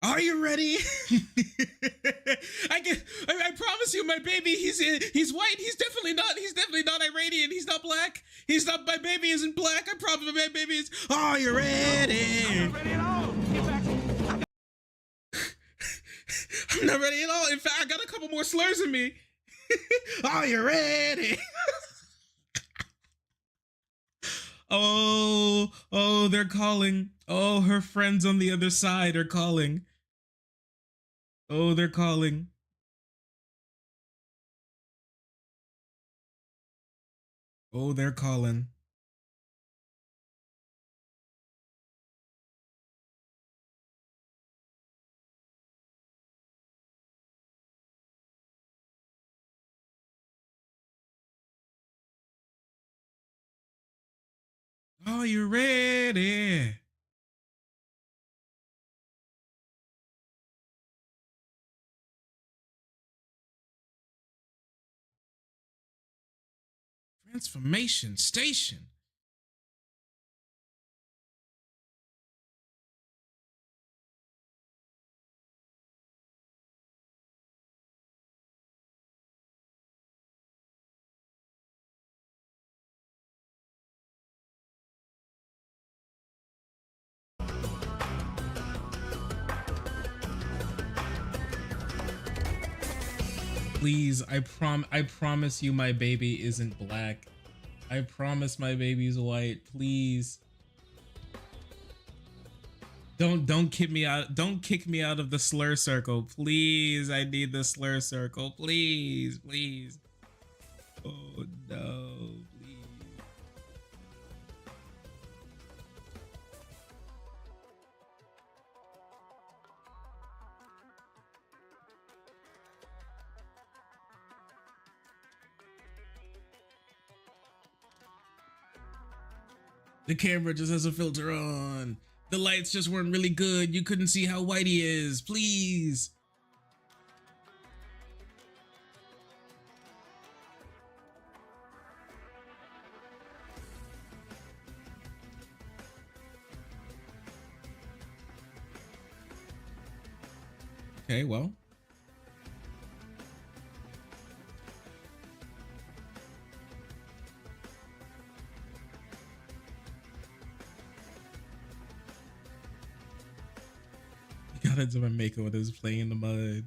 Are you ready? I promise you, my baby, he's white. He's definitely not Iranian. He's not black. My baby isn't black. I promise my baby is. Are you ready? I'm not ready at all. Get back. I'm not ready at all. In fact, I got a couple more slurs in me. Are you ready? Oh, they're calling. Oh, her friends on the other side are calling. Oh, they're calling. Oh, they're calling. Are you ready? Transformation Station. Please, I promise you my baby isn't black. I promise my baby's white, please. Don't kick me out. Don't kick me out of the slur circle, please. I need the slur circle, please, please. Oh no, please. The camera just has a filter on. The lights just weren't really good. You couldn't see how white he is. Please. Okay, well. Got into Jamaica with his playing in the mud.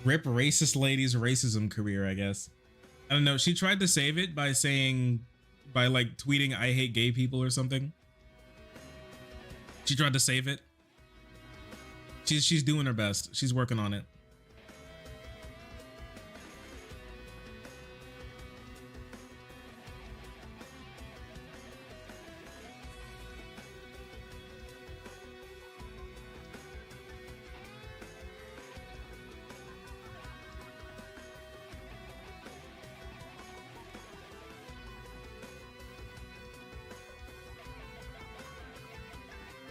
Rip racist lady's racism career, I guess. I don't know. She tried to save it by like tweeting, "I hate gay people" or something. She tried to save it. She's doing her best. She's working on it.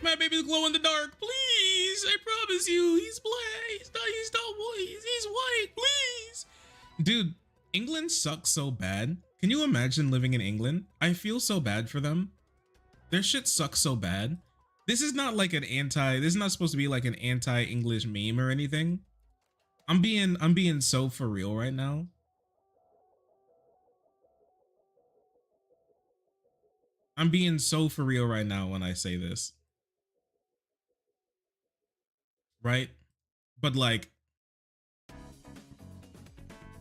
My baby's glow in the dark, please. I promise you, he's black. He's not white. He's white, please. Dude, England sucks so bad. Can you imagine living in England? I feel so bad for them. Their shit sucks so bad. This is not like this is not supposed to be like an anti-English meme or anything. I'm being so for real right now. I'm being so for real right now when I say this. Right? But like,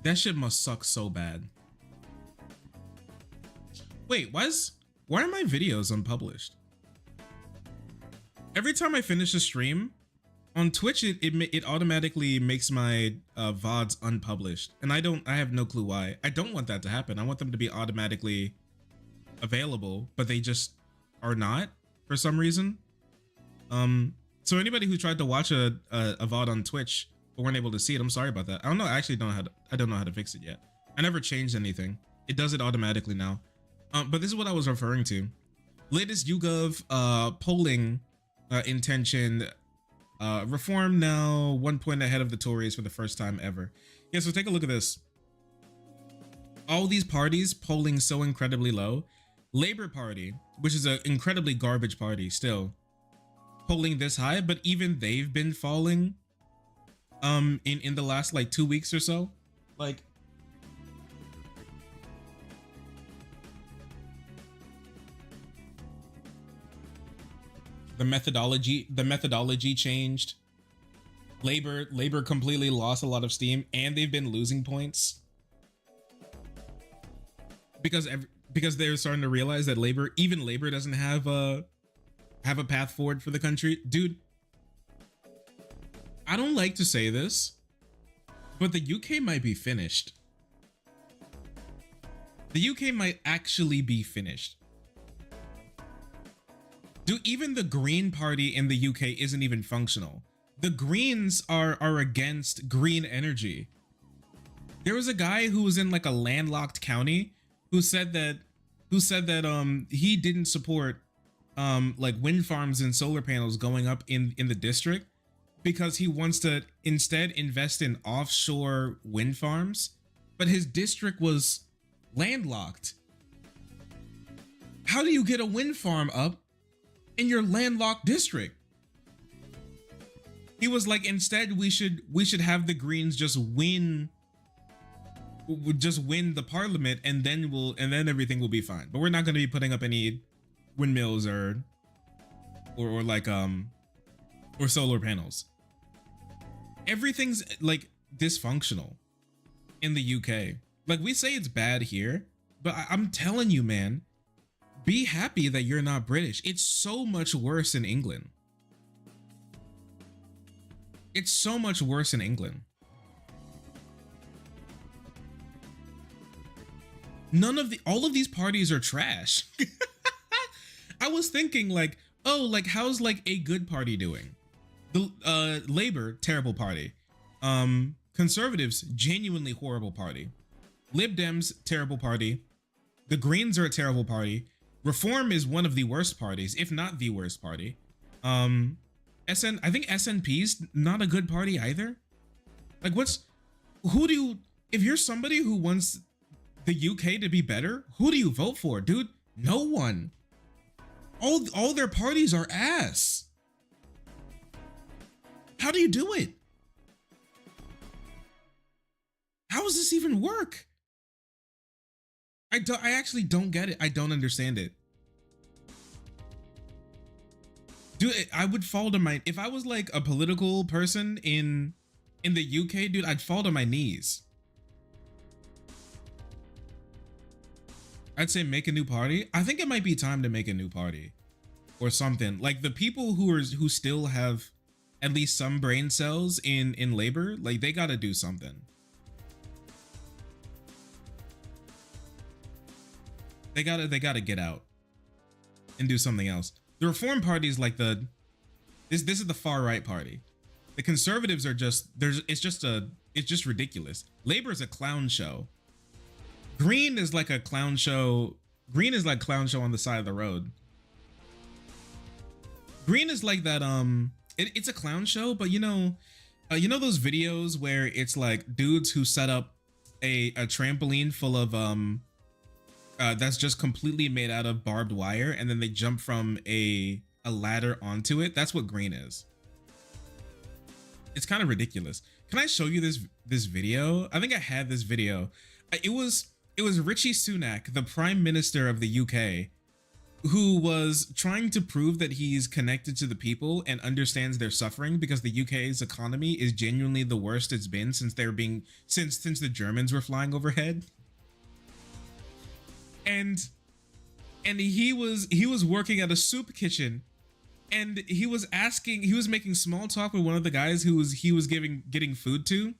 that shit must suck so bad. Wait, why are my videos unpublished? Every time I finish a stream on Twitch, it automatically makes my VODs unpublished, and I have no clue why. I don't want that to happen. I want them to be automatically available, but they just are not for some reason. So anybody who tried to watch a VOD on Twitch but weren't able to see it, I'm sorry about that. I don't know. I actually I don't know how to fix it yet. I never changed anything. It does it automatically now. But this is what I was referring to. Latest YouGov polling intention. Reform now 1 point ahead of the Tories for the first time ever. Yeah, so take a look at this. All these parties polling so incredibly low. Labour Party, which is an incredibly garbage party still, polling this high, but even they've been falling in the last like 2 weeks or so. Like, the methodology changed. Labor completely lost a lot of steam, and they've been losing points because they're starting to realize that even labor doesn't have a path forward for the country. Dude, I don't like to say this, but the UK might be finished. The UK might actually be finished. Dude, even the Green Party in the UK isn't even functional. The Greens are against green energy. There was a guy who was in like a landlocked county who said that he didn't support like wind farms and solar panels going up in the district because he wants to instead invest in offshore wind farms, but his district was landlocked. How do you get a wind farm up in your landlocked district? He was like, instead we should have the Greens just win the parliament, and then everything will be fine. But we're not going to be putting up any windmills or solar panels. Everything's like dysfunctional in the UK. Like, we say it's bad here, but I'm telling you, man, be happy that you're not British. It's so much worse in England. It's so much worse in England. All of these parties are trash. I was thinking like, oh, like how's like a good party doing? The Labour, terrible party. Conservatives, genuinely horrible party. Lib Dems, terrible party. The Greens are a terrible party. Reform is one of the worst parties, if not the worst party. I think SNP's not a good party either. Like if you're somebody who wants the UK to be better, who do you vote for, dude? No one. All their parties are ass. How do you do it? How does this even work? I actually don't get it. I don't understand it. Dude, I would fall to my, if I was like a political person in the UK, dude, I'd fall to my knees. I'd say make a new party. I think it might be time to make a new party or something. Like the people who still have at least some brain cells in Labour, like they gotta do something. They gotta get out and do something else. The Reform Party is like this is the far right party. The Conservatives are just it's just ridiculous. Labour is a clown show. Green is like a clown show. Green is like clown show on the side of the road. Green is like that it's a clown show, but you know those videos where it's like dudes who set up a trampoline full of that's just completely made out of barbed wire, and then they jump from a ladder onto it. That's what green is. It's kind of ridiculous. Can I show you this video? I think I had this video. It was Rishi Sunak, the Prime Minister of the UK, who was trying to prove that he's connected to the people and understands their suffering, because the UK's economy is genuinely the worst it's been since the Germans were flying overhead. And he was working at a soup kitchen, and he was making small talk with one of the guys he was getting food to,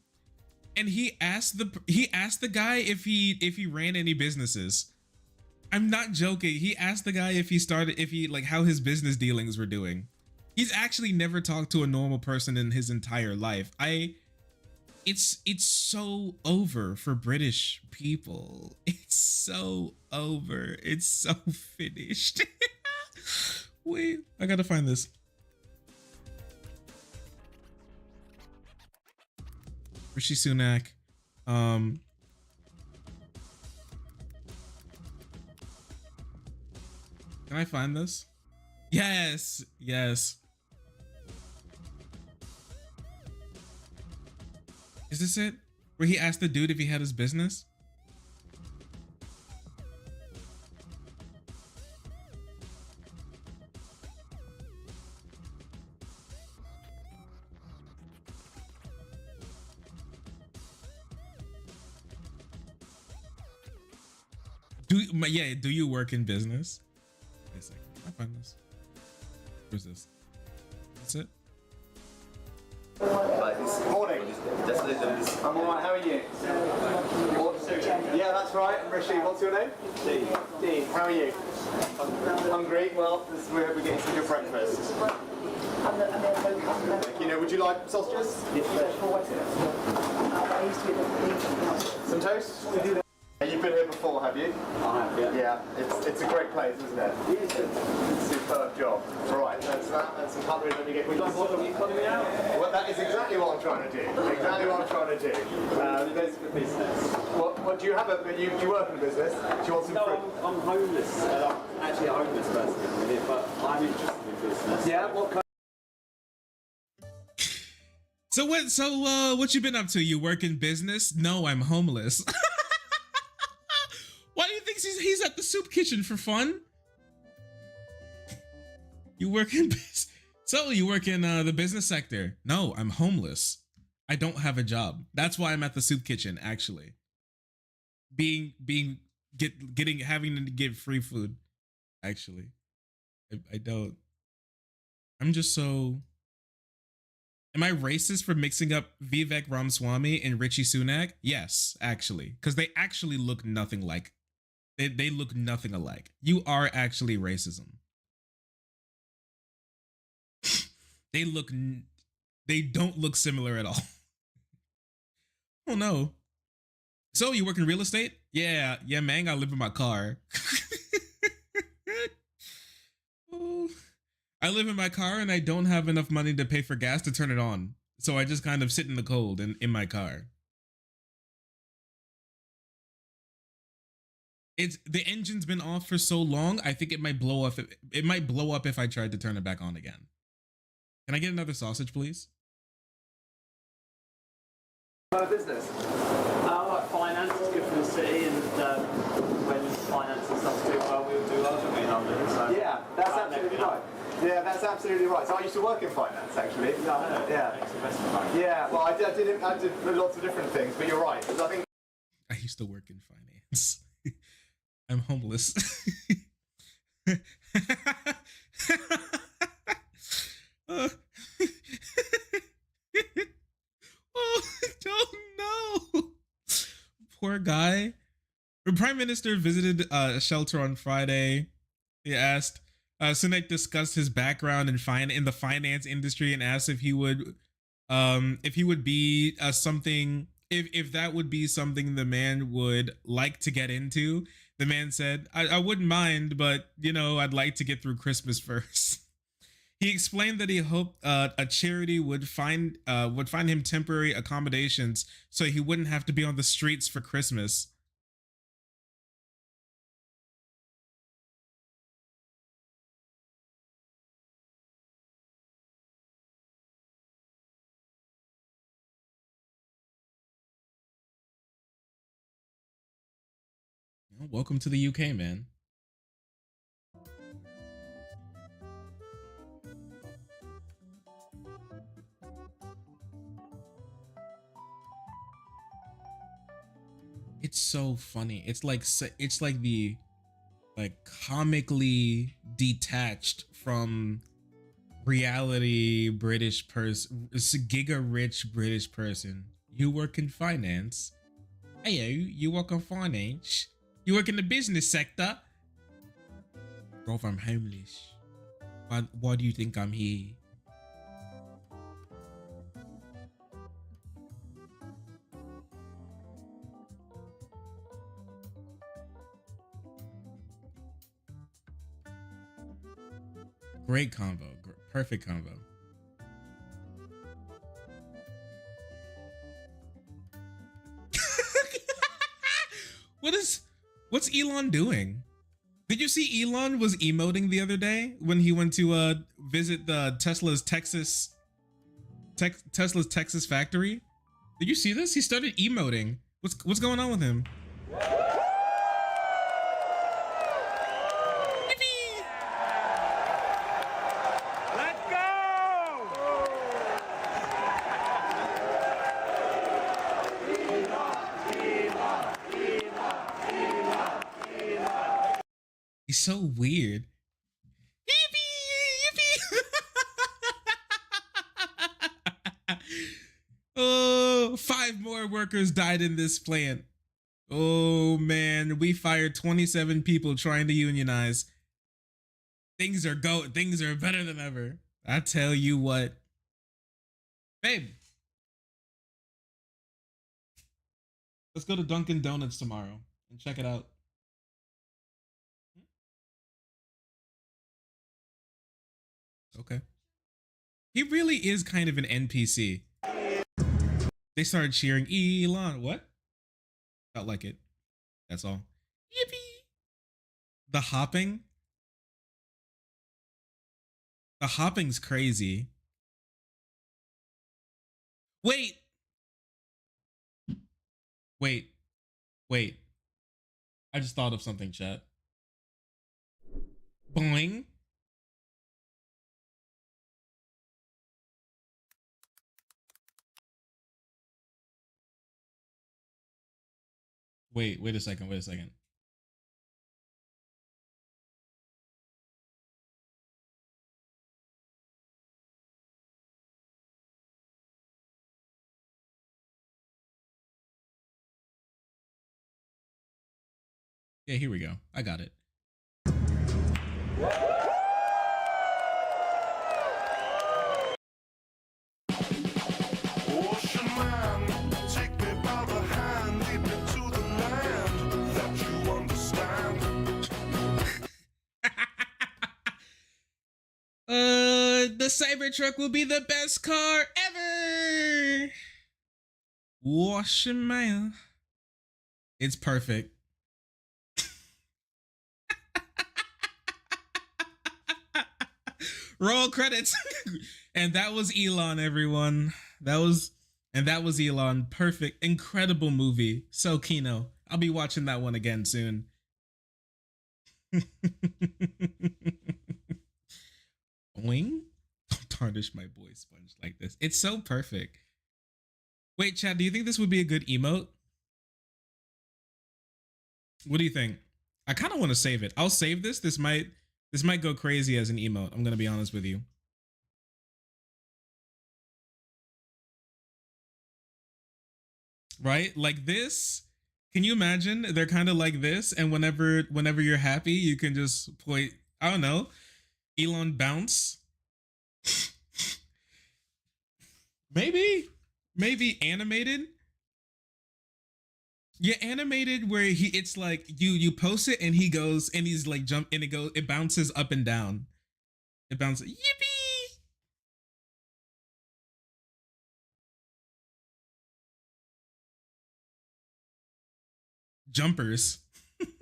and he asked the guy if he ran any businesses. I'm not joking. He asked the guy how his business dealings were doing. He's actually never talked to a normal person in his entire life. It's so over for British people. It's so over. It's so finished. Wait, I gotta find this. Rishi Sunak. Can I find this? Yes, yes. Is this it? Where he asked the dude if he had his business? Do you work in business? Wait a second. Can I find this? Where's this? That's it? Morning. I'm alright, how are you? Yeah, that's right. I'm Rishi. What's your name? Dean. How are you? Hungry? Well, we're getting some good breakfast. You know, would you like sausages? Some toast? You've been here before, have you? I have, yeah. Yeah, it's a great place, isn't it? It's a superb job. Right, that's that. That's some cutlery. Let me get. Well, that is exactly what I'm trying to do. Exactly what I'm trying to do. There's business. What do you have? You work in a business? Do you want some fruit? I'm homeless. I'm actually a homeless person, but I'm interested in business. Yeah. What kind? So what you been up to? You work in business? No, I'm homeless. Why do you think he's at the soup kitchen for fun? You work in the business sector? No, I'm homeless. I don't have a job. That's why I'm at the soup kitchen, actually. Having to get free food. Actually, I don't. I'm just so Am I racist for mixing up Vivek Ramaswamy and Richie Sunak? Yes, actually, because they actually look nothing like. They look nothing alike. You are actually racism. They look. They don't look similar at all. Oh no. So you work in real estate? Yeah, man. I live in my car. Oh, I live in my car and I don't have enough money to pay for gas to turn it on. So I just kind of sit in the cold in my car. It's the engine's been off for so long, I think it might blow up. It might blow up if I tried to turn it back on again. Can I get another sausage, please? Business. Like finance is good for the city, and when finance and stuff's doing well, we'll do well in London. So Yeah, that's absolutely right. Yeah, that's absolutely right. So I used to work in finance, actually. Yeah, I know. Yeah. Investment bank. Yeah, well, I did lots of different things, but you're right. 'Cause I think I used to work in finance. I'm homeless. Oh, no. Poor guy. The Prime Minister visited a shelter on Friday. He asked, Sunak discussed his background in the finance industry and asked if he would be something, if that would be something the man would like to get into. The man said, I wouldn't mind, but I'd like to get through Christmas first. He explained that he hoped a charity would find him temporary accommodations so he wouldn't have to be on the streets for Christmas. Well, welcome to the UK, man. It's so funny. It's like the comically detached from reality British person. It's a giga rich British person. You work in finance. Hey, you work in finance. You work in the business sector. Bro, I'm homeless. Why do you think I'm here? Great combo. Perfect combo. What's Elon doing? Did you see Elon was emoting the other day when he went to visit the Tesla's Texas factory? Did you see this? He started emoting. What's going on with him? He's so weird. Yippee! Oh, 5 more workers died in this plant. Oh man, we fired 27 people trying to unionize. Things are better than ever. I tell you what. Babe. Let's go to Dunkin' Donuts tomorrow and check it out. Okay. He really is kind of an NPC. They started cheering Elon. What? Felt like it. That's all. Yippee! The hopping. The hopping's crazy. Wait. I just thought of something, chat. Boing. Wait a second. Yeah, here we go. I got it. The Cybertruck will be the best car ever. Ocean Man. It's perfect. Roll credits. And that was Elon, everyone. That was Elon. Perfect. Incredible movie. So Kino. I'll be watching that one again soon. Boing. Don't tarnish my boy Sponge like this. It's so perfect. Wait, Chad, do you think this would be a good emote? What do you think? I kind of want to save it. I'll save this. This might go crazy as an emote. I'm going to be honest with you. Right? Like this. Can you imagine? They're kind of like this, and whenever you're happy, you can just point, I don't know, Elon bounce. Maybe animated. Yeah, animated where it's like you post it and he goes and he's like jump and it bounces up and down. It bounces. Yippee! Jumpers. Yippee!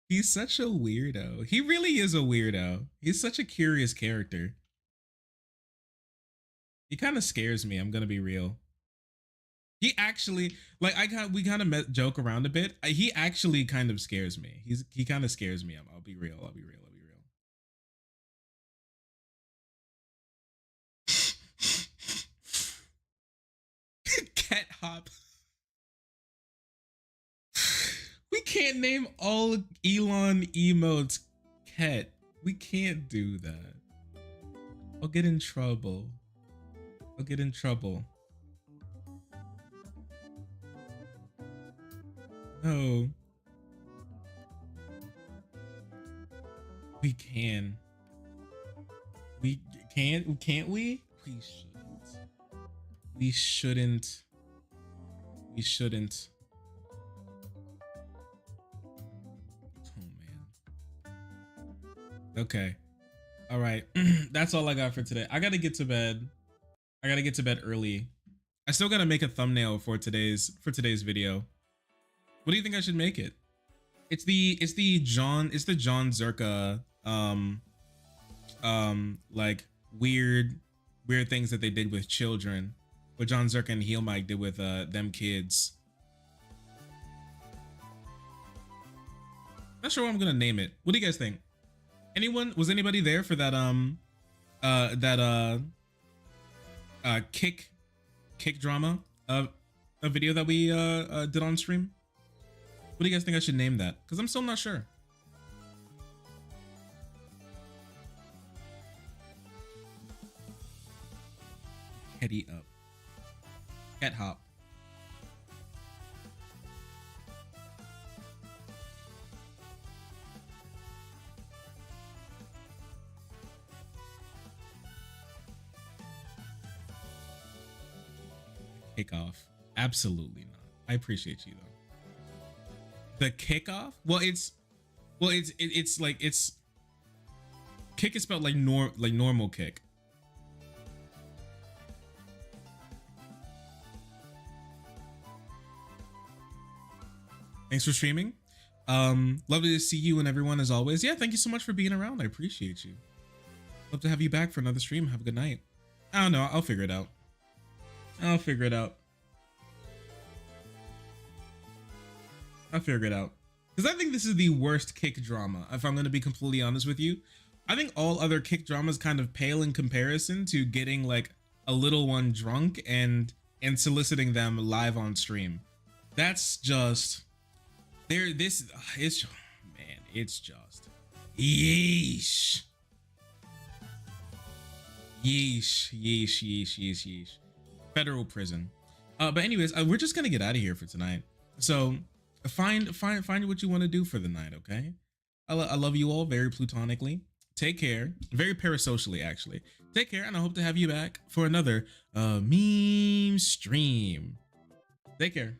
He's such a weirdo. He really is a weirdo. He's such a curious character. He kind of scares me. I'm gonna be real. He actually, like, we kind of joke around a bit. He actually kind of scares me. He kind of scares me. I'll be real. I'll be real. Cat hop. We can't name all Elon emotes cat. We can't do that. I'll get in trouble. No. We can. We can't. Can't we? We shouldn't. We shouldn't. Oh man. Okay. All right. That's all I got for today. I gotta get to bed. I gotta get to bed early. I still gotta make a thumbnail for today's video. What do you think I should make it? It's the John Zerka like weird things that they did with children. What John Zerka and Heel Mike did with them kids. Not sure what I'm gonna name it. What do you guys think? Was anybody there for that kick drama a video that we did on stream? What do you guys think I should name that? Because I'm still not sure. Heady up. Cat hop. Kickoff. Absolutely not. I appreciate you though. The kickoff? Well, it's kick is spelled like normal kick. Thanks for streaming. Lovely to see you and everyone as always. Yeah, thank you so much for being around. I appreciate you. Love to have you back for another stream. Have a good night. I don't know. I'll figure it out. I'll figure it out. Because I think this is the worst kick drama, if I'm going to be completely honest with you. I think all other kick dramas kind of pale in comparison to getting like a little one drunk and soliciting them live on stream. That's just... it's just... Yeesh. Yeesh. Federal prison. But anyways, we're just gonna get out of here for tonight. So find what you want to do for the night, okay? I love you all very platonically. Take care. Very parasocially, actually. Take care, and I hope to have you back for another meme stream. Take care.